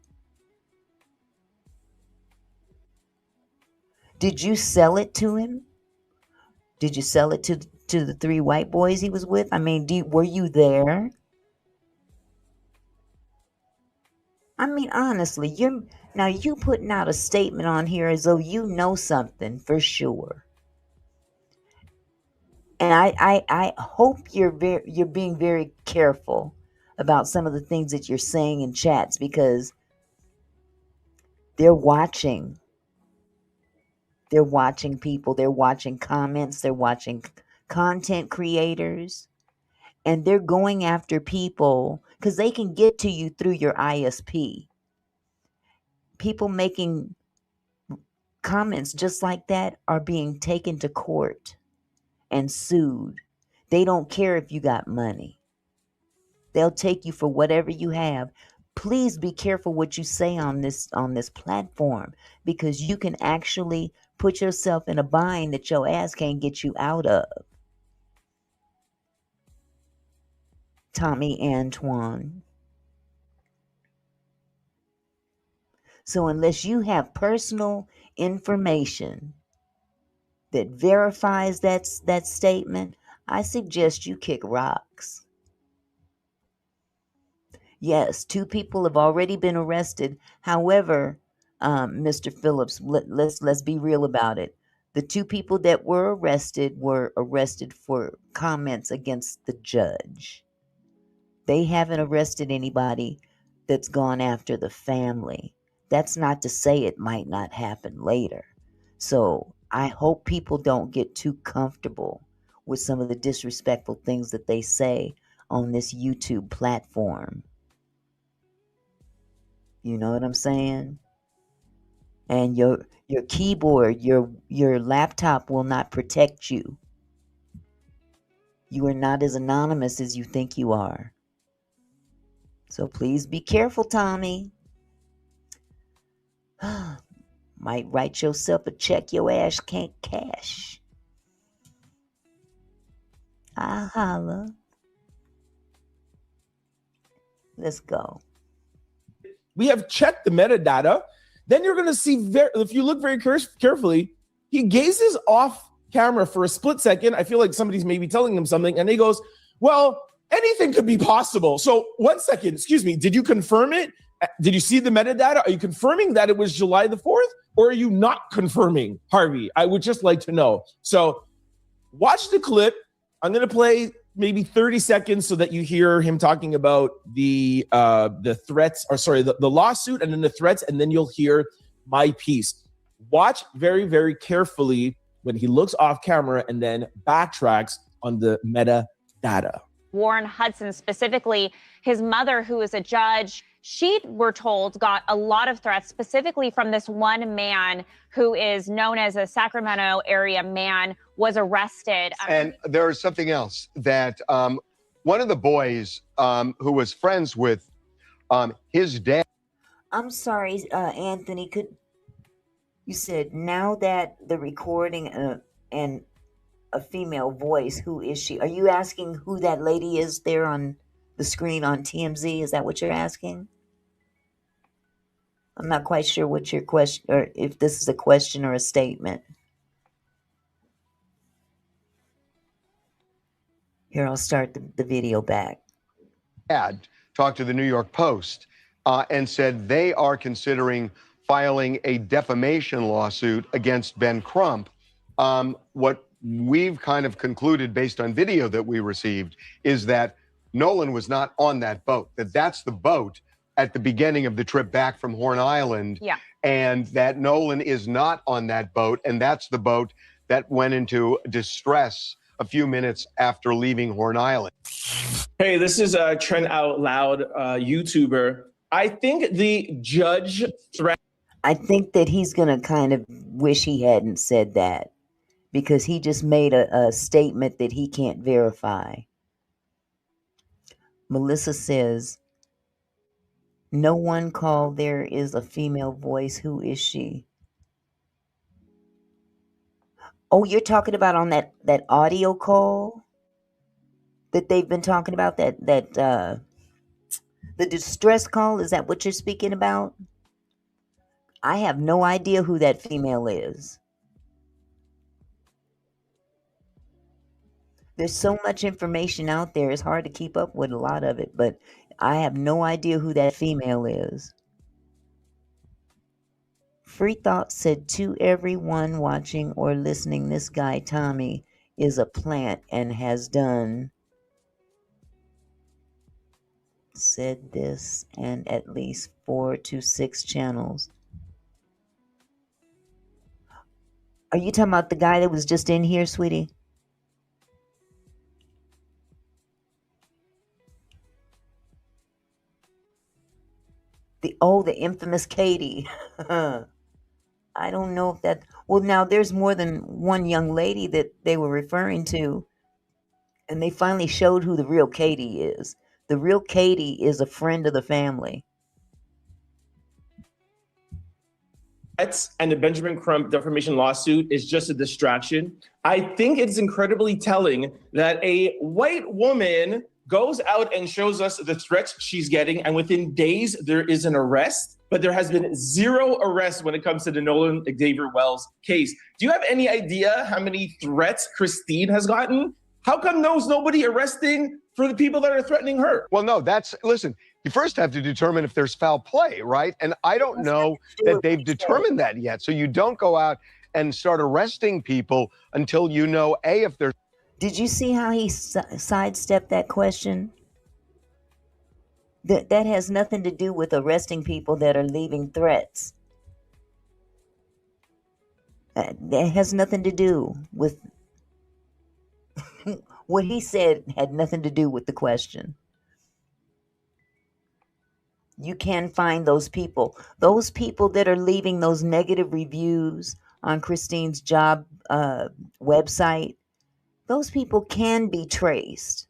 Did you sell it to him? Did you sell it to the 3 white boys he was with? I mean, were you there? I mean, honestly, you putting out a statement on here as though you know something for sure. And I hope you're being very careful about some of the things that you're saying in chats, because they're watching. They're watching people. They're watching comments. They're watching content creators. And they're going after people because they can get to you through your ISP. People making comments just like that are being taken to court and sued. They don't care if you got money. They'll take you for whatever you have. Please be careful what you say on this platform, because you can actually put yourself in a bind that your ass can't get you out of. Tommy Antoine. So unless you have personal information that verifies that statement, I suggest you kick rocks. Yes, 2 people have already been arrested. However, Mr. Phillips, let's be real about it. The 2 people that were arrested for comments against the judge. They haven't arrested anybody that's gone after the family. That's not to say it might not happen later. So I hope people don't get too comfortable with some of the disrespectful things that they say on this YouTube platform. You know what I'm saying? And your keyboard, your laptop will not protect you. You are not as anonymous as you think you are. So please be careful, Tommy. Might write yourself a check your ass can't cash. I holla. Let's go. We have checked the metadata. Then you're going to see, if you look very carefully, he gazes off camera for a split second. I feel like somebody's maybe telling him something. And he goes, well, anything could be possible. So 1 second, excuse me. Did you confirm it? Did you see the metadata? Are you confirming that it was July the 4th? Or are you not confirming, Harvey? I would just like to know. So watch the clip. I'm going to play maybe 30 seconds so that you hear him talking about the threats, or sorry, the lawsuit, and then the threats, and then you'll hear my piece. Watch very, very carefully when he looks off camera and then backtracks on the metadata. Warren Hudson, specifically his mother, who is a judge, she, we're told, got a lot of threats, specifically from this one man who is known as a Sacramento area man, was arrested. And there is something else that one of the boys who was friends with his dad. I'm sorry, Anthony, you said now that the recording and a female voice, who is she? Are you asking who that lady is there on the screen on TMZ? Is that what you're asking? I'm not quite sure what your question, or if this is a question or a statement. Here, I'll start the video back. Dad talked to the New York Post and said they are considering filing a defamation lawsuit against Ben Crump. What we've kind of concluded based on video that we received is that Nolan was not on that boat, that's the boat at the beginning of the trip back from Horn Island. Yeah. And that Nolan is not on that boat, and that's the boat that went into distress a few minutes after leaving Horn Island. Hey, this is Trent Out Loud, YouTuber. I think the judge threat. I think that he's going to kind of wish he hadn't said that, because he just made a statement that he can't verify. Melissa says, no one called, there is a female voice. Who is she? Oh, you're talking about on that audio call that they've been talking about, that the distress call? Is that what you're speaking about? I have no idea who that female is. There's so much information out there, it's hard to keep up with a lot of it, but I have no idea who that female is. Free Thought said, to everyone watching or listening, this guy, Tommy, is a plant and has said this and at least 4 to 6 channels. Are you talking about the guy that was just in here, sweetie? The infamous Katie. I don't know if that. Well, now there's more than one young lady that they were referring to, and they finally showed who the real Katie is. The real Katie is a friend of the family. And the Benjamin Crump defamation lawsuit is just a distraction. I think it's incredibly telling that a white woman goes out and shows us the threats she's getting, and within days there is an arrest, but there has been 0 arrests when it comes to the Nolan Wells case. Do you have any idea how many threats Christine has gotten? How come there's nobody arresting for the people that are threatening her? Well, no, listen, you first have to determine if there's foul play, right? And I don't know that they've determined that yet. So you don't go out and start arresting people until you know, A, if there's. Did you see how he sidestepped that question? That has nothing to do with arresting people that are leaving threats. That has nothing to do with what he said. Had nothing to do with the question. You can find those people that are leaving those negative reviews on Christine's job website. Those people can be traced.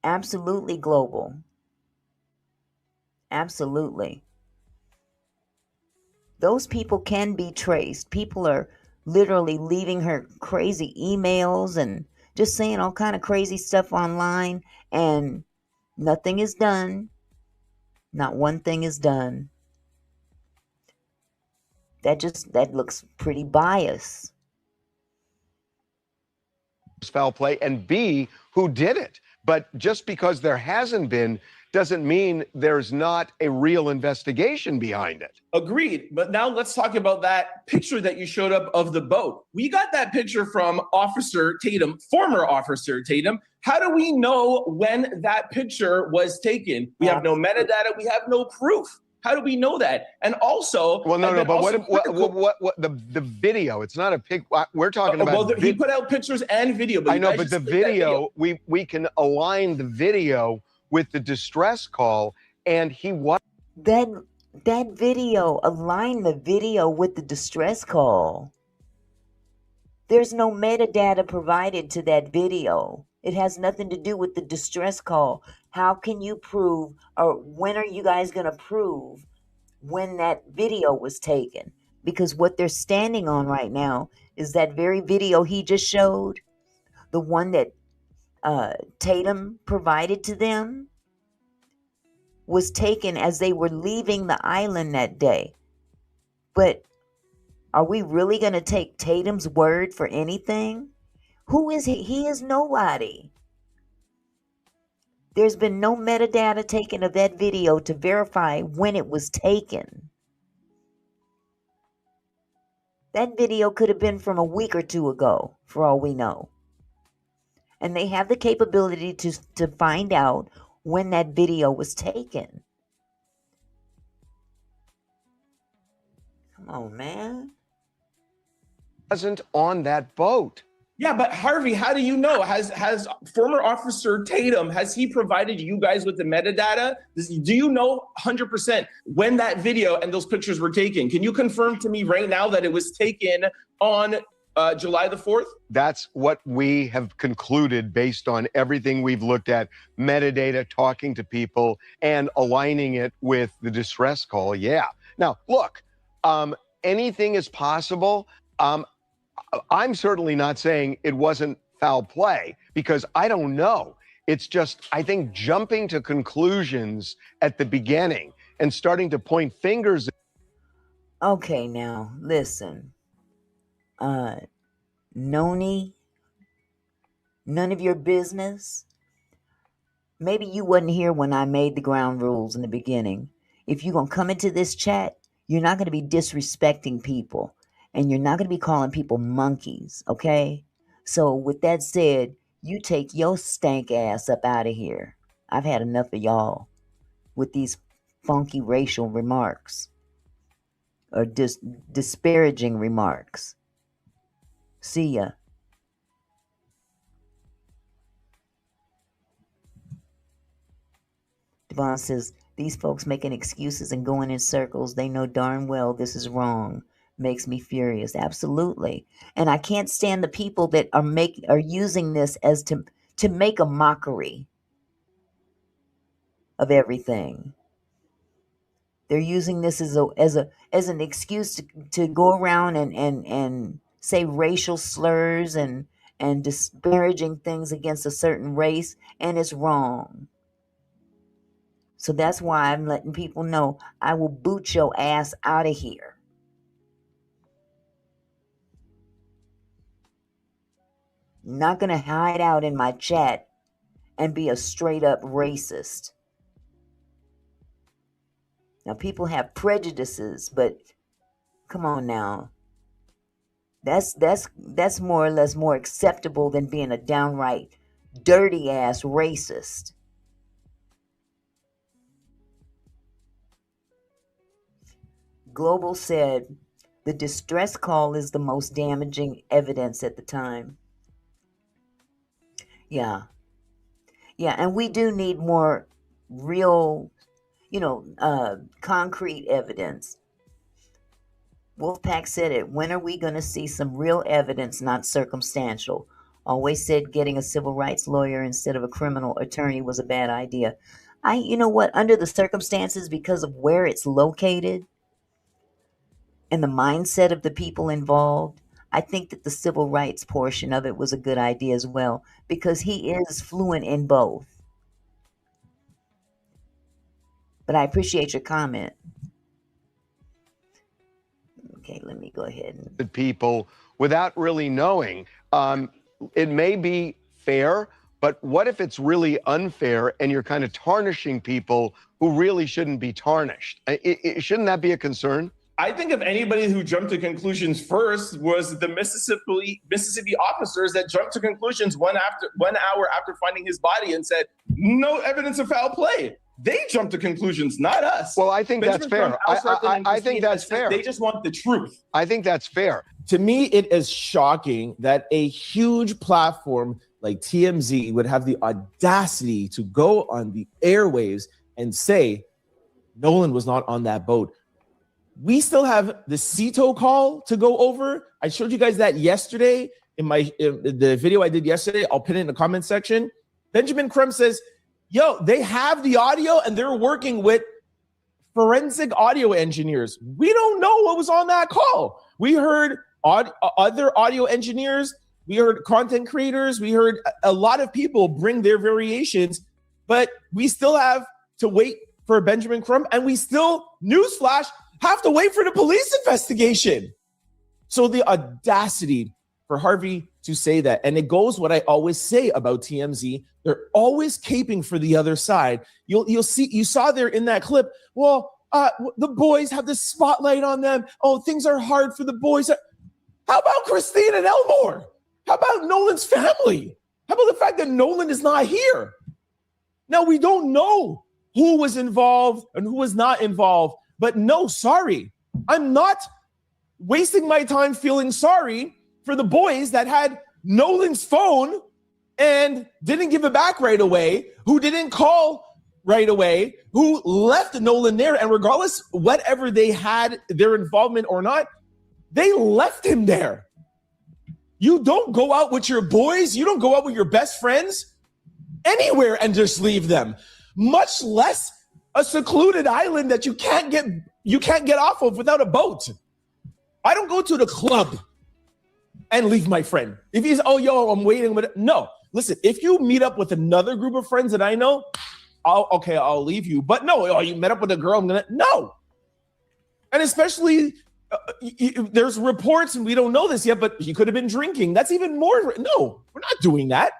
Absolutely, Global. Absolutely. Those people can be traced. People are literally leaving her crazy emails and just saying all kind of crazy stuff online, and nothing is done. Not one thing is done. That looks pretty biased. Foul play, and B, who did it. But just because there hasn't been doesn't mean there's not a real investigation behind it. Agreed. But now let's talk about that picture that you showed up of the boat. We got that picture from Officer Tatum, former Officer Tatum. How do we know when that picture was taken? We have no metadata. We have no proof. How do we know that? And also, well, no, but what the video? It's not a pic. We're talking about. Well, he put out pictures and video. But I know, but the video, we can align the video with the distress call, and he was that video. Align the video with the distress call. There's no metadata provided to that video. It has nothing to do with the distress call. How can you prove, or when are you guys going to prove when that video was taken? Because what they're standing on right now is that very video he just showed, the one that Tatum provided to them, was taken as they were leaving the island that day. But are we really going to take Tatum's word for anything? Who is he? He is nobody. There's been no metadata taken of that video to verify when it was taken. That video could have been from a week or 2 ago, for all we know. And they have the capability to find out when that video was taken. Come on, man. Wasn't on that boat. Yeah, but Harvey, how do you know? Has former Officer Tatum, has he provided you guys with the metadata? Do you know 100% when that video and those pictures were taken? Can you confirm to me right now that it was taken on July the 4th? That's what we have concluded based on everything we've looked at, metadata, talking to people, and aligning it with the distress call. Yeah. Now, look, anything is possible. I'm certainly not saying it wasn't foul play, because I don't know. It's just, I think, jumping to conclusions at the beginning and starting to point fingers. Okay, now, listen. Noni, none of your business. Maybe you wasn't here when I made the ground rules in the beginning. If you're going to come into this chat, you're not going to be disrespecting people. And you're not going to be calling people monkeys, okay? So with that said, you take your stank ass up out of here. I've had enough of y'all with these funky racial remarks or disparaging remarks. See ya. Devon says, these folks making excuses and going in circles. They know darn well this is wrong. Makes me furious. Absolutely. And I can't stand the people that are using this as to make a mockery of everything. They're using this as an excuse to go around and say racial slurs and disparaging things against a certain race, and it's wrong. So that's why I'm letting people know I will boot your ass out of here. I'm not going to hide out in my chat and be a straight up racist. Now, people have prejudices, but come on now. That's more or less more acceptable than being a downright dirty ass racist. Global said, the distress call is the most damaging evidence at the time. Yeah. Yeah, and we do need more real, concrete evidence. Wolfpack said it. When are we going to see some real evidence, not circumstantial? Always said getting a civil rights lawyer instead of a criminal attorney was a bad idea. You know what? Under the circumstances, because of where it's located, and the mindset of the people involved, I think that the civil rights portion of it was a good idea as well, because he is fluent in both. But I appreciate your comment. Okay, let me go ahead and people without really knowing. It may be fair, but what if it's really unfair and you're kind of tarnishing people who really shouldn't be tarnished? Shouldn't that be a concern? I think if anybody who jumped to conclusions first was the Mississippi officers that jumped to conclusions 1 hour after finding his body and said, no evidence of foul play. They jumped to conclusions, not us. Well, I think that's fair. I think that's fair. They just want the truth. I think that's fair. To me, it is shocking that a huge platform like TMZ would have the audacity to go on the airwaves and say Nolan was not on that boat. We still have the CETO call to go over. I showed you guys that yesterday in the video I did yesterday. I'll pin it in the comment section. Benjamin Crumb says, yo, they have the audio and they're working with forensic audio engineers. We don't know what was on that call. We heard other audio engineers. We heard content creators. We heard a lot of people bring their variations, but we still have to wait for Benjamin Crumb, and we still, newsflash, have to wait for the police investigation. So the audacity for Harvey to say that, and it goes what I always say about TMZ, they're always caping for the other side. You saw there in that clip, well, the boys have the spotlight on them. Oh, things are hard for the boys. How about Christine and Elmore? How about Nolan's family? How about the fact that Nolan is not here? Now, we don't know who was involved and who was not involved, but no, sorry. I'm not wasting my time feeling sorry for the boys that had Nolan's phone and didn't give it back right away, who didn't call right away, who left Nolan there, and regardless whatever they had their involvement or not, they left him there. You don't go out with your boys, you don't go out with your best friends anywhere and just leave them, much less a secluded island that you can't get off of without a boat. I don't go to the club and leave my friend. If he's, oh, yo, I'm waiting. No, listen, if you meet up with another group of friends that I know, I'll leave you. But no, oh, you met up with a girl, no. And especially, there's reports, and we don't know this yet, but he could have been drinking. That's even more. No, we're not doing that.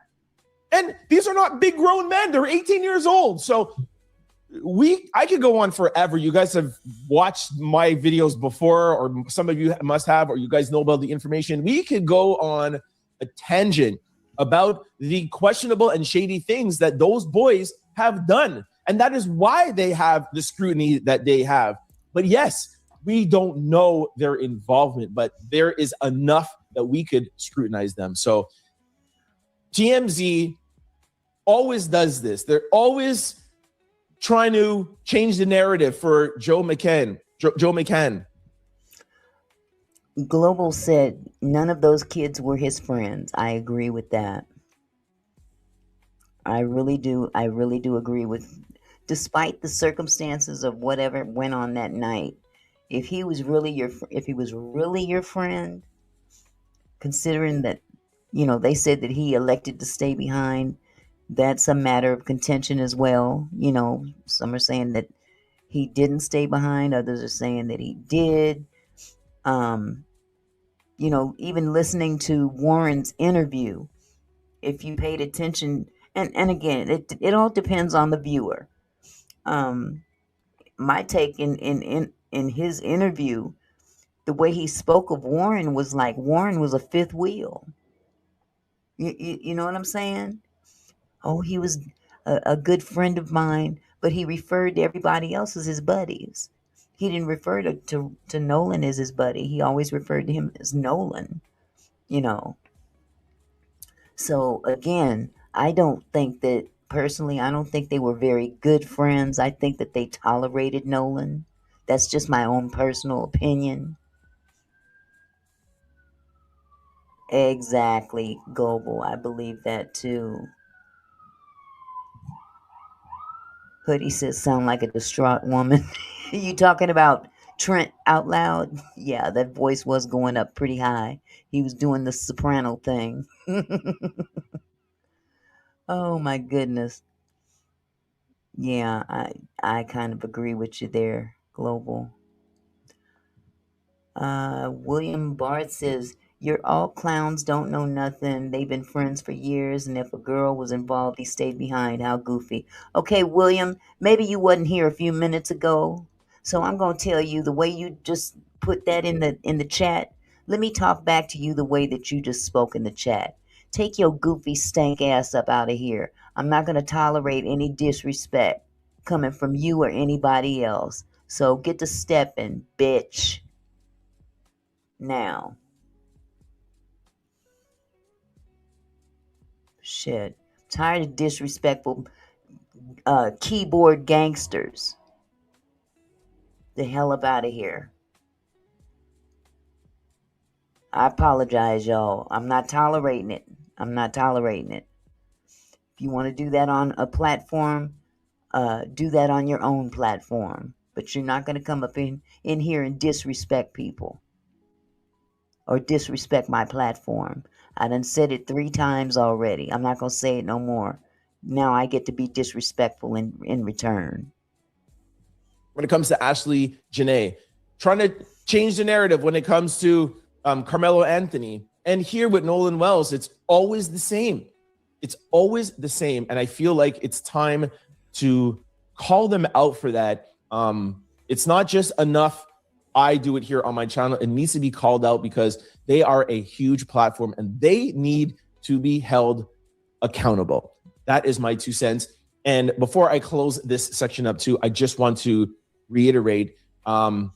And these are not big grown men. They're 18 years old. So I could go on forever. You guys have watched my videos before, or some of you must have, or you guys know about the information. We could go on a tangent about the questionable and shady things that those boys have done. And that is why they have the scrutiny that they have. But yes, we don't know their involvement, but there is enough that we could scrutinize them. So TMZ always does this. They're always trying to change the narrative for Joe McCann. Joe McCann. Global said none of those kids were his friends. I agree with that. I really do agree with, despite the circumstances of whatever went on that night. If he was really your friend, considering that, they said that he elected to stay behind, that's a matter of contention as well. Some are saying that he didn't stay behind, others are saying that he did. Even listening to Warren's interview, if you paid attention, and again, it all depends on the viewer. My take in his interview, the way he spoke of Warren was like Warren was a fifth wheel. You know what I'm saying? Oh, he was a good friend of mine, but he referred to everybody else as his buddies. He didn't refer to Nolan as his buddy. He always referred to him as Nolan, So again, I don't think they were very good friends. I think that they tolerated Nolan. That's just my own personal opinion. Exactly, Global. I believe that too. Hoodie says, sound like a distraught woman. You talking about Trent out loud? Yeah, that voice was going up pretty high. He was doing the soprano thing. Oh my goodness. Yeah, I kind of agree with you there, Global. William Bart says, you're all clowns, don't know nothing. They've been friends for years, and if a girl was involved, he stayed behind. How goofy. Okay, William, maybe you wasn't here a few minutes ago, so I'm going to tell you the way you just put that in the chat. Let me talk back to you the way that you just spoke in the chat. Take your goofy stank ass up out of here. I'm not going to tolerate any disrespect coming from you or anybody else. So get to stepping, bitch. Now. Shit. Tired of disrespectful keyboard gangsters. The hell up out of here. I apologize, y'all. I'm not tolerating it. If you want to do that on a platform, do that on your own platform. But you're not going to come up in here and disrespect people. Or disrespect my platform. I done said it 3 times already. I'm not going to say it no more. Now I get to be disrespectful in return. When it comes to Ashley Janae, trying to change the narrative when it comes to Carmelo Anthony. And here with Nolan Wells, it's always the same. It's always the same. And I feel like it's time to call them out for that. It's not just enough I do it here on my channel. It needs to be called out because they are a huge platform and they need to be held accountable. That is my 2 cents. And before I close this section up too, I just want to reiterate, as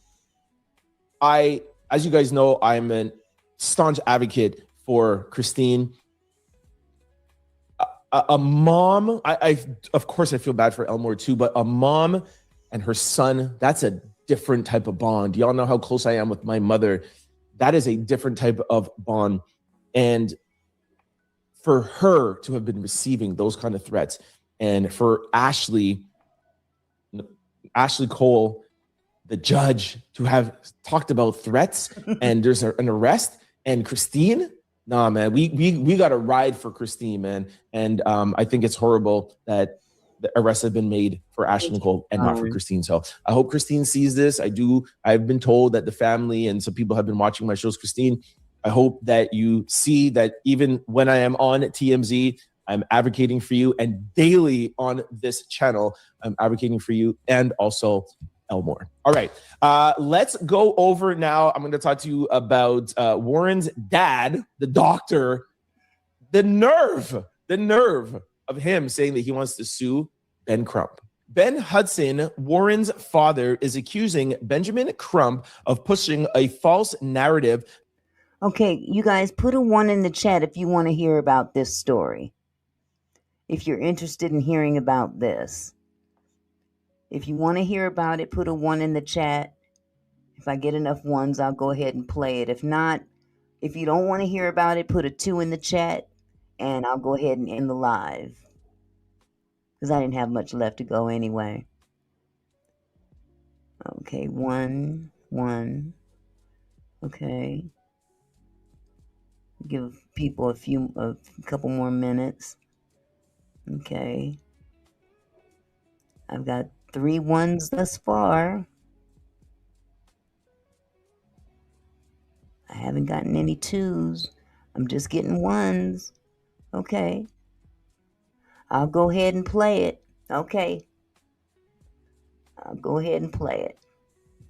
you guys know, I'm a staunch advocate for Christine. A mom, of course I feel bad for Elmore too, but a mom and her son, that's a different type of bond. Y'all know how close I am with my mother. That is a different type of bond. And for her to have been receiving those kind of threats, and for Ashley Cole, the judge, to have talked about threats and there's an arrest, and Christine, nah, man, we got to ride for Christine, man. And I think it's horrible that the arrests have been made for Ashley Nicole and not for Christine. So I hope Christine sees this. I've been told that the family and some people have been watching my shows. Christine, I hope that you see that even when I am on TMZ, I'm advocating for you, and daily on this channel, I'm advocating for you, and also Elmore. All right, let's go over now. I'm going to talk to you about Warren's dad, the doctor, The nerve of him saying that he wants to sue Ben Crump. Ben Hudson, Warren's father, is accusing Benjamin Crump of pushing a false narrative. Okay, you guys put a 1 in the chat if you want to hear about this story. If you're interested in hearing about this. If you want to hear about it, put a 1 in the chat. If I get enough 1s, I'll go ahead and play it. If not, if you don't want to hear about it, put a 2 in the chat, and I'll go ahead and end the live. Because I didn't have much left to go anyway. Okay, 1. Okay. Give people a couple more minutes. Okay. I've got 3 1s thus far. I haven't gotten any 2s. I'm just getting 1s. Okay. I'll go ahead and play it. Okay. I'll go ahead and play it.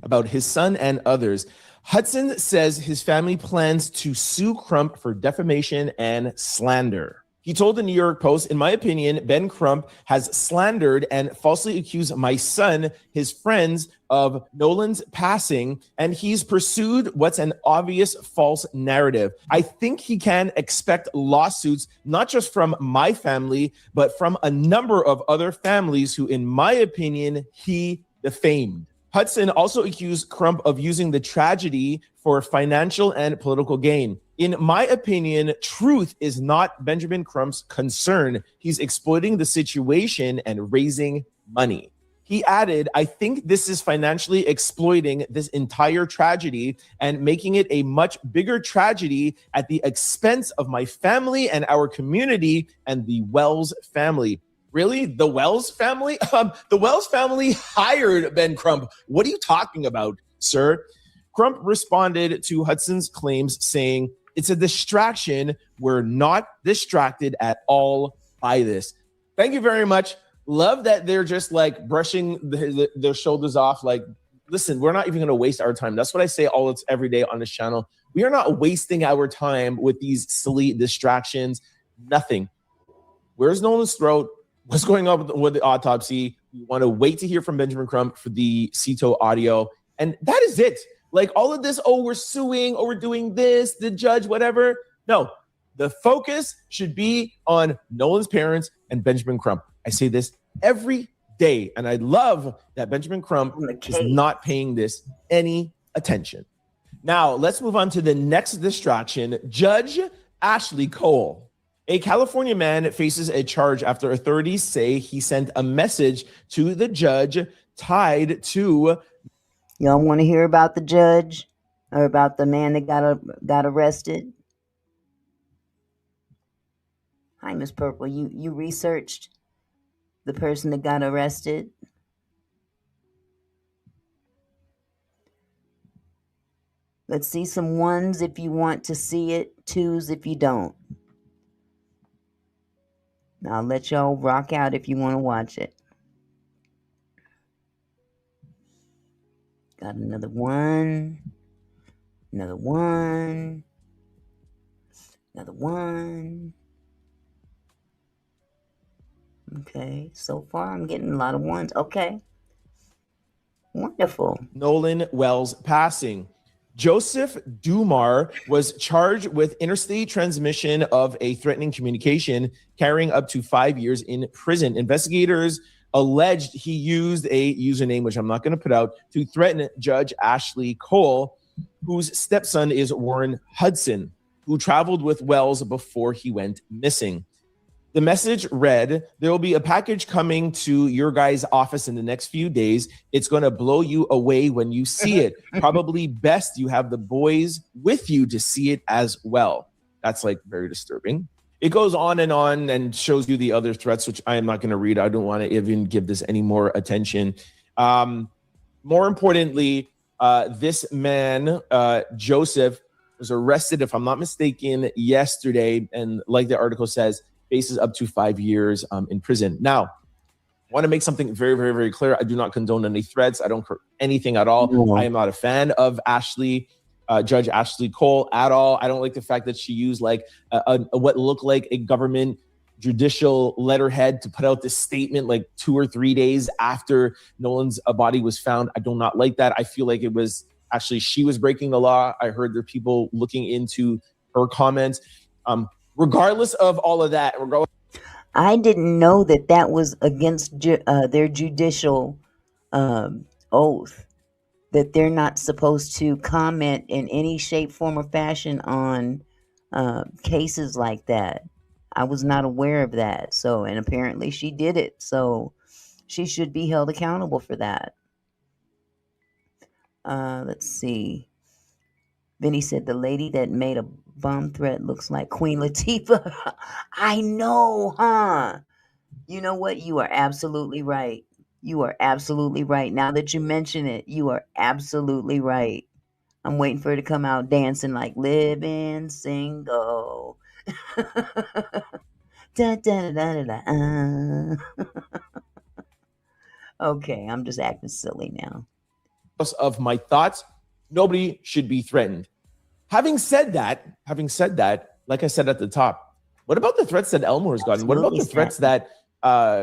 About his son and others. Hudson says his family plans to sue Crump for defamation and slander. He told the New York Post, in my opinion, Ben Crump has slandered and falsely accused my son, his friends, of Nolan's passing, and he's pursued what's an obvious false narrative. I think he can expect lawsuits, not just from my family, but from a number of other families who, in my opinion, he defamed. Hudson also accused Crump of using the tragedy for financial and political gain. In my opinion, truth is not Benjamin Crump's concern. He's exploiting the situation and raising money. He added, I think this is financially exploiting this entire tragedy and making it a much bigger tragedy at the expense of my family and our community and the Wells family. Really? The Wells family? The Wells family hired Ben Crump. What are you talking about, sir? Crump responded to Hudson's claims saying, it's a distraction. We're not distracted at all by this. Thank you very much. Love that they're just like brushing their shoulders off. Like, listen, we're not even going to waste our time. That's what I say every day on this channel. We are not wasting our time with these silly distractions. Nothing. Where's Nolan's throat? What's going on with the autopsy? We want to wait to hear from Benjamin Crump for the CETO audio. And that is it. Like all of this, we're suing, we're doing this, the judge, whatever. No, the focus should be on Nolan's parents and Benjamin Crump. I say this every day. And I love that Benjamin Crump is not paying this any attention. Now, let's move on to the next distraction. Judge Ashley Cole. A California man faces a charge after authorities say he sent a message to the judge tied to... Y'all want to hear about the judge or about the man that got arrested? Hi, Miss Purple. You researched the person that got arrested? Let's see some 1s if you want to see it, 2s if you don't. I'll let y'all rock out if you want to watch it. Got another 1. Another 1. Another 1. Okay, so far I'm getting a lot of 1s. Okay. Wonderful. Nolan Wells passing. Joseph Dumar was charged with interstate transmission of a threatening communication, carrying up to 5 years in prison. Investigators alleged he used a username, which I'm not going to put out, to threaten Judge Ashley Cole, whose stepson is Warren Hudson, who traveled with Wells before he went missing. The message read, there will be a package coming to your guys' office in the next few days. It's going to blow you away when you see it. Probably best you have the boys with you to see it as well. That's like very disturbing. It goes on and shows you the other threats, which I am not going to read. I don't want to even give this any more attention. More importantly, this man, Joseph, was arrested, if I'm not mistaken, yesterday. And like the article says, faces up to 5 years in prison. Now, I want to make something very, very, very clear. I do not condone any threats. I don't hurt anything at all. I am not a fan of Ashley. Judge Ashley Cole at all. I don't like the fact that she used like what looked like a government judicial letterhead to put out this statement like 2 or 3 days after Nolan's body was found. I do not like that. I feel like it was actually she was breaking the law. I heard there are people looking into her comments. Regardless of all of that, I didn't know that that was against their judicial oath, that they're not supposed to comment in any shape, form, or fashion on cases like that. I was not aware of that. So, and apparently she did it. So she should be held accountable for that. Let's see. Vinny said the lady that made a bomb threat looks like Queen Latifah. I know, huh? You know what? You are absolutely right. You are absolutely right. Now that you mention it, you are absolutely right. I'm waiting for her to come out dancing like living single. Da, da, da, da, da, Okay, I'm just acting silly now. Of my thoughts, nobody should be threatened. Having said that, like I said at the top, what about the threats that Elmore has gotten? What about the threats that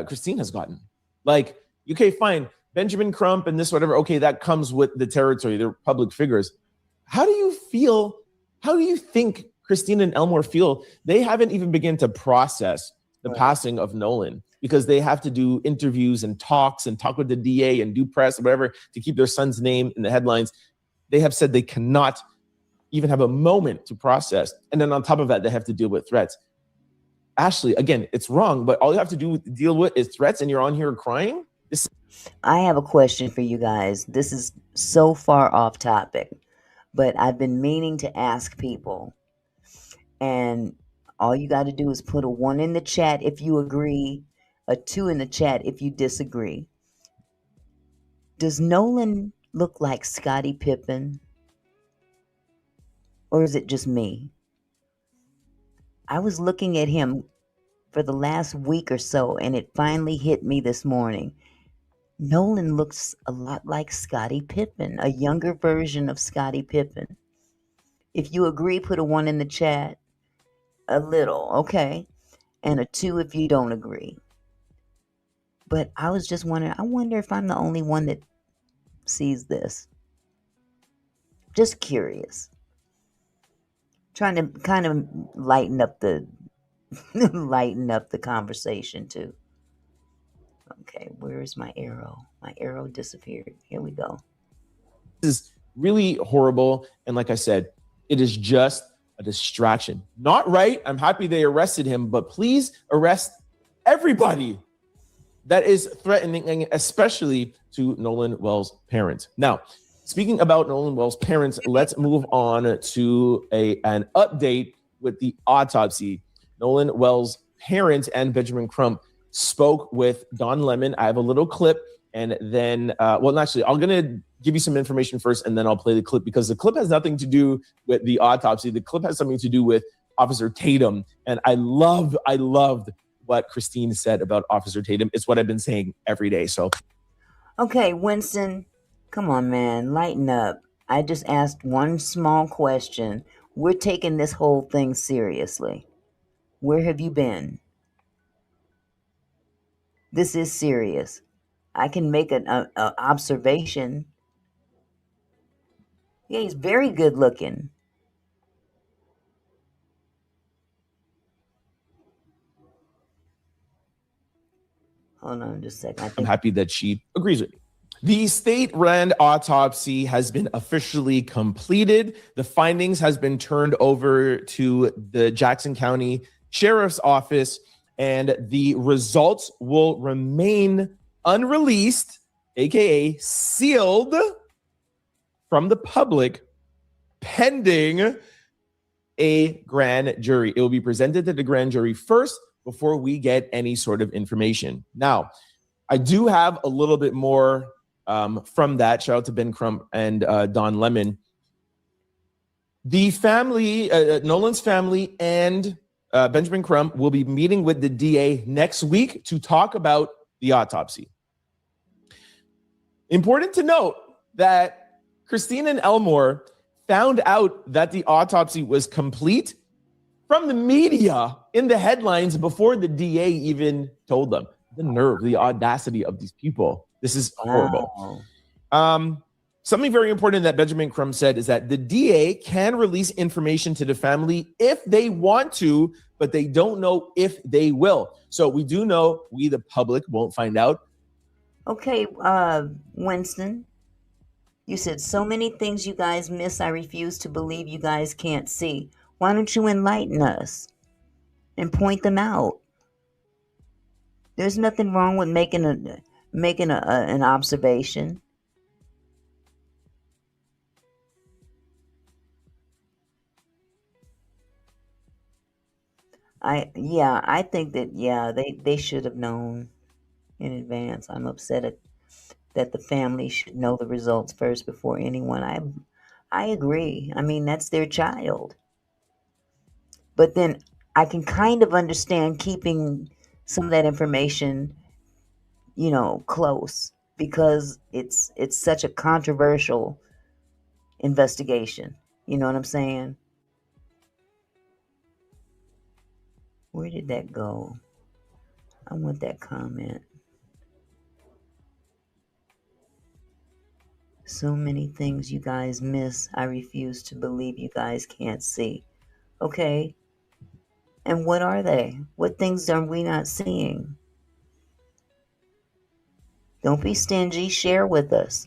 Christine has gotten? Like, okay, fine, Benjamin Crump and this, whatever. Okay, that comes with the territory. They're public figures. How do you feel? How do you think Christine and Elmore feel? They haven't even begun to process the passing of Nolan because they have to do interviews and talk with the DA and do press or whatever to keep their son's name in the headlines. They have said they cannot even have a moment to process. And then on top of that, they have to deal with threats. Ashley, again, it's wrong, but all you have to deal with is threats and you're on here crying? I have a question for you guys. This is so far off topic, but I've been meaning to ask people. And all you got to do is put a 1 in the chat if you agree, a 2 in the chat if you disagree. Does Nolan look like Scottie Pippen? Or is it just me? I was looking at him for the last week or so, and it finally hit me this morning. Nolan looks a lot like Scottie Pippen, a younger version of Scottie Pippen. If you agree, put a 1 in the chat. A little, okay. And a 2 if you don't agree. But I was just wondering, I wonder if I'm the only one that sees this. Just curious. Trying to kind of lighten up the conversation too. Okay, where is my arrow? My arrow disappeared. Here we go. This is really horrible. And like I said, it is just a distraction. Not right. I'm happy they arrested him, but please arrest everybody that is threatening, especially to Nolan Wells' parents. Now, speaking about Nolan Wells' parents, let's move on to an update with the autopsy. Nolan Wells' parents and Benjamin Crump spoke with Don Lemon. I have a little clip, and then, I'm going to give you some information first, and then I'll play the clip because the clip has nothing to do with the autopsy. The clip has something to do with Officer Tatum, and I loved what Christine said about Officer Tatum. It's what I've been saying every day. So, okay, Winston, come on, man, lighten up. I just asked one small question. We're taking this whole thing seriously. Where have you been? This is serious. I can make an observation. Yeah, he's very good looking. Hold on just a second. I'm happy that she agrees with me. The state-run autopsy has been officially completed. The findings has been turned over to the Jackson County Sheriff's Office, and the results will remain unreleased, aka sealed from the public, pending a grand jury. It will be presented to the grand jury first before we get any sort of information. Now, I do have a little bit more from that. Shout out to Ben Crump and Don Lemon. The family, Nolan's family and Benjamin Crump will be meeting with the DA next week to talk about the autopsy. Important to note that Christine and Elmore found out that the autopsy was complete from the media in the headlines before the DA even told them. The nerve, the audacity of these people. This is horrible. Something very important that Benjamin Crumb said is that the DA can release information to the family if they want to, but they don't know if they will. So we do know we, the public, won't find out. Okay, Winston, you said so many things you guys miss. I refuse to believe you guys can't see. Why don't you enlighten us and point them out? There's nothing wrong with making an observation. I think that they should have known in advance. I'm upset that the family should know the results first before anyone. I agree. I mean, that's their child. But then I can kind of understand keeping some of that information, close, because it's such a controversial investigation. You know what I'm saying? Where did that go? I want that comment. So many things you guys miss. I refuse to believe you guys can't see. Okay. And what are they? What things are we not seeing? Don't be stingy. Share with us.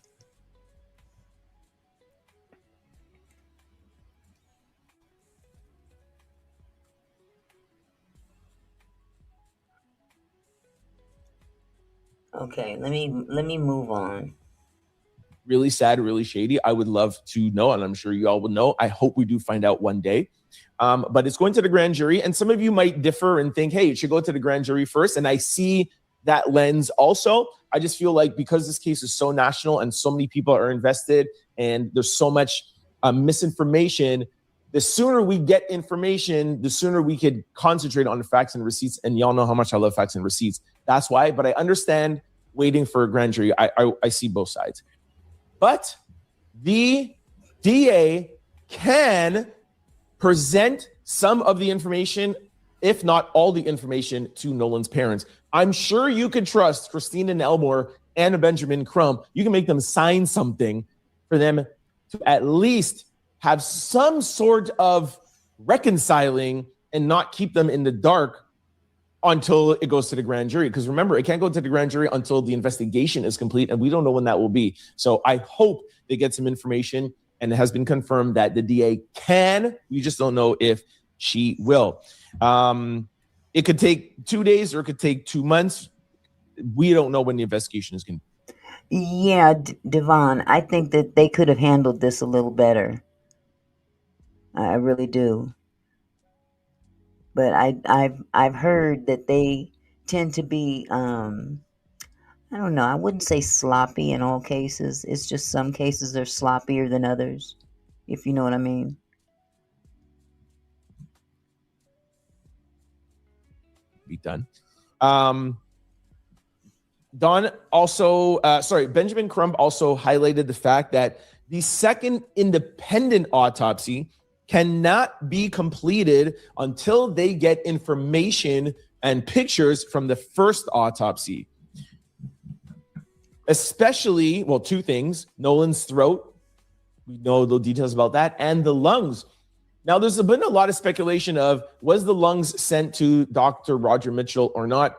Okay, let me move on. Really sad, really shady. I would love to know, and I'm sure you all will know. I hope we do find out one day. But it's going to the grand jury, and some of you might differ and think, hey, it should go to the grand jury first. And I see that lens also. I just feel like because this case is so national and so many people are invested and there's so much misinformation, the sooner we get information, the sooner we could concentrate on the facts and receipts. And y'all know how much I love facts and receipts. That's why, but I understand waiting for a grand jury. I see both sides. But the DA can present some of the information, if not all the information, to Nolan's parents. I'm sure you could trust Christina Nelmore and Benjamin Crumb. You can make them sign something for them to at least have some sort of reconciling and not keep them in the dark until it goes to the grand jury. Because remember, it can't go to the grand jury until the investigation is complete, and we don't know when that will be. So I hope they get some information, and it has been confirmed that the DA can. We just don't know if she will. It could take 2 days or it could take 2 months. We don't know when the investigation is going to. Yeah, Devon, I think that they could have handled this a little better. I really do. But I've heard that they tend to be I don't know, I wouldn't say sloppy in all cases. It's just some cases they're sloppier than others, if you know what I mean. Be done. Don also, Benjamin Crumb also highlighted the fact that the second independent autopsy cannot be completed until they get information and pictures from the first autopsy. Especially, well, two things: Nolan's throat, we know the details about that, and the lungs. Now, there's been a lot of speculation of, was the lungs sent to Dr. Roger Mitchell or not?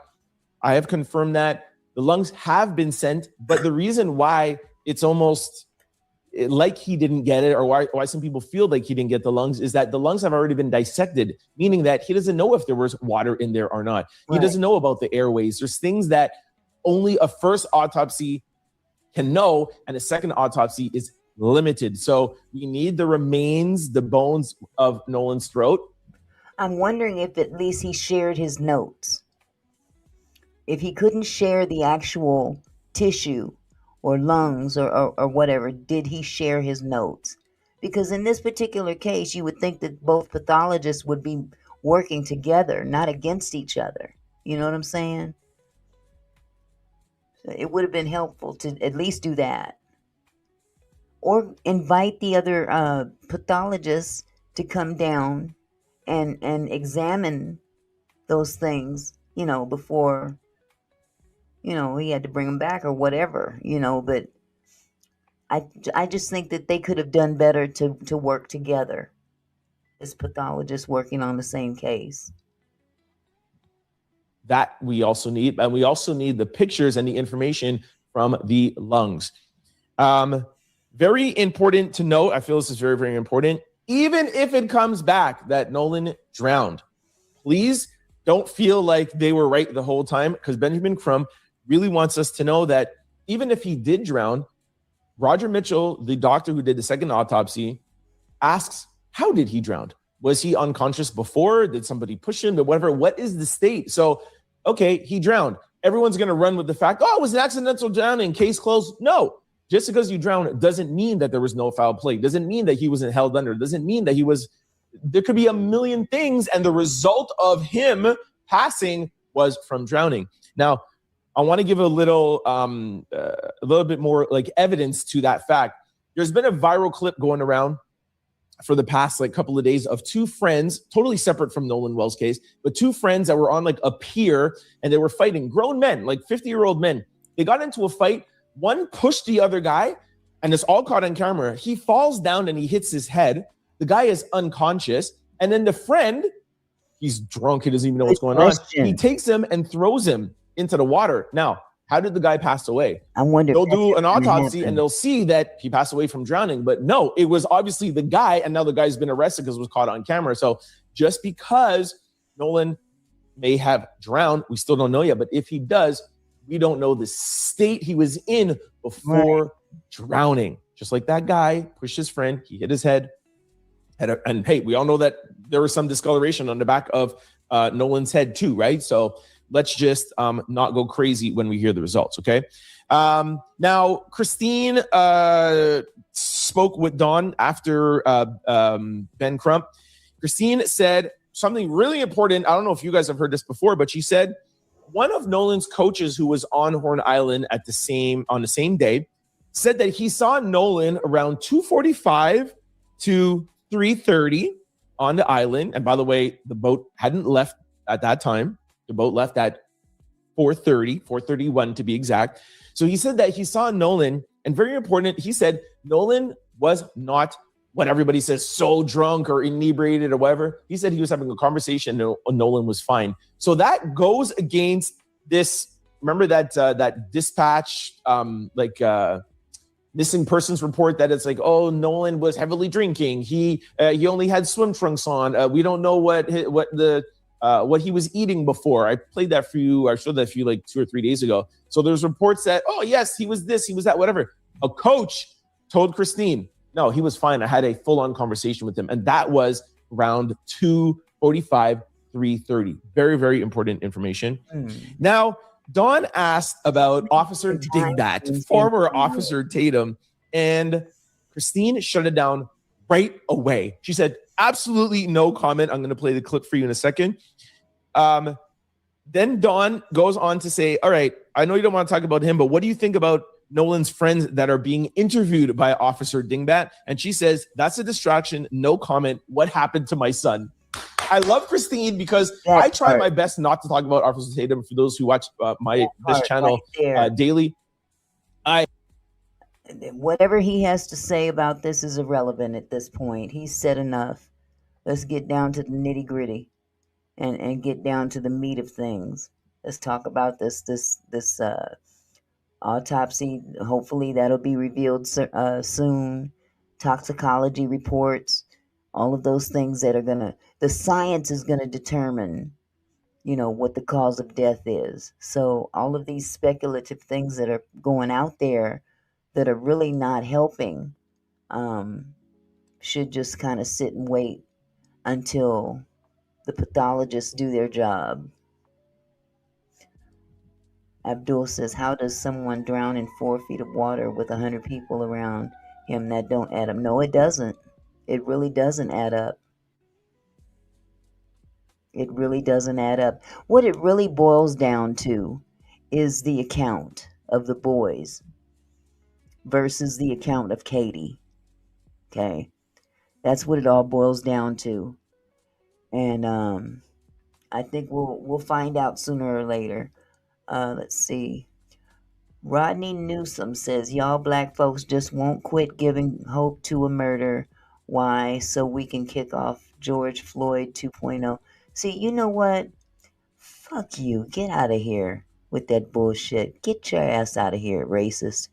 I have confirmed that the lungs have been sent, but the reason why it's almost like he didn't get it, or why some people feel like he didn't get the lungs, is that the lungs have already been dissected, meaning that he doesn't know if there was water in there or not. Right. He doesn't know about the airways. There's things that only a first autopsy can know, and a second autopsy is limited. So we need the remains, the bones of Nolan's throat. I'm wondering if at least he shared his notes. If he couldn't share the actual tissue or lungs or whatever, did he share his notes? Because in this particular case, you would think that both pathologists would be working together, not against each other. You know what I'm saying? It would have been helpful to at least do that. or invite the other pathologists to come down and examine those things, before, he had to bring them back or whatever, but I just think that they could have done better to work together as pathologists working on the same case. That we also need, and we also need the pictures and the information from the lungs. Very important to note, I feel this is very, very important. Even if it comes back that Nolan drowned, please don't feel like they were right the whole time, because Benjamin Crump really wants us to know that even if he did drown, Roger Mitchell, the doctor who did the second autopsy, asks, how did he drown? Was he unconscious before? Did somebody push him? But whatever, what is the state? So, okay, he drowned. Everyone's going to run with the fact, oh, it was an accidental drowning, case closed. No, just because you drown doesn't mean that there was no foul play. Doesn't mean that he wasn't held under. Doesn't mean that there could be a million things, and the result of him passing was from drowning. Now, I want to give a little bit more like evidence to that fact. There's been a viral clip going around for the past couple of days of two friends, totally separate from Nolan Wells' case, but two friends that were on a pier, and they were fighting, grown men, 50-year-old men. They got into a fight. One pushed the other guy, and it's all caught on camera. He falls down and he hits his head. The guy is unconscious. And then the friend, he's drunk. He doesn't even know what's going on. He takes him and throws him into the water. Now, how did the guy pass away? I wonder. They'll do an autopsy and they'll see that he passed away from drowning. But no, it was obviously the guy, and now the guy's been arrested because it was caught on camera. So just because Nolan may have drowned, we still don't know yet. But if he does, we don't know the state he was in before drowning. Just like that guy pushed his friend, he hit his head. And hey, we all know that there was some discoloration on the back of Nolan's head too, right? So let's just not go crazy when we hear the results, okay? Now, Christine spoke with Dawn after Ben Crump. Christine said something really important. I don't know if you guys have heard this before, but she said one of Nolan's coaches who was on Horn Island on the same day said that he saw Nolan around 2:45 to 3:30 on the island. And by the way, the boat hadn't left at that time. The boat left at 4:31 to be exact. So he said that he saw Nolan, and very important, he said Nolan was not what everybody says, so drunk or inebriated or whatever. He said he was having a conversation and Nolan was fine. So that goes against this. Remember that dispatch, missing persons report that it's Nolan was heavily drinking. He only had swim trunks on. We don't know what he was eating before. I played that for you. I showed that for you 2 or 3 days ago. So there's reports that, oh yes, he was this, he was that, whatever. A coach told Christine, no, he was fine. I had a full-on conversation with him. And that was around 2:45, 3:30. Very, very important information. Now, Dawn asked about Officer Dingbat, former Officer Tatum, and Christine shut it down right away. She said, absolutely no comment. I'm going to play the clip for you in a second. Then Dawn goes on to say, all right, I know you don't want to talk about him, but what do you think about Nolan's friends that are being interviewed by Officer Dingbat? And she says, that's a distraction. No comment. What happened to my son? I love Christine because I try my best not to talk about Officer Tatum. For those who watch this channel daily, whatever he has to say about this is irrelevant at this point. He's said enough. Let's get down to the nitty gritty and get down to the meat of things. Let's talk about this autopsy. Hopefully that'll be revealed soon. Toxicology reports, all of those things that are the science is gonna determine, what the cause of death is. So all of these speculative things that are going out there that are really not helping, should just kind of sit and wait until the pathologists do their job. Abdul says, how does someone drown in 4 feet of water with 100 people around him? That don't add up. No, it doesn't. It really doesn't add up. It really doesn't add up. What it really boils down to is the account of the boys. versus the account of Katie. Okay, that's what it all boils down to, and I think we'll find out sooner or later. Let's see. Rodney Newsom says, y'all black folks just won't quit giving hope to a murder. Why? So we can kick off George Floyd 2.0. See, you know what? Fuck you. Get out of here with that bullshit. Get your ass out of here, racist.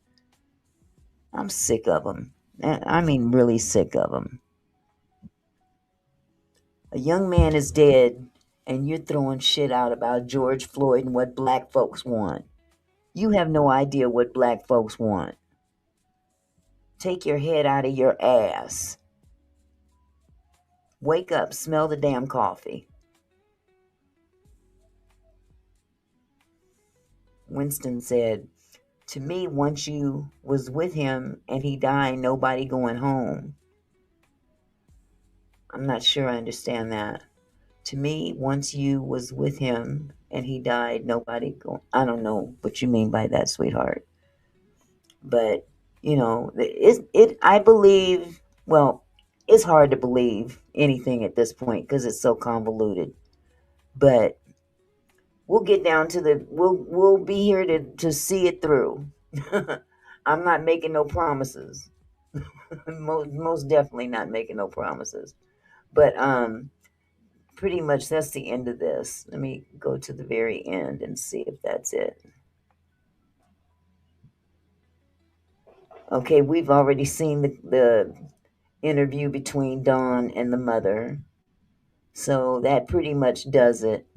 I'm sick of them. I mean, really sick of them. A young man is dead, and you're throwing shit out about George Floyd and what black folks want. You have no idea what black folks want. Take your head out of your ass. Wake up, smell the damn coffee. Winston said, to me, once you was with him and he died, nobody going home. I'm not sure I understand that. To me, once you was with him and he died, nobody going. I don't know what you mean by that, sweetheart. But, you know, I believe, well, it's hard to believe anything at this point because it's so convoluted. But we'll get down to we'll be here to see it through. I'm not making no promises. most definitely not making no promises. But pretty much that's the end of this. Let me go to the very end and see if that's it. Okay, we've already seen the interview between Dawn and the mother. So that pretty much does it.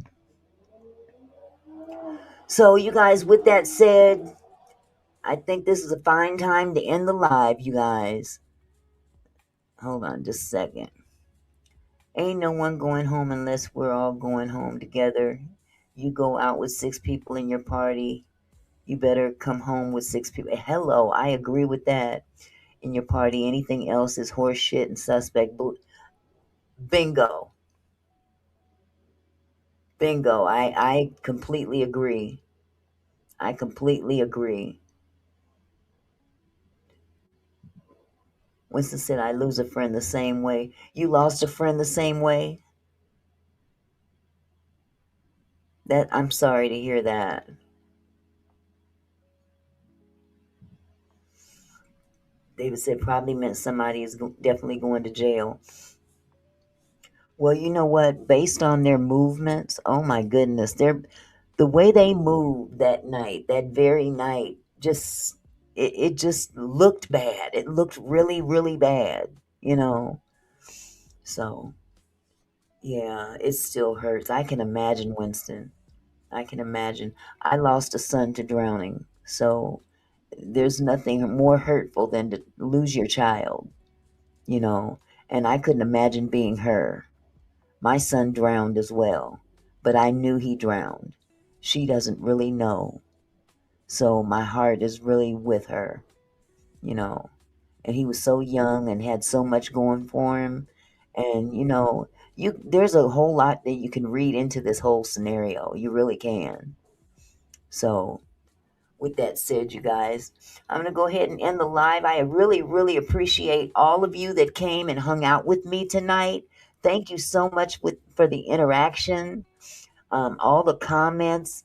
So you guys, with that said, I think this is a fine time to end the live, you guys. Hold on just a second. Ain't no one going home unless we're all going home together. You go out with 6 people in your party, you better come home with 6 people. Hello, I agree with that. In your party, anything else is horse shit and suspect. Bingo. Bingo. I completely agree. I completely agree. Winston said, I lose a friend the same way. You lost a friend the same way? I'm sorry to hear that. David said, probably meant somebody is definitely going to jail. Well, you know what? Based on their movements, oh my goodness, the way they moved that night, that very night, just it just looked bad. It looked really, really bad, you know. So, yeah, it still hurts. I can imagine, Winston. I can imagine. I lost a son to drowning, so there's nothing more hurtful than to lose your child, you know. And I couldn't imagine being her. My son drowned as well, but I knew he drowned. She doesn't really know. So my heart is really with her, you know. And he was so young and had so much going for him. And, you know, there's a whole lot that you can read into this whole scenario. You really can. So with that said, you guys, I'm going to go ahead and end the live. I really, really appreciate all of you that came and hung out with me tonight. Thank you so much for the interaction, all the comments,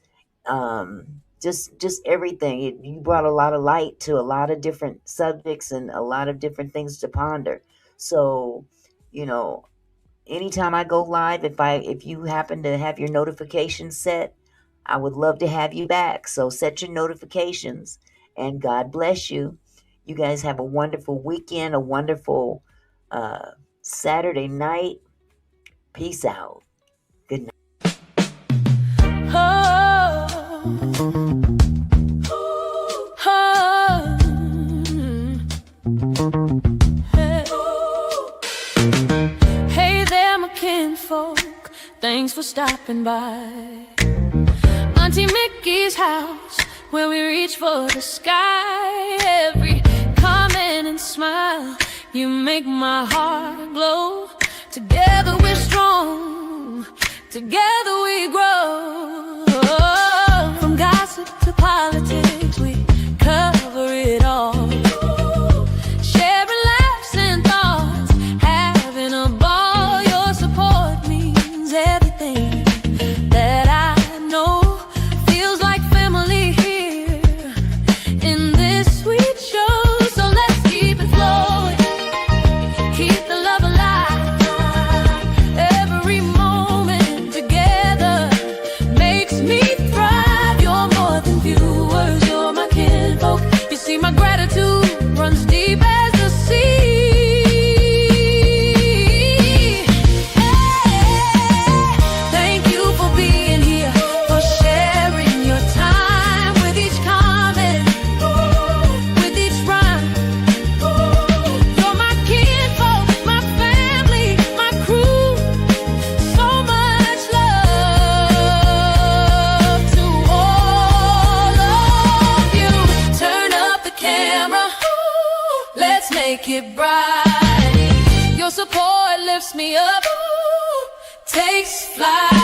just everything. You brought a lot of light to a lot of different subjects and a lot of different things to ponder. So, you know, anytime I go live, if you happen to have your notifications set, I would love to have you back. So set your notifications, and God bless you. You guys have a wonderful weekend, a wonderful Saturday night. Peace out. Good night. Hey there, my kinfolk. Thanks for stopping by. Auntie Mickey's house, where we reach for the sky. Every comment and smile, you make my heart glow. Together we're strong, together we grow. From gossip to politics, we cover it all. it bright. Your support lifts me up, takes flight.